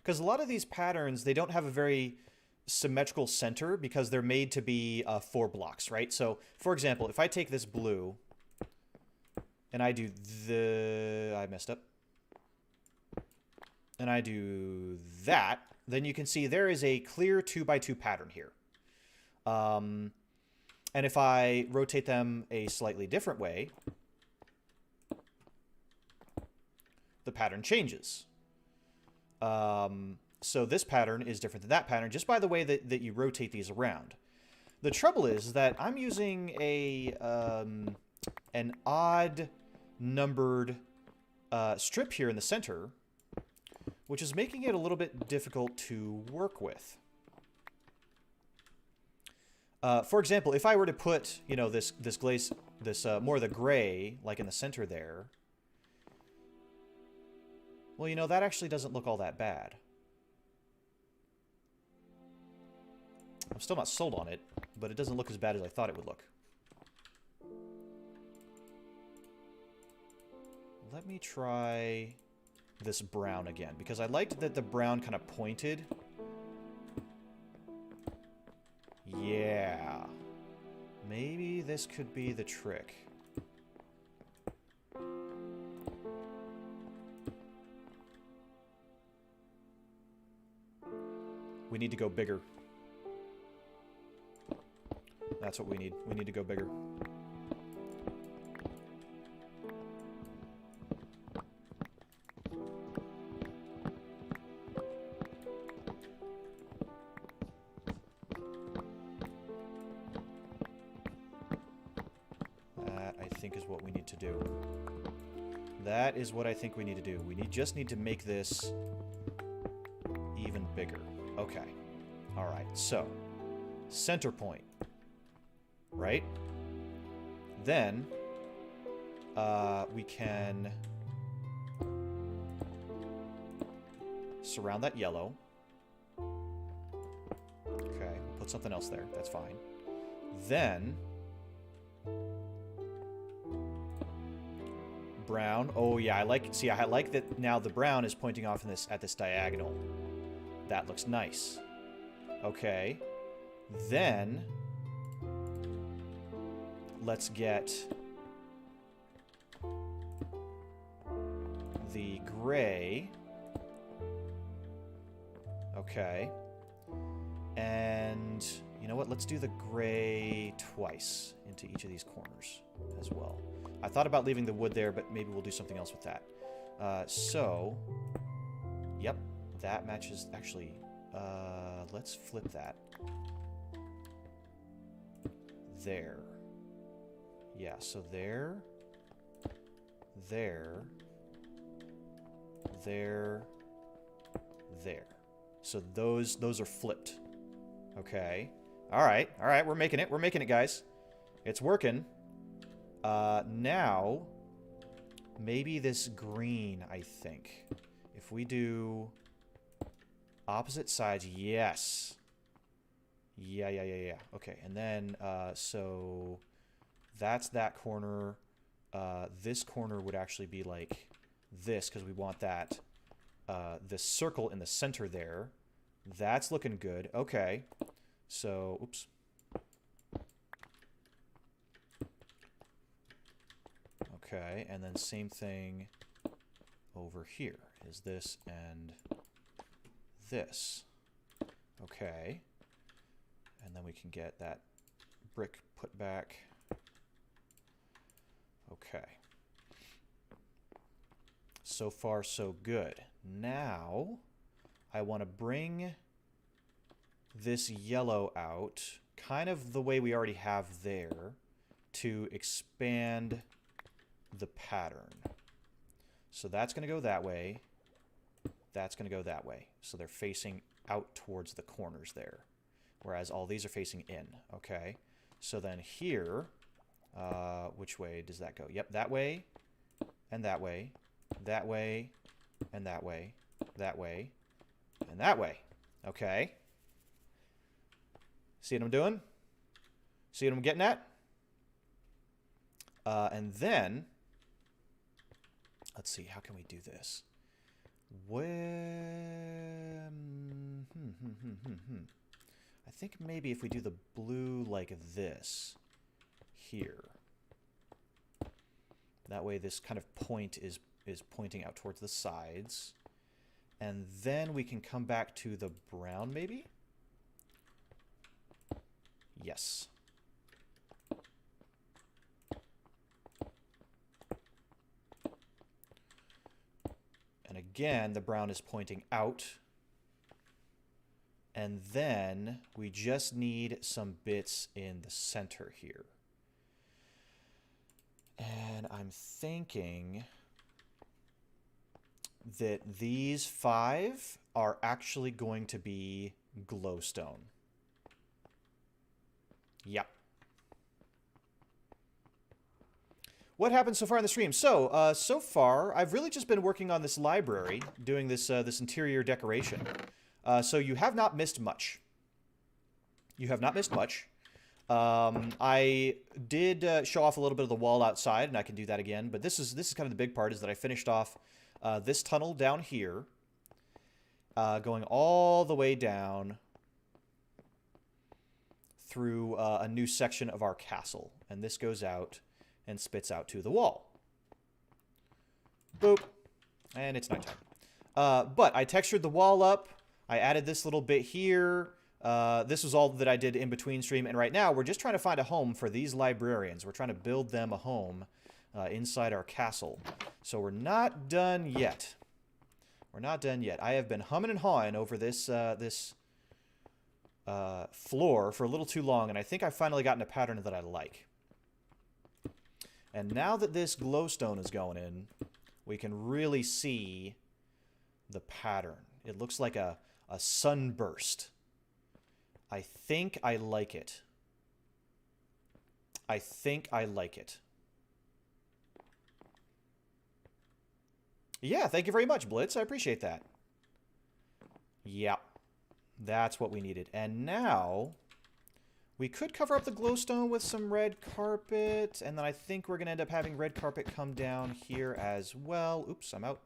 Because a lot of these patterns, they don't have a very symmetrical center because they're made to be 4 blocks, right? So, for example, if I take this blue and I do I messed up. And I do that, then you can see there is a clear 2x2 pattern here. And if I rotate them a slightly different way, the pattern changes. So this pattern is different than that pattern just by the way that you rotate these around. The trouble is that I'm using an odd numbered strip here in the center, which is making it a little bit difficult to work with. For example, if I were to put, you know, this glaze, more of the gray, like in the center there, well, you know, that actually doesn't look all that bad. I'm still not sold on it, but it doesn't look as bad as I thought it would look. Let me try this brown again, because I liked that the brown kind of pointed. Yeah. Maybe this could be the trick. We need to go bigger. That's what we need. We need to go bigger. That, I think, is what we need to do. That is what I think we need to do. We just need to make this even bigger. Okay. All right. So, center point. Right? Then, we can surround that yellow. Okay. Put something else there. That's fine. Then, brown. Oh yeah, I like that now the brown is pointing off in at this diagonal. That looks nice. Okay. Then let's get the gray. Okay. And you know what? Let's do the gray twice into each of these corners as well. I thought about leaving the wood there, but maybe we'll do something else with that. So, yep, that matches. Actually, let's flip that. There. Yeah, so there, there, there, there. So those are flipped. Okay. All right, we're making it, guys. It's working. Now, maybe this green, I think. If we do opposite sides, yes. Yeah. Okay, and then, so that's that corner. This corner would actually be like this, because we want that, this circle in the center there. That's looking good. Okay. So, oops. Okay, and then same thing over here. Is this and this. Okay. And then we can get that brick put back. Okay. So far, so good. Now, I want to bring this yellow out, kind of the way we already have there, to expand the pattern. So that's going to go that way. That's going to go that way. So they're facing out towards the corners there, whereas all these are facing in. Okay. So then here, which way does that go? Yep, that way, and that way, that way, and that way, that way, and that way. Okay. See what I'm doing? See what I'm getting at? And then, let's see, how can we do this? I think maybe if we do the blue like this here. That way this kind of point is pointing out towards the sides. And then we can come back to the brown maybe? Yes. And again, the brown is pointing out. And then we just need some bits in the center here. And I'm thinking that these 5 are actually going to be glowstone. Yep. What happened so far in the stream? So, so far, I've really just been working on this library, doing this this interior decoration. So you have not missed much. You have not missed much. I did show off a little bit of the wall outside, and I can do that again. But this is kind of the big part, is that I finished off this tunnel down here, going all the way down through a new section of our castle. And this goes out and spits out to the wall. Boop. And it's nighttime. But I textured the wall up. I added this little bit here. This was all that I did in between stream. And right now, we're just trying to find a home for these librarians. We're trying to build them a home inside our castle. So we're not done yet. We're not done yet. I have been humming and hawing over this floor for a little too long, and I think I've finally gotten a pattern that I like. And now that this glowstone is going in, we can really see the pattern. It looks like a sunburst. I think I like it. I think I like it. Yeah, thank you very much, Blitz. I appreciate that. Yeah, that's what we needed. And now we could cover up the glowstone with some red carpet, and then I think we're going to end up having red carpet come down here as well. Oops, I'm out.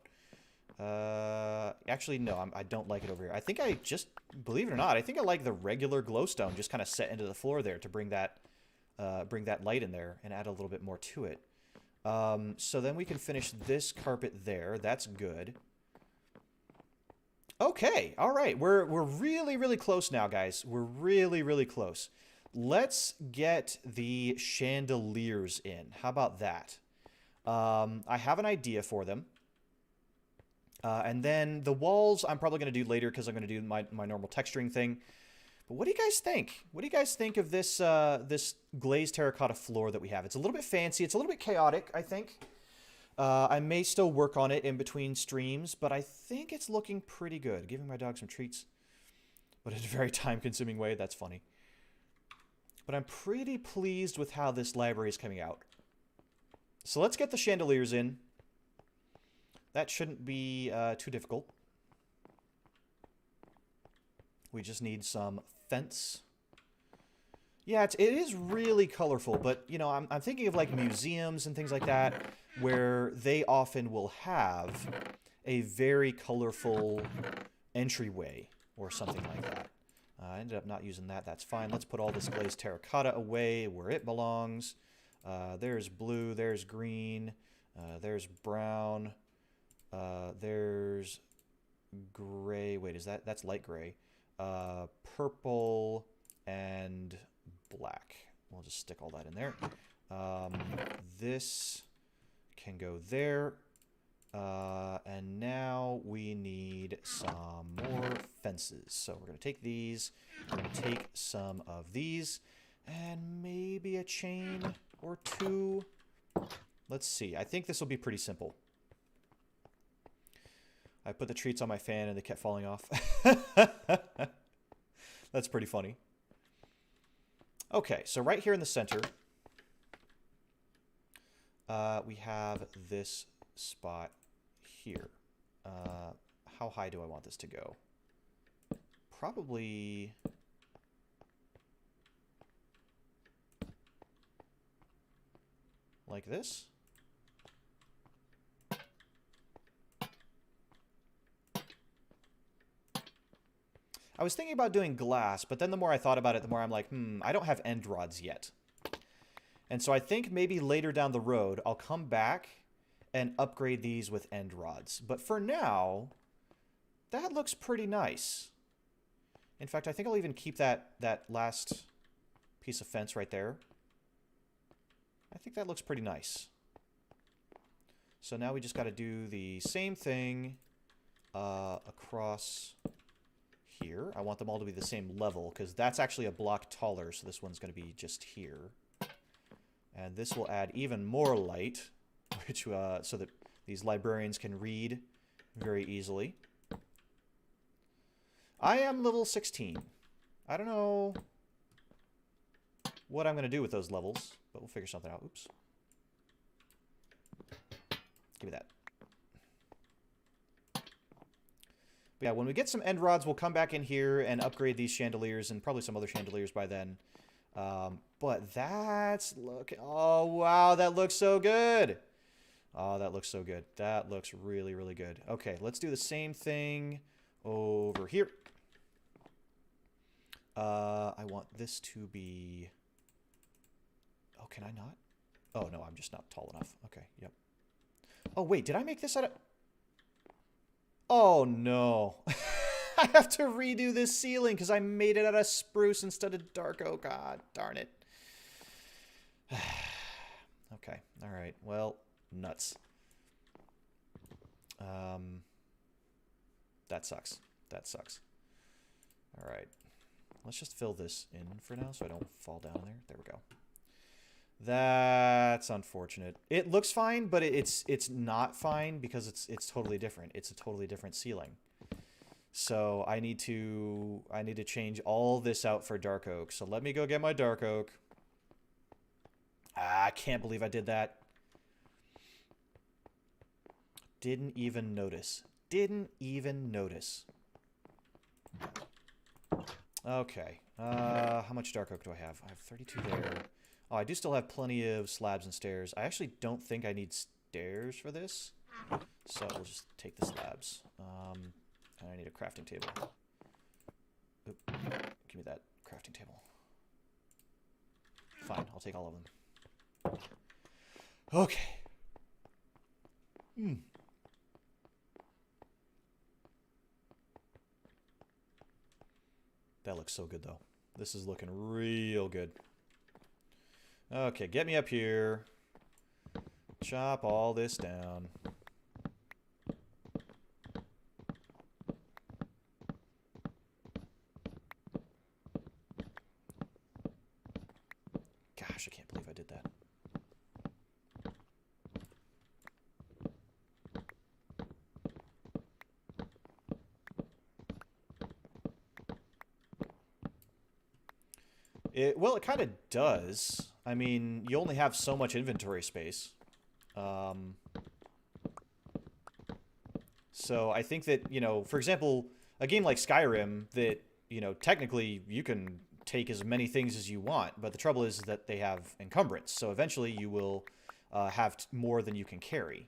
Actually, no, I don't like it over here. I think I just, believe it or not, I think I like the regular glowstone just kind of set into the floor there to bring that light in there and add a little bit more to it. So then we can finish this carpet there. That's good. Okay, all right. We're really, really close now, guys. We're really, really close. Let's get the chandeliers in. How about that? I have an idea for them. And then the walls I'm probably going to do later because I'm going to do my normal texturing thing. But what do you guys think? What do you guys think of this this glazed terracotta floor that we have? It's a little bit fancy. It's a little bit chaotic, I think. I may still work on it in between streams, but I think it's looking pretty good. Giving my dog some treats, but in a very time-consuming way. That's funny. But I'm pretty pleased with how this library is coming out. So let's get the chandeliers in. That shouldn't be too difficult. We just need some fence. Yeah, it is really colorful, but, you know, I'm thinking of, like, museums and things like that, where they often will have a very colorful entryway or something like that. I ended up not using that. That's fine. Let's put all this glazed terracotta away where it belongs. There's blue. There's green. There's brown. There's gray. Wait, that's light gray. Purple and black. We'll just stick all that in there. This can go there. And now we need some more fences. So we're going to take these. We're going to take some of these. And maybe a chain or two. Let's see. I think this will be pretty simple. I put the treats on my fan and they kept falling off. That's pretty funny. Okay, so right here in the center, we have this spot here. How high do I want this to go? Probably like this. I was thinking about doing glass, but then the more I thought about it, the more I'm like, I don't have end rods yet. And so I think maybe later down the road, I'll come back and upgrade these with end rods. But for now, that looks pretty nice. In fact, I think I'll even keep that last piece of fence right there. I think that looks pretty nice. So now we just got to do the same thing across here. I want them all to be the same level because that's actually a block taller, so this one's going to be just here. And this will add even more light, which so that these librarians can read very easily. I am level 16. I don't know what I'm going to do with those levels, but we'll figure something out. Oops. Give me that. But yeah, when we get some end rods, we'll come back in here and upgrade these chandeliers and probably some other chandeliers by then. But that's oh wow, that looks so good. Oh, that looks so good. That looks really, really good. Okay, let's do the same thing over here. I want this to be... Oh, can I not? Oh, no, I'm just not tall enough. Okay, yep. Oh, wait, did I make this out of... Oh, no. I have to redo this ceiling because I made it out of spruce instead of dark oak. God darn it. Okay, all right. Well, nuts. That sucks. That sucks. All right. Let's just fill this in for now so I don't fall down there. There we go. That's unfortunate. It looks fine, but it's not fine because it's totally different. It's a totally different ceiling. So I need to change all this out for dark oak. So let me go get my dark oak. Ah, I can't believe I did that. Didn't even notice. Didn't even notice. Okay. How much dark oak do I have? I have 32 there. Oh, I do still have plenty of slabs and stairs. I actually don't think I need stairs for this. So we'll just take the slabs. And I need a crafting table. Oop. Give me that crafting table. Fine, I'll take all of them. Okay. That looks so good, though. This is looking real good. Okay, get me up here. Chop all this down. Gosh, I can't believe I did that. Well, it kind of does. I mean, you only have so much inventory space. So I think that, you know, for example, a game like Skyrim that, you know, technically you can take as many things as you want, but the trouble is that they have encumbrance. So eventually you will have more than you can carry.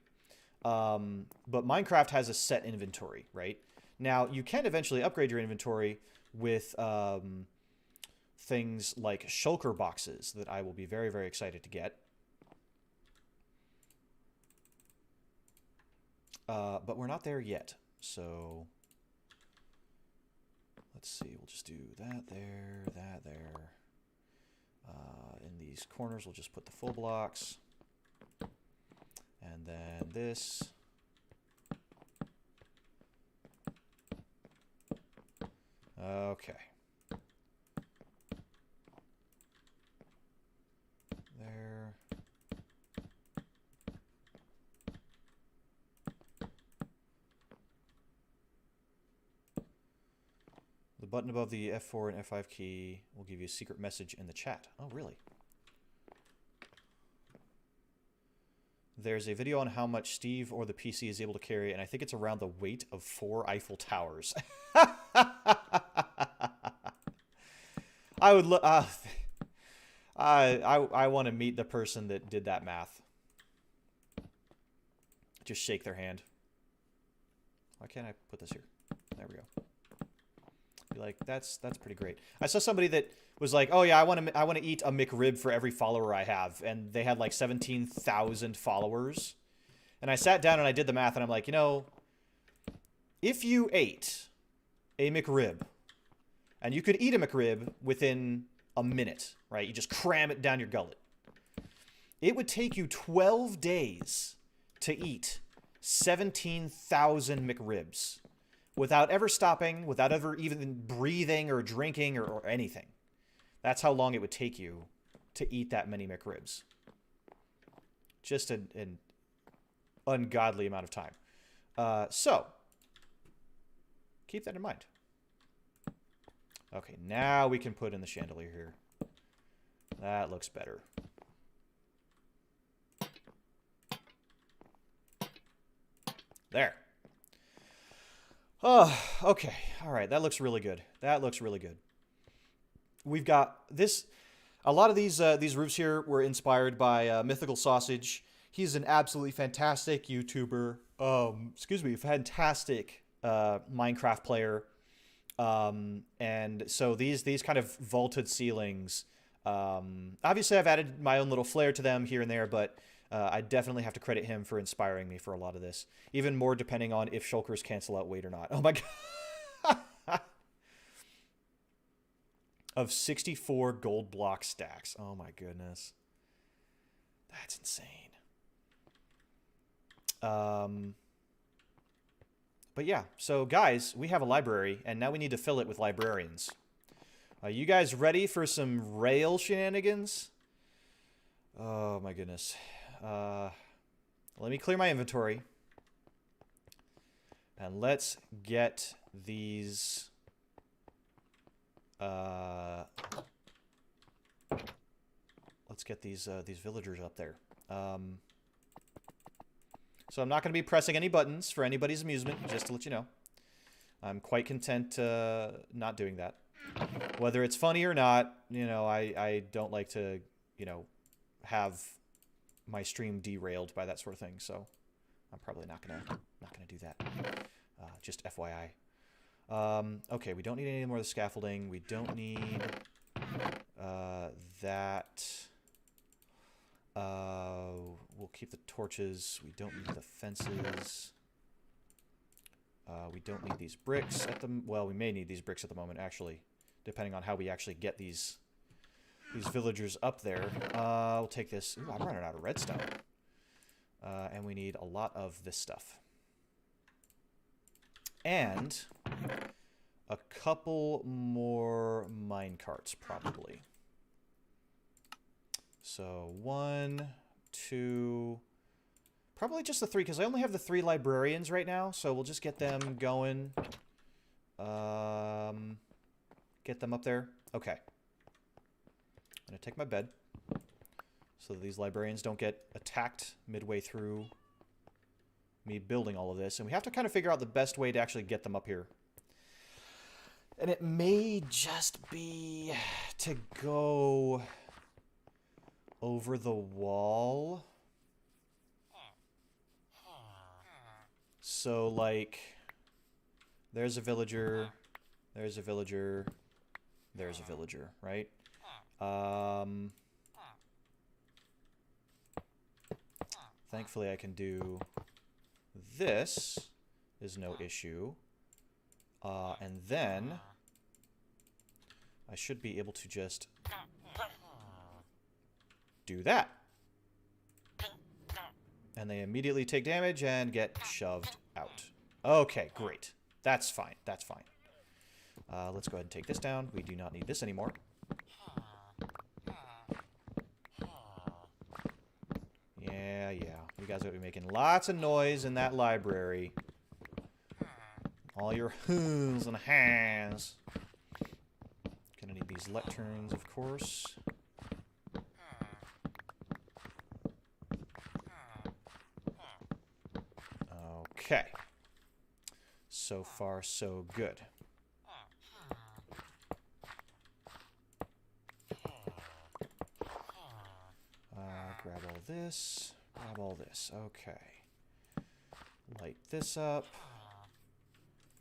But Minecraft has a set inventory, right? Now, you can eventually upgrade your inventory with things like shulker boxes that I will be very, very excited to get. But we're not there yet, so let's see. We'll just do that there, that there. In these corners, we'll just put the full blocks. And then this. Okay. There. The button above the F4 and F5 key will give you a secret message in the chat. Oh, really? There's a video on how much Steve or the PC is able to carry, and I think it's around the weight of 4 Eiffel Towers. I would look. I want to meet the person that did that math. Just shake their hand. Why can't I put this here? There we go. Be like, that's pretty great. I saw somebody that was like, oh yeah, I want to eat a McRib for every follower I have, and they had like 17,000 followers. And I sat down and I did the math, and I'm like, you know, if you ate a McRib, and you could eat a McRib within a minute, right? You just cram it down your gullet. It would take you 12 days to eat 17,000 McRibs without ever stopping, without ever even breathing or drinking or anything. That's how long it would take you to eat that many McRibs. Just an ungodly amount of time. So, keep that in mind. Okay, now we can put in the chandelier here. That looks better. There. Oh, okay. All right, that looks really good. That looks really good. We've got this. A lot of these roofs here were inspired by Mythical Sausage. He's an absolutely fantastic YouTuber. Fantastic Minecraft player. And so these kind of vaulted ceilings. Obviously, I've added my own little flair to them here and there, but I definitely have to credit him for inspiring me for a lot of this. Even more depending on if shulkers cancel out weight or not. Oh my god. Of 64 gold block stacks. Oh my goodness. That's insane. But yeah, so guys, we have a library, and now we need to fill it with librarians. Are you guys ready for some rail shenanigans? Oh my goodness. Let me clear my inventory. And let's get these... let's get these villagers up there. So I'm not going to be pressing any buttons for anybody's amusement, just to let you know. I'm quite content not doing that. Whether it's funny or not, you know, I don't like to, you know, have my stream derailed by that sort of thing. So I'm probably not gonna do that. Just FYI. Okay, we don't need any more of the scaffolding. We don't need that. We'll keep the torches. We don't need the fences. We don't need these bricks at the... Well, we may need these bricks at the moment, actually. Depending on how we actually get these villagers up there. We'll take this. Ooh, I'm running out of redstone. And we need a lot of this stuff. And a couple more mine carts, probably. So 1, 2... Probably just the 3, because I only have the 3 librarians right now, so we'll just get them going. Get them up there. Okay. I'm going to take my bed, so that these librarians don't get attacked midway through me building all of this. And we have to kind of figure out the best way to actually get them up here. And it may just be to go over the wall. So, like, there's a villager, there's a villager, there's a villager, right? Thankfully, I can do this, is no issue. And then I should be able to just do that. And they immediately take damage and get shoved out. Okay, great. That's fine. That's fine. Let's go ahead and take this down. We do not need this anymore. Yeah. You guys are going to be making lots of noise in that library. All your hoo's and has. Gonna need these lecterns, of course. Okay. So far, so good. Grab all this. Grab all this. Okay. Light this up.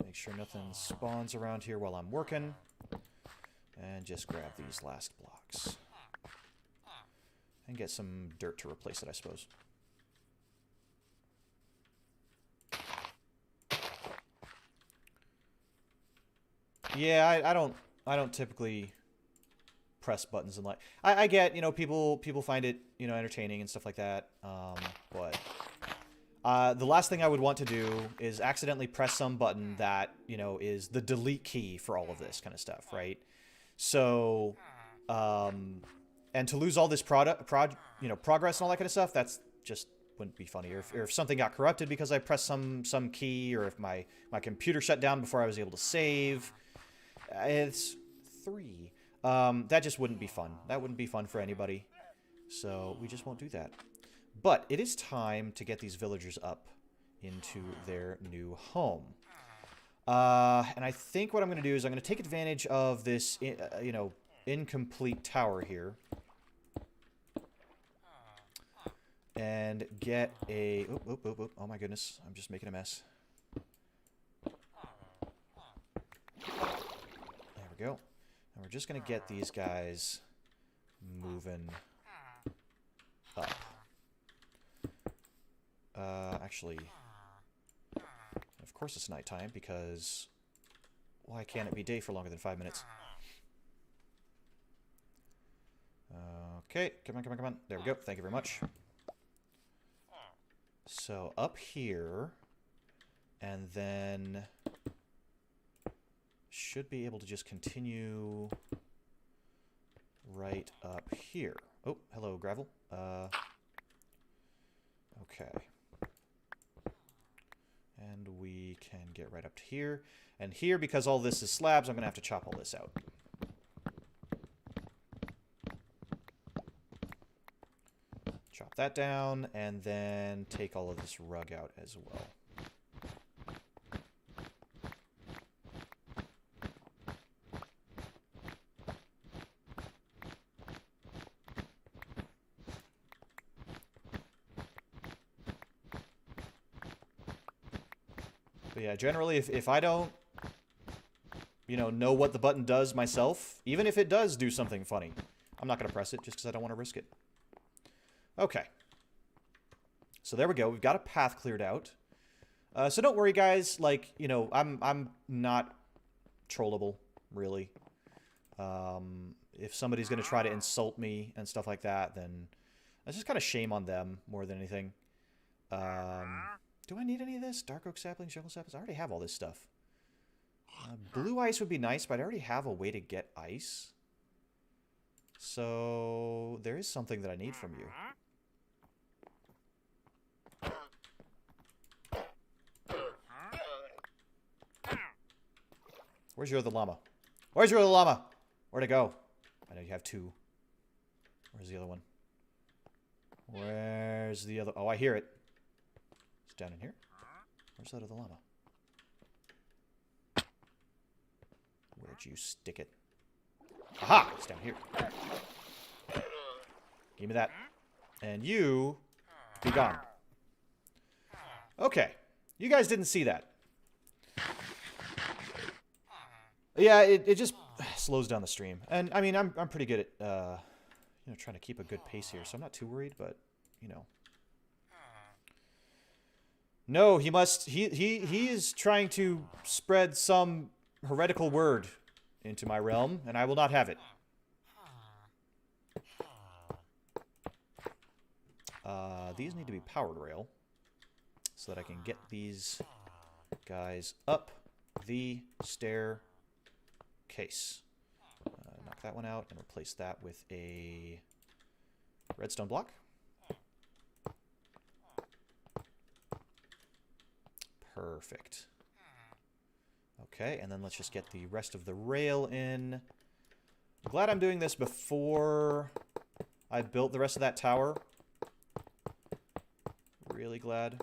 Make sure nothing spawns around here while I'm working. And just grab these last blocks. And get some dirt to replace it, I suppose. Yeah, I don't typically press buttons and like I get, you know, people find it, you know, entertaining and stuff like that. But the last thing I would want to do is accidentally press some button that, you know, is the delete key for all of this kind of stuff, right? So, and to lose all this progress and all that kind of stuff, that's just wouldn't be funny. Or if something got corrupted because I pressed some key, or if my computer shut down before I was able to save. It's 3. That just wouldn't be fun. That wouldn't be fun for anybody. So we just won't do that. But it is time to get these villagers up into their new home. And I think what I'm going to do is I'm going to take advantage of this, you know, incomplete tower here. And get a... Oh my goodness. I'm just making a mess. There we go. And we're just going to get these guys moving up. Actually, of course it's nighttime, because why can't it be day for longer than 5 minutes? Okay, come on. There we go. Thank you very much. So up here, and then should be able to just continue right up here. Oh, hello, gravel. Okay. And we can get right up to here. And here, because all this is slabs, I'm going to have to chop all this out. Chop that down, and then take all of this rug out as well. But yeah, generally, if I don't, you know what the button does myself, even if it does do something funny, I'm not going to press it just because I don't want to risk it. Okay. So there we go. We've got a path cleared out. So don't worry, guys. Like, you know, I'm not trollable, really. If somebody's going to try to insult me and stuff like that, then that's just kind of shame on them more than anything. Do I need any of this? Dark oak saplings, jungle saplings? I already have all this stuff. Blue ice would be nice, but I already have a way to get ice. So there is something that I need from you. Where's your other llama? Where's your other llama? Where'd it go? I know you have two. Where's the other one? Where's the other... Oh, I hear it. It's down in here. Where's that other llama? Where'd you stick it? Aha! It's down here. Give me that. And you... be gone. Okay. You guys didn't see that. Yeah, it just slows down the stream. And, I mean, I'm pretty good at, you know, trying to keep a good pace here, so I'm not too worried, but, you know. No, he must... He is trying to spread some heretical word into my realm, and I will not have it. These need to be powered rail, so that I can get these guys up the staircase. Knock that one out and replace that with a redstone block. Perfect. Okay, and then let's just get the rest of the rail in. I'm glad I'm doing this before I built the rest of that tower. Really glad.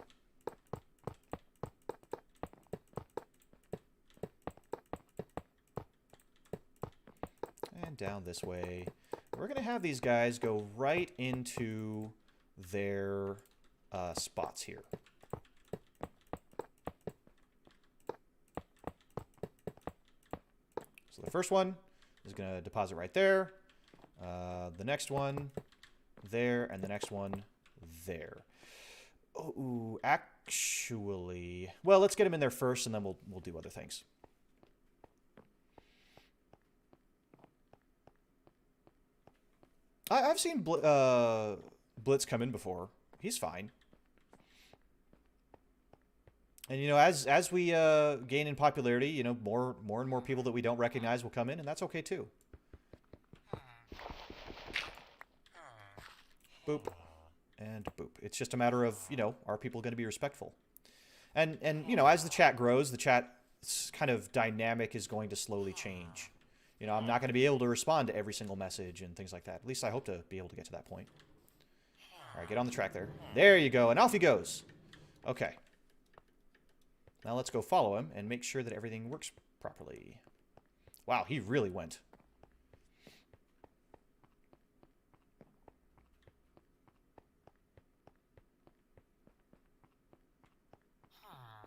And down this way. We're going to have these guys go right into their spots here. So the first one is going to deposit right there. The next one there, and the next one there. Oh, actually... Well, let's get them in there first, and then we'll do other things. I've seen Blitz come in before. He's fine. And, you know, as we gain in popularity, you know, more and more people that we don't recognize will come in, and that's okay, too. Boop. And boop. It's just a matter of, you know, are people going to be respectful? And you know, as the chat grows, the chat's kind of dynamic is going to slowly change. You know, I'm not going to be able to respond to every single message and things like that. At least I hope to be able to get to that point. All right, get on the track there. There you go, and off he goes. Okay. Now let's go follow him and make sure that everything works properly. Wow, he really went.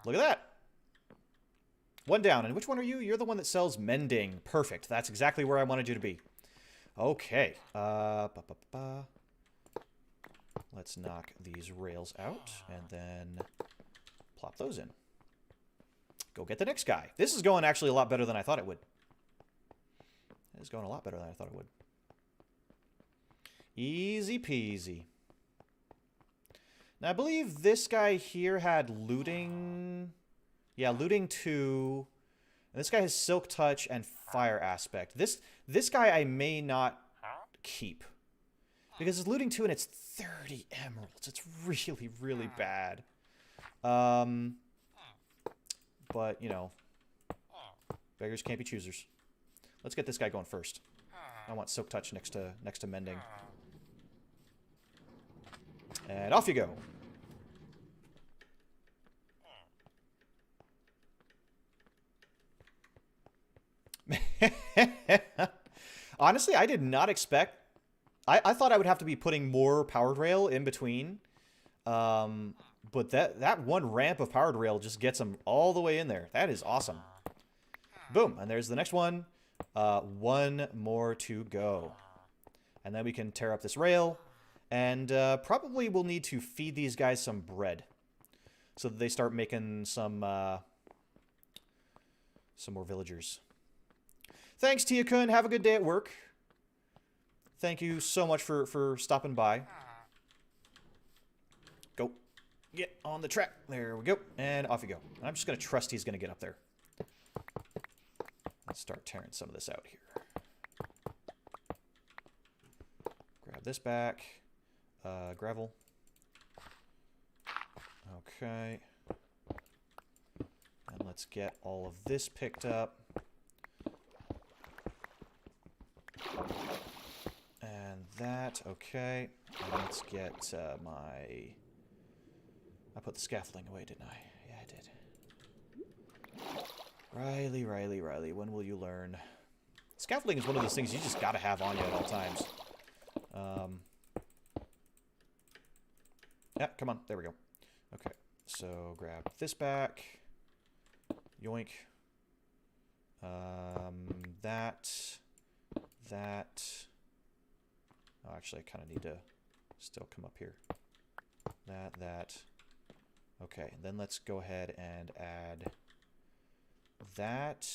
Look at that. One down. And which one are you? You're the one that sells mending. Perfect. That's exactly where I wanted you to be. Okay. Let's knock these rails out and then plop those in. Go get the next guy. This is going actually a lot better than I thought it would. It's going a lot better than I thought it would. Easy peasy. Now, I believe this guy here had looting. Yeah, looting 2. And this guy has silk touch and fire aspect. This guy I may not keep. Because it's looting 2 and it's 30 emeralds. It's really, really bad. But, you know, beggars can't be choosers. Let's get this guy going first. I want Silk Touch next to Mending. And off you go. Honestly, I did not expect... I thought I would have to be putting more powered rail in between. But that one ramp of powered rail just gets them all the way in there. That is awesome. Boom. And there's the next one. One more to go. And then we can tear up this rail. And probably we'll need to feed these guys some bread. So that they start making some more villagers. Thanks, Tia-kun. Have a good day at work. Thank you so much for stopping by. Go. Get on the track. There we go. And off you go. And I'm just going to trust he's going to get up there. Let's start tearing some of this out here. Grab this back. Gravel. Okay. And let's get all of this picked up. And that, okay. And let's get my... I put the scaffolding away, didn't I? Yeah, I did. Riley, when will you learn? Scaffolding is one of those things you just gotta have on you at all times. Yeah, come on. There we go. Okay, so grab this back. Yoink. That. Oh, actually, I kind of need to still come up here. That. Okay, then let's go ahead and add that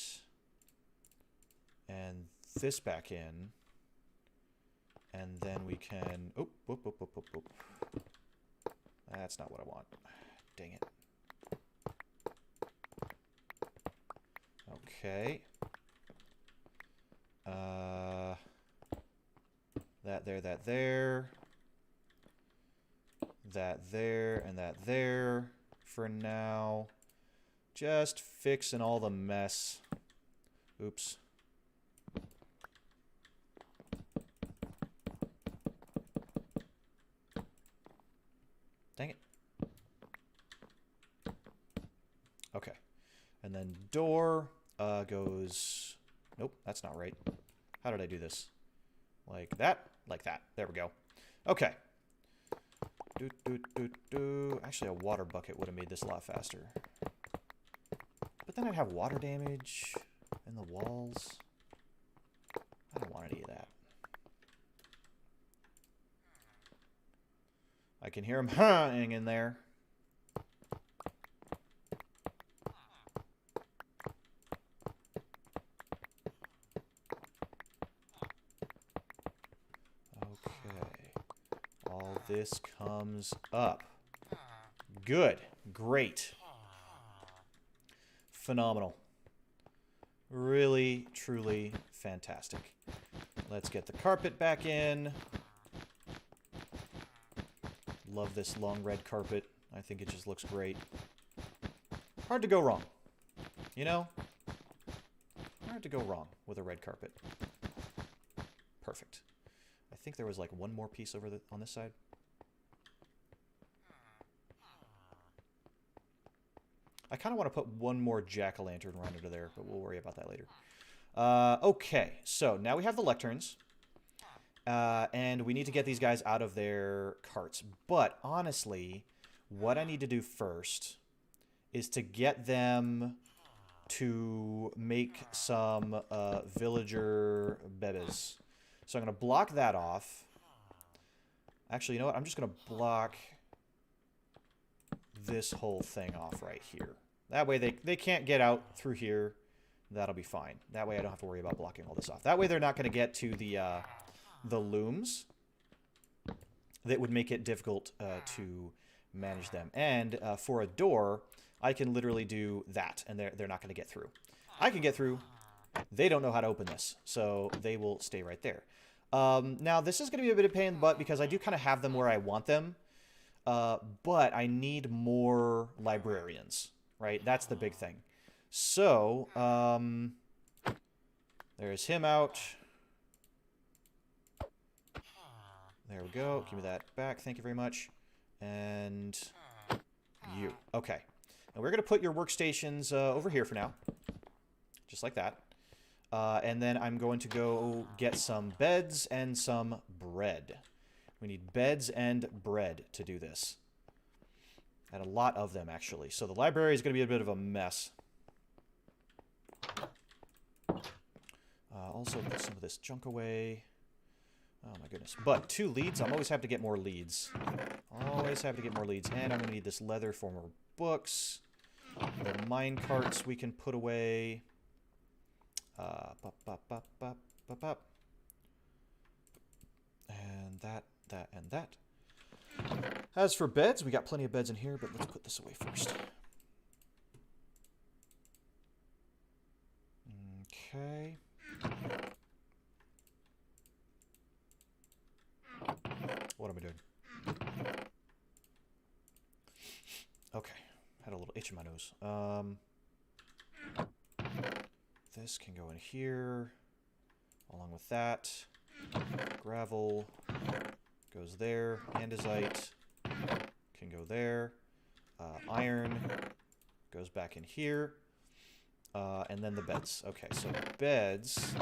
and this back in. And then we can... Oh, whoop. That's not what I want. Dang it. Okay. That there. That there, and that there for now. Just fixing all the mess. Oops. Dang it. Okay. And then door goes... Nope, that's not right. How did I do this? Like that? Like that. There we go. Okay. Actually, a water bucket would have made this a lot faster. But then I'd have water damage in the walls. I don't want any of that. I can hear him hanging in there. This comes up. Good. Great. Phenomenal. Really, truly fantastic. Let's get the carpet back in. Love this long red carpet. I think it just looks great. Hard to go wrong. You know? Hard to go wrong with a red carpet. Perfect. I think there was like one more piece over on this side. I kind of want to put one more jack-o'-lantern right under there, but we'll worry about that later. Okay, so now we have the lecterns. And we need to get these guys out of their carts. But honestly, what I need to do first is to get them to make some villager bebes. So I'm going to block that off. Actually, you know what? I'm just going to block this whole thing off right here. That way they can't get out through here. That'll be fine. That way I don't have to worry about blocking all this off. That way they're not going to get to the looms. That would make it difficult to manage them. And for a door, I can literally do that, and they're not going to get through. I can get through. They don't know how to open this, so they will stay right there. Now, this is going to be a bit of pain in the butt because I do kind of have them where I want them. But I need more librarians, right? That's the big thing. So, there's him out. There we go. Give me that back. Thank you very much. And you. Okay. And we're going to put your workstations over here for now. Just like that. And then I'm going to go get some beds and some bread. We need beds and bread to do this. And a lot of them, actually. So the library is going to be a bit of a mess. Also put some of this junk away. Oh my goodness. But 2 leads. I'm always happy to get more leads. Always happy to get more leads. And I'm going to need this leather for more books. The mine carts we can put away. And that, and that. As for beds, we got plenty of beds in here, but let's put this away first. Okay. What am I doing? Okay. Had a little itch in my nose. This can go in here, along with that. Gravel goes there. Andesite can go there. Iron goes back in here. And then the beds. Okay, so beds.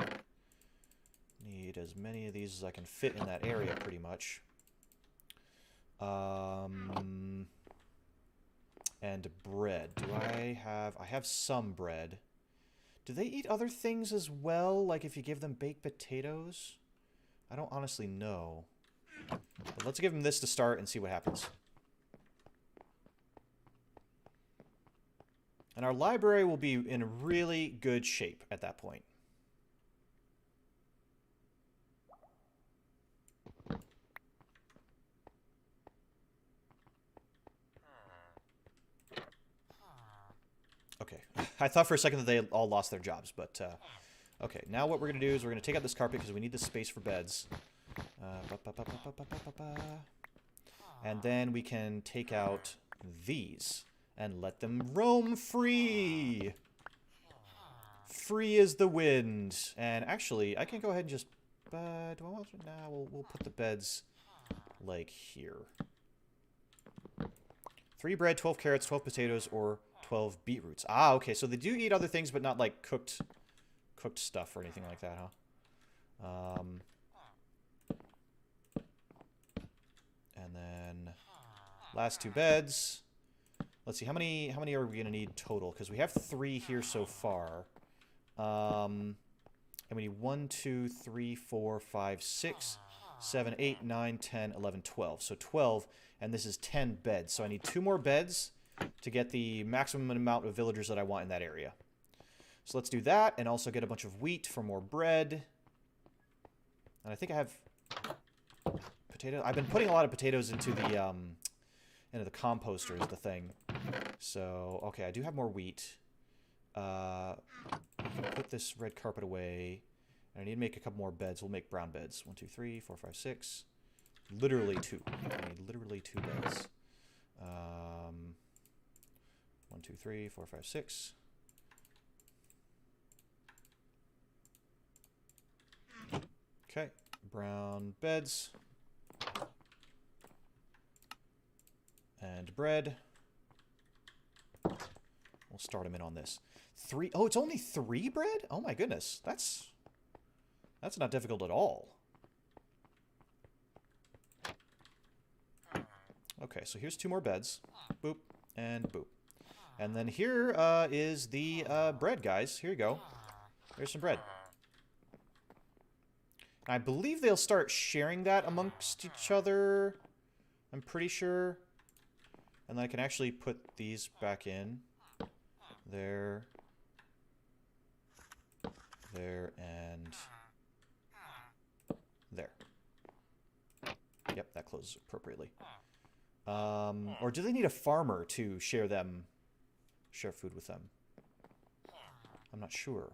Need as many of these as I can fit in that area, pretty much. And bread. Do I have... I have some bread. Do they eat other things as well? Like if you give them baked potatoes? I don't honestly know. But let's give them this to start and see what happens. And our library will be in really good shape at that point. Okay. I thought for a second that they all lost their jobs, but... okay, now what we're going to do is we're going to take out this carpet because we need this space for beds. And then we can take out these and let them roam free. Free as the wind. And actually, I can go ahead and just... do I want to... Nah, we'll put the beds like here. 3 bread, 12 carrots, 12 potatoes, or 12 beetroots. Ah, okay, so they do eat other things, but not like cooked stuff or anything like that, huh? And then last 2 beds. Let's see, how many are we gonna need total? Because we have 3 here so far. And we need 1, 2, 3, 4, 5, 6, 7, 8, 9, 10, 11, 12. So 12, and this is 10 beds. So I need 2 more beds to get the maximum amount of villagers that I want in that area. So let's do that, and also get a bunch of wheat for more bread. And I think I have potatoes. I've been putting a lot of potatoes into the composter is the thing. So, okay, I do have more wheat. Put this red carpet away. And I need to make a couple more beds. We'll make brown beds. 1, 2, 3, 4, 5, 6. Literally 2. I need literally 2 beds. 1, 2, 3, 4, 5, 6. Okay, brown beds. And bread. We'll start them in on this. 3. Oh, it's only 3 bread? Oh my goodness. That's not difficult at all. Okay, so here's 2 more beds. Boop and boop. And then here is the bread, guys. Here you go. There's some bread. I believe they'll start sharing that amongst each other. I'm pretty sure. And then I can actually put these back in. There. There and... there. Yep, that closes appropriately. Or do they need a farmer to share food with them? I'm not sure.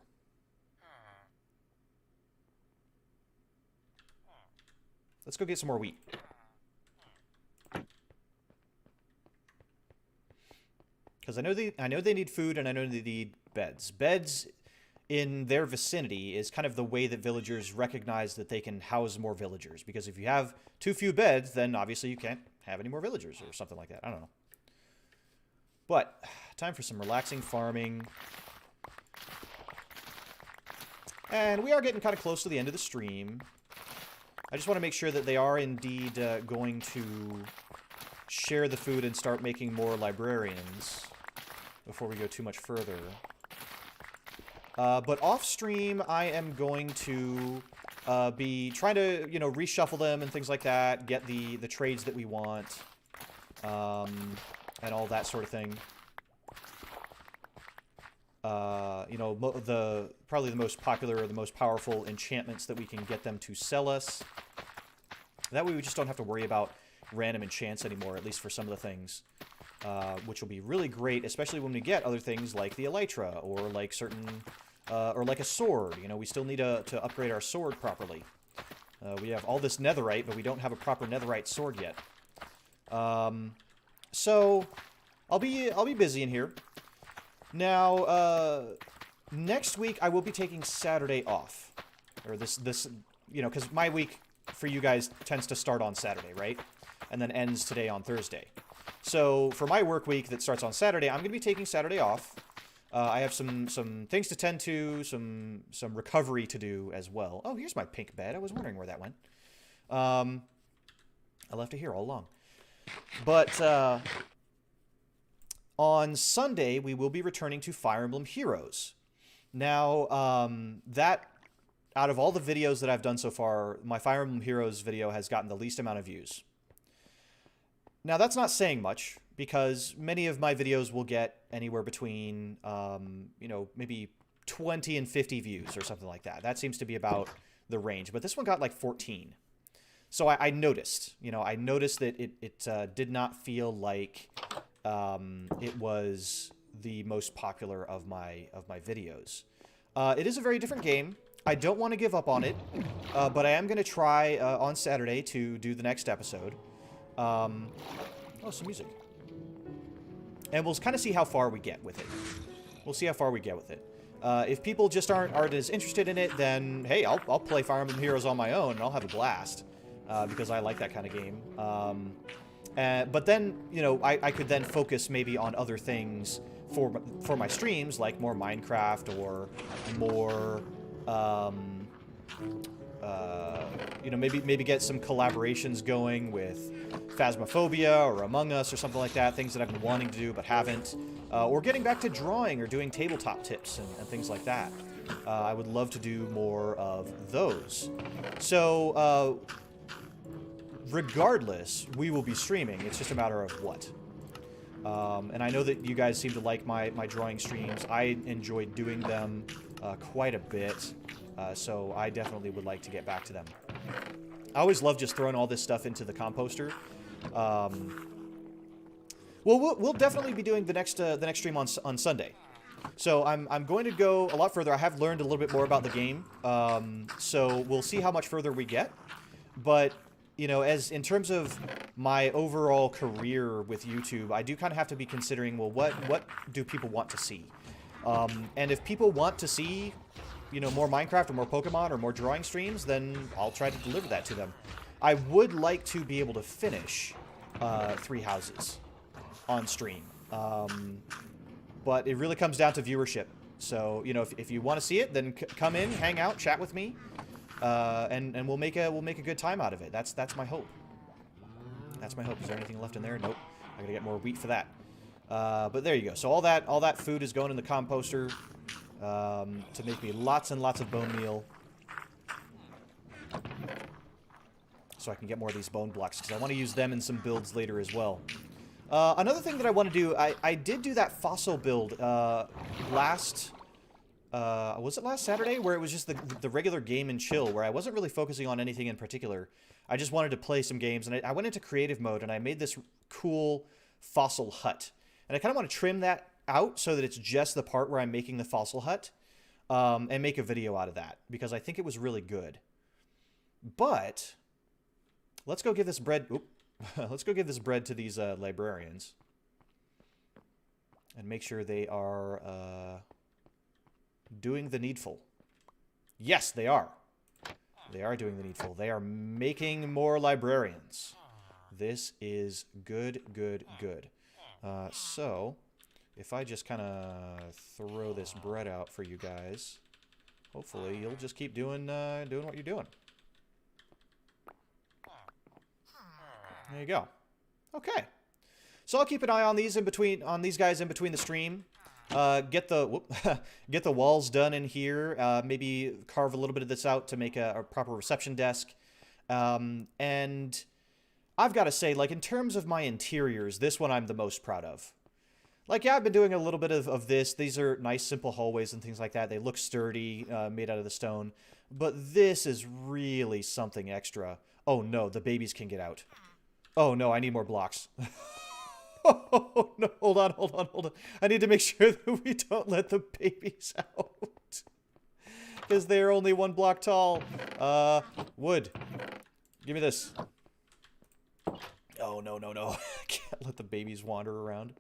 Let's go get some more wheat. Because I know they need food, and I know they need beds. Beds in their vicinity is kind of the way that villagers recognize that they can house more villagers. Because if you have too few beds, then obviously you can't have any more villagers or something like that. I don't know. But time for some relaxing farming. And we are getting kind of close to the end of the stream. I just want to make sure that they are indeed going to share the food and start making more librarians before we go too much further. But off-stream, I am going to be trying to, you know, reshuffle them and things like that, get the trades that we want, and all that sort of thing. You know, probably the most popular or the most powerful enchantments that we can get them to sell us. That way we just don't have to worry about random enchants anymore, at least for some of the things. Which will be really great, especially when we get other things like the elytra, or like certain, or like a sword. You know, we still need to upgrade our sword properly. We have all this netherite, but we don't have a proper netherite sword yet. So I'll be busy in here. Now, next week I will be taking Saturday off, or this, you know, because my week for you guys tends to start on Saturday, right? And then ends today on Thursday. So for my work week that starts on Saturday, I'm going to be taking Saturday off. I have some things to tend to, some recovery to do as well. Oh, here's my pink bed. I was wondering where that went. I left it here all along. But on Sunday, we will be returning to Fire Emblem Heroes. Now, that, out of all the videos that I've done so far, my Fire Emblem Heroes video has gotten the least amount of views. Now, that's not saying much, because many of my videos will get anywhere between, you know, maybe 20 and 50 views or something like that. That seems to be about the range. But this one got like 14. So I noticed, you know, that it did not feel like it was the most popular of my videos. It is a very different game. I don't want to give up on it, but I am going to try on Saturday to do the next episode. Oh, some music. And we'll kind of see how far we get with it. We'll see how far we get with it. If people just aren't as interested in it, then, hey, I'll play Fire Emblem Heroes on my own, and I'll have a blast. Because I like that kind of game. But then, you know, I could then focus maybe on other things for my streams, like more Minecraft or more... you know, maybe get some collaborations going with Phasmophobia or Among Us or something like that, things that I've been wanting to do but haven't, or getting back to drawing or doing tabletop tips and things like that. I would love to do more of those. So, regardless, we will be streaming. It's just a matter of what. And I know that you guys seem to like my drawing streams. I enjoy doing them quite a bit. So I definitely would like to get back to them. I always love just throwing all this stuff into the composter. Well, we'll definitely be doing the next stream on Sunday. So I'm going to go a lot further. I have learned a little bit more about the game. So we'll see how much further we get. But, you know, as in terms of my overall career with YouTube, I do kind of have to be considering, well, what do people want to see? And if people want to see, you know, more Minecraft or more Pokemon or more drawing streams, then I'll try to deliver that to them. I would like to be able to finish 3 houses on stream. But it really comes down to viewership. So, you know, if you want to see it, then come in, hang out, chat with me, and we'll make a good time out of it. That's my hope. That's my hope. Is there anything left in there? Nope. I gotta get more wheat for that. But there you go. So all that food is going in the composter to make me lots and lots of bone meal, so I can get more of these bone blocks, because I want to use them in some builds later as well. Another thing that I want to do, I did do that fossil build was it last Saturday, where it was just the regular game and chill, where I wasn't really focusing on anything in particular. I just wanted to play some games, and I went into creative mode, and I made this cool fossil hut. And I kind of want to trim that out so that it's just the part where I'm making the fossil hut, and make a video out of that, because I think it was really good. But let's go give this bread... Oop. Let's go give this bread to these librarians. And make sure they are doing the needful. Yes, they are. They are doing the needful. They are making more librarians. This is good, good, good. So, if I just kind of throw this bread out for you guys, hopefully you'll just keep doing doing what you're doing. There you go. Okay. So I'll keep an eye on these guys in between the stream. Get the walls done in here. Maybe carve a little bit of this out to make a proper reception desk. And I've got to say, like, in terms of my interiors, this one I'm the most proud of. Like, yeah, I've been doing a little bit of this. These are nice, simple hallways and things like that. They look sturdy, made out of the stone. But this is really something extra. Oh, no, the babies can get out. Oh, no, I need more blocks. Oh, no, hold on. I need to make sure that we don't let the babies out. Because they're only 1 block tall. Wood. Give me this. Oh, no. I can't let the babies wander around.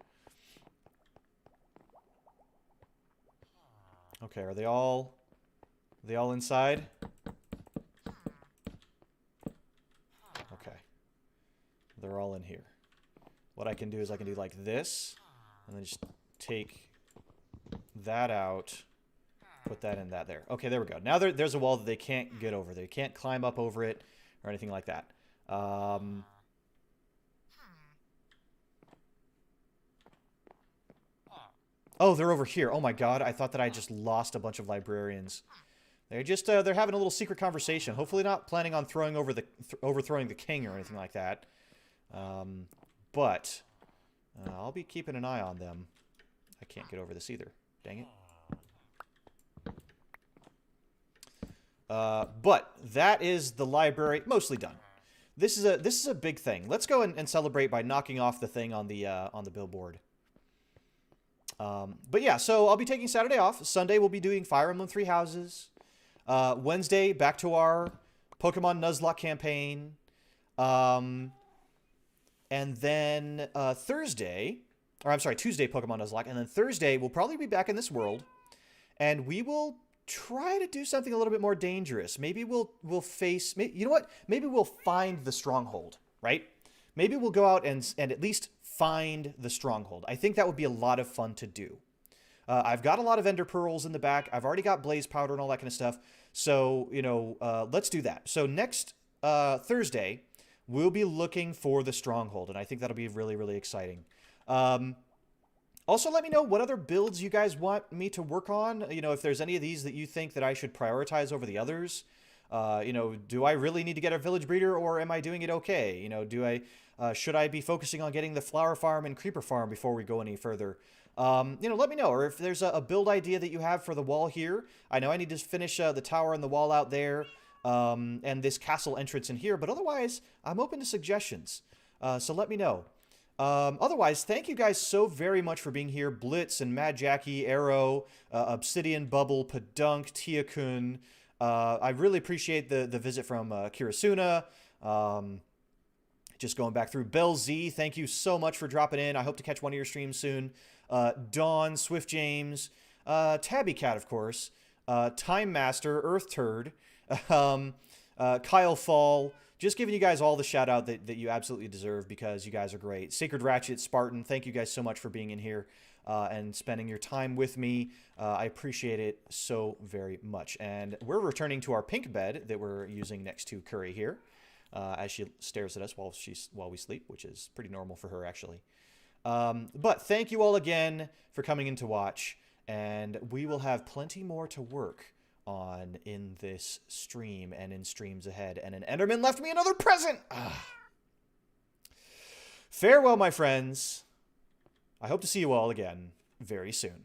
Okay, are they all inside? Okay. They're all in here. What I can do is I can do like this, and then just take that out, put that in that there. Okay, there we go. Now there's a wall that they can't get over. They can't climb up over it or anything like that. Oh, they're over here. Oh my god, I thought that I just lost a bunch of librarians. They're just they're having a little secret conversation. Hopefully not planning on overthrowing the king or anything like that. But I'll be keeping an eye on them. I can't get over this either. Dang it. But that is the library mostly done. This is a big thing. Let's go and celebrate by knocking off the thing on the billboard. But yeah, so I'll be taking Saturday off. Sunday we'll be doing Fire Emblem Three Houses. Wednesday back to our Pokemon Nuzlocke campaign. And then Tuesday, Pokemon Nuzlocke. And then Thursday, we'll probably be back in this world. And we will try to do something a little bit more dangerous. Maybe we'll face... you know what? Maybe we'll find the stronghold, right? Maybe we'll go out and at least find the stronghold. I think that would be a lot of fun to do. I've got a lot of Ender Pearls in the back. I've already got Blaze Powder and all that kind of stuff. So, you know, let's do that. So next Thursday... we'll be looking for the stronghold, and I think that'll be really, really exciting. Also, let me know what other builds you guys want me to work on. You know, if there's any of these that you think that I should prioritize over the others. You know, do I really need to get a village breeder, or am I doing it okay? You know, should I be focusing on getting the flower farm and creeper farm before we go any further? You know, let me know. Or if there's a build idea that you have for the wall here. I know I need to finish the tower and the wall out there. And this castle entrance in here, but otherwise, I'm open to suggestions, so let me know. Otherwise, thank you guys so very much for being here. Blitz and Mad Jackie, Arrow, Obsidian Bubble, Padunk, Tia-kun. I really appreciate the visit from Kirasuna. Just going back through Bell Z, thank you so much for dropping in. I hope to catch one of your streams soon. Dawn, Swift James, Tabby Cat, of course, Time Master, Earth Turd, Kyle Fall, just giving you guys all the shout out that you absolutely deserve because you guys are great. Sacred Ratchet, Spartan, thank you guys so much for being in here and spending your time with me. I appreciate it so very much. And we're returning to our pink bed that we're using next to Curry here as she stares at us while we sleep, which is pretty normal for her actually. But thank you all again for coming in to watch, and we will have plenty more to work on in this stream and in streams ahead. And an Enderman left me another present! Farewell, my friends. I hope to see you all again very soon.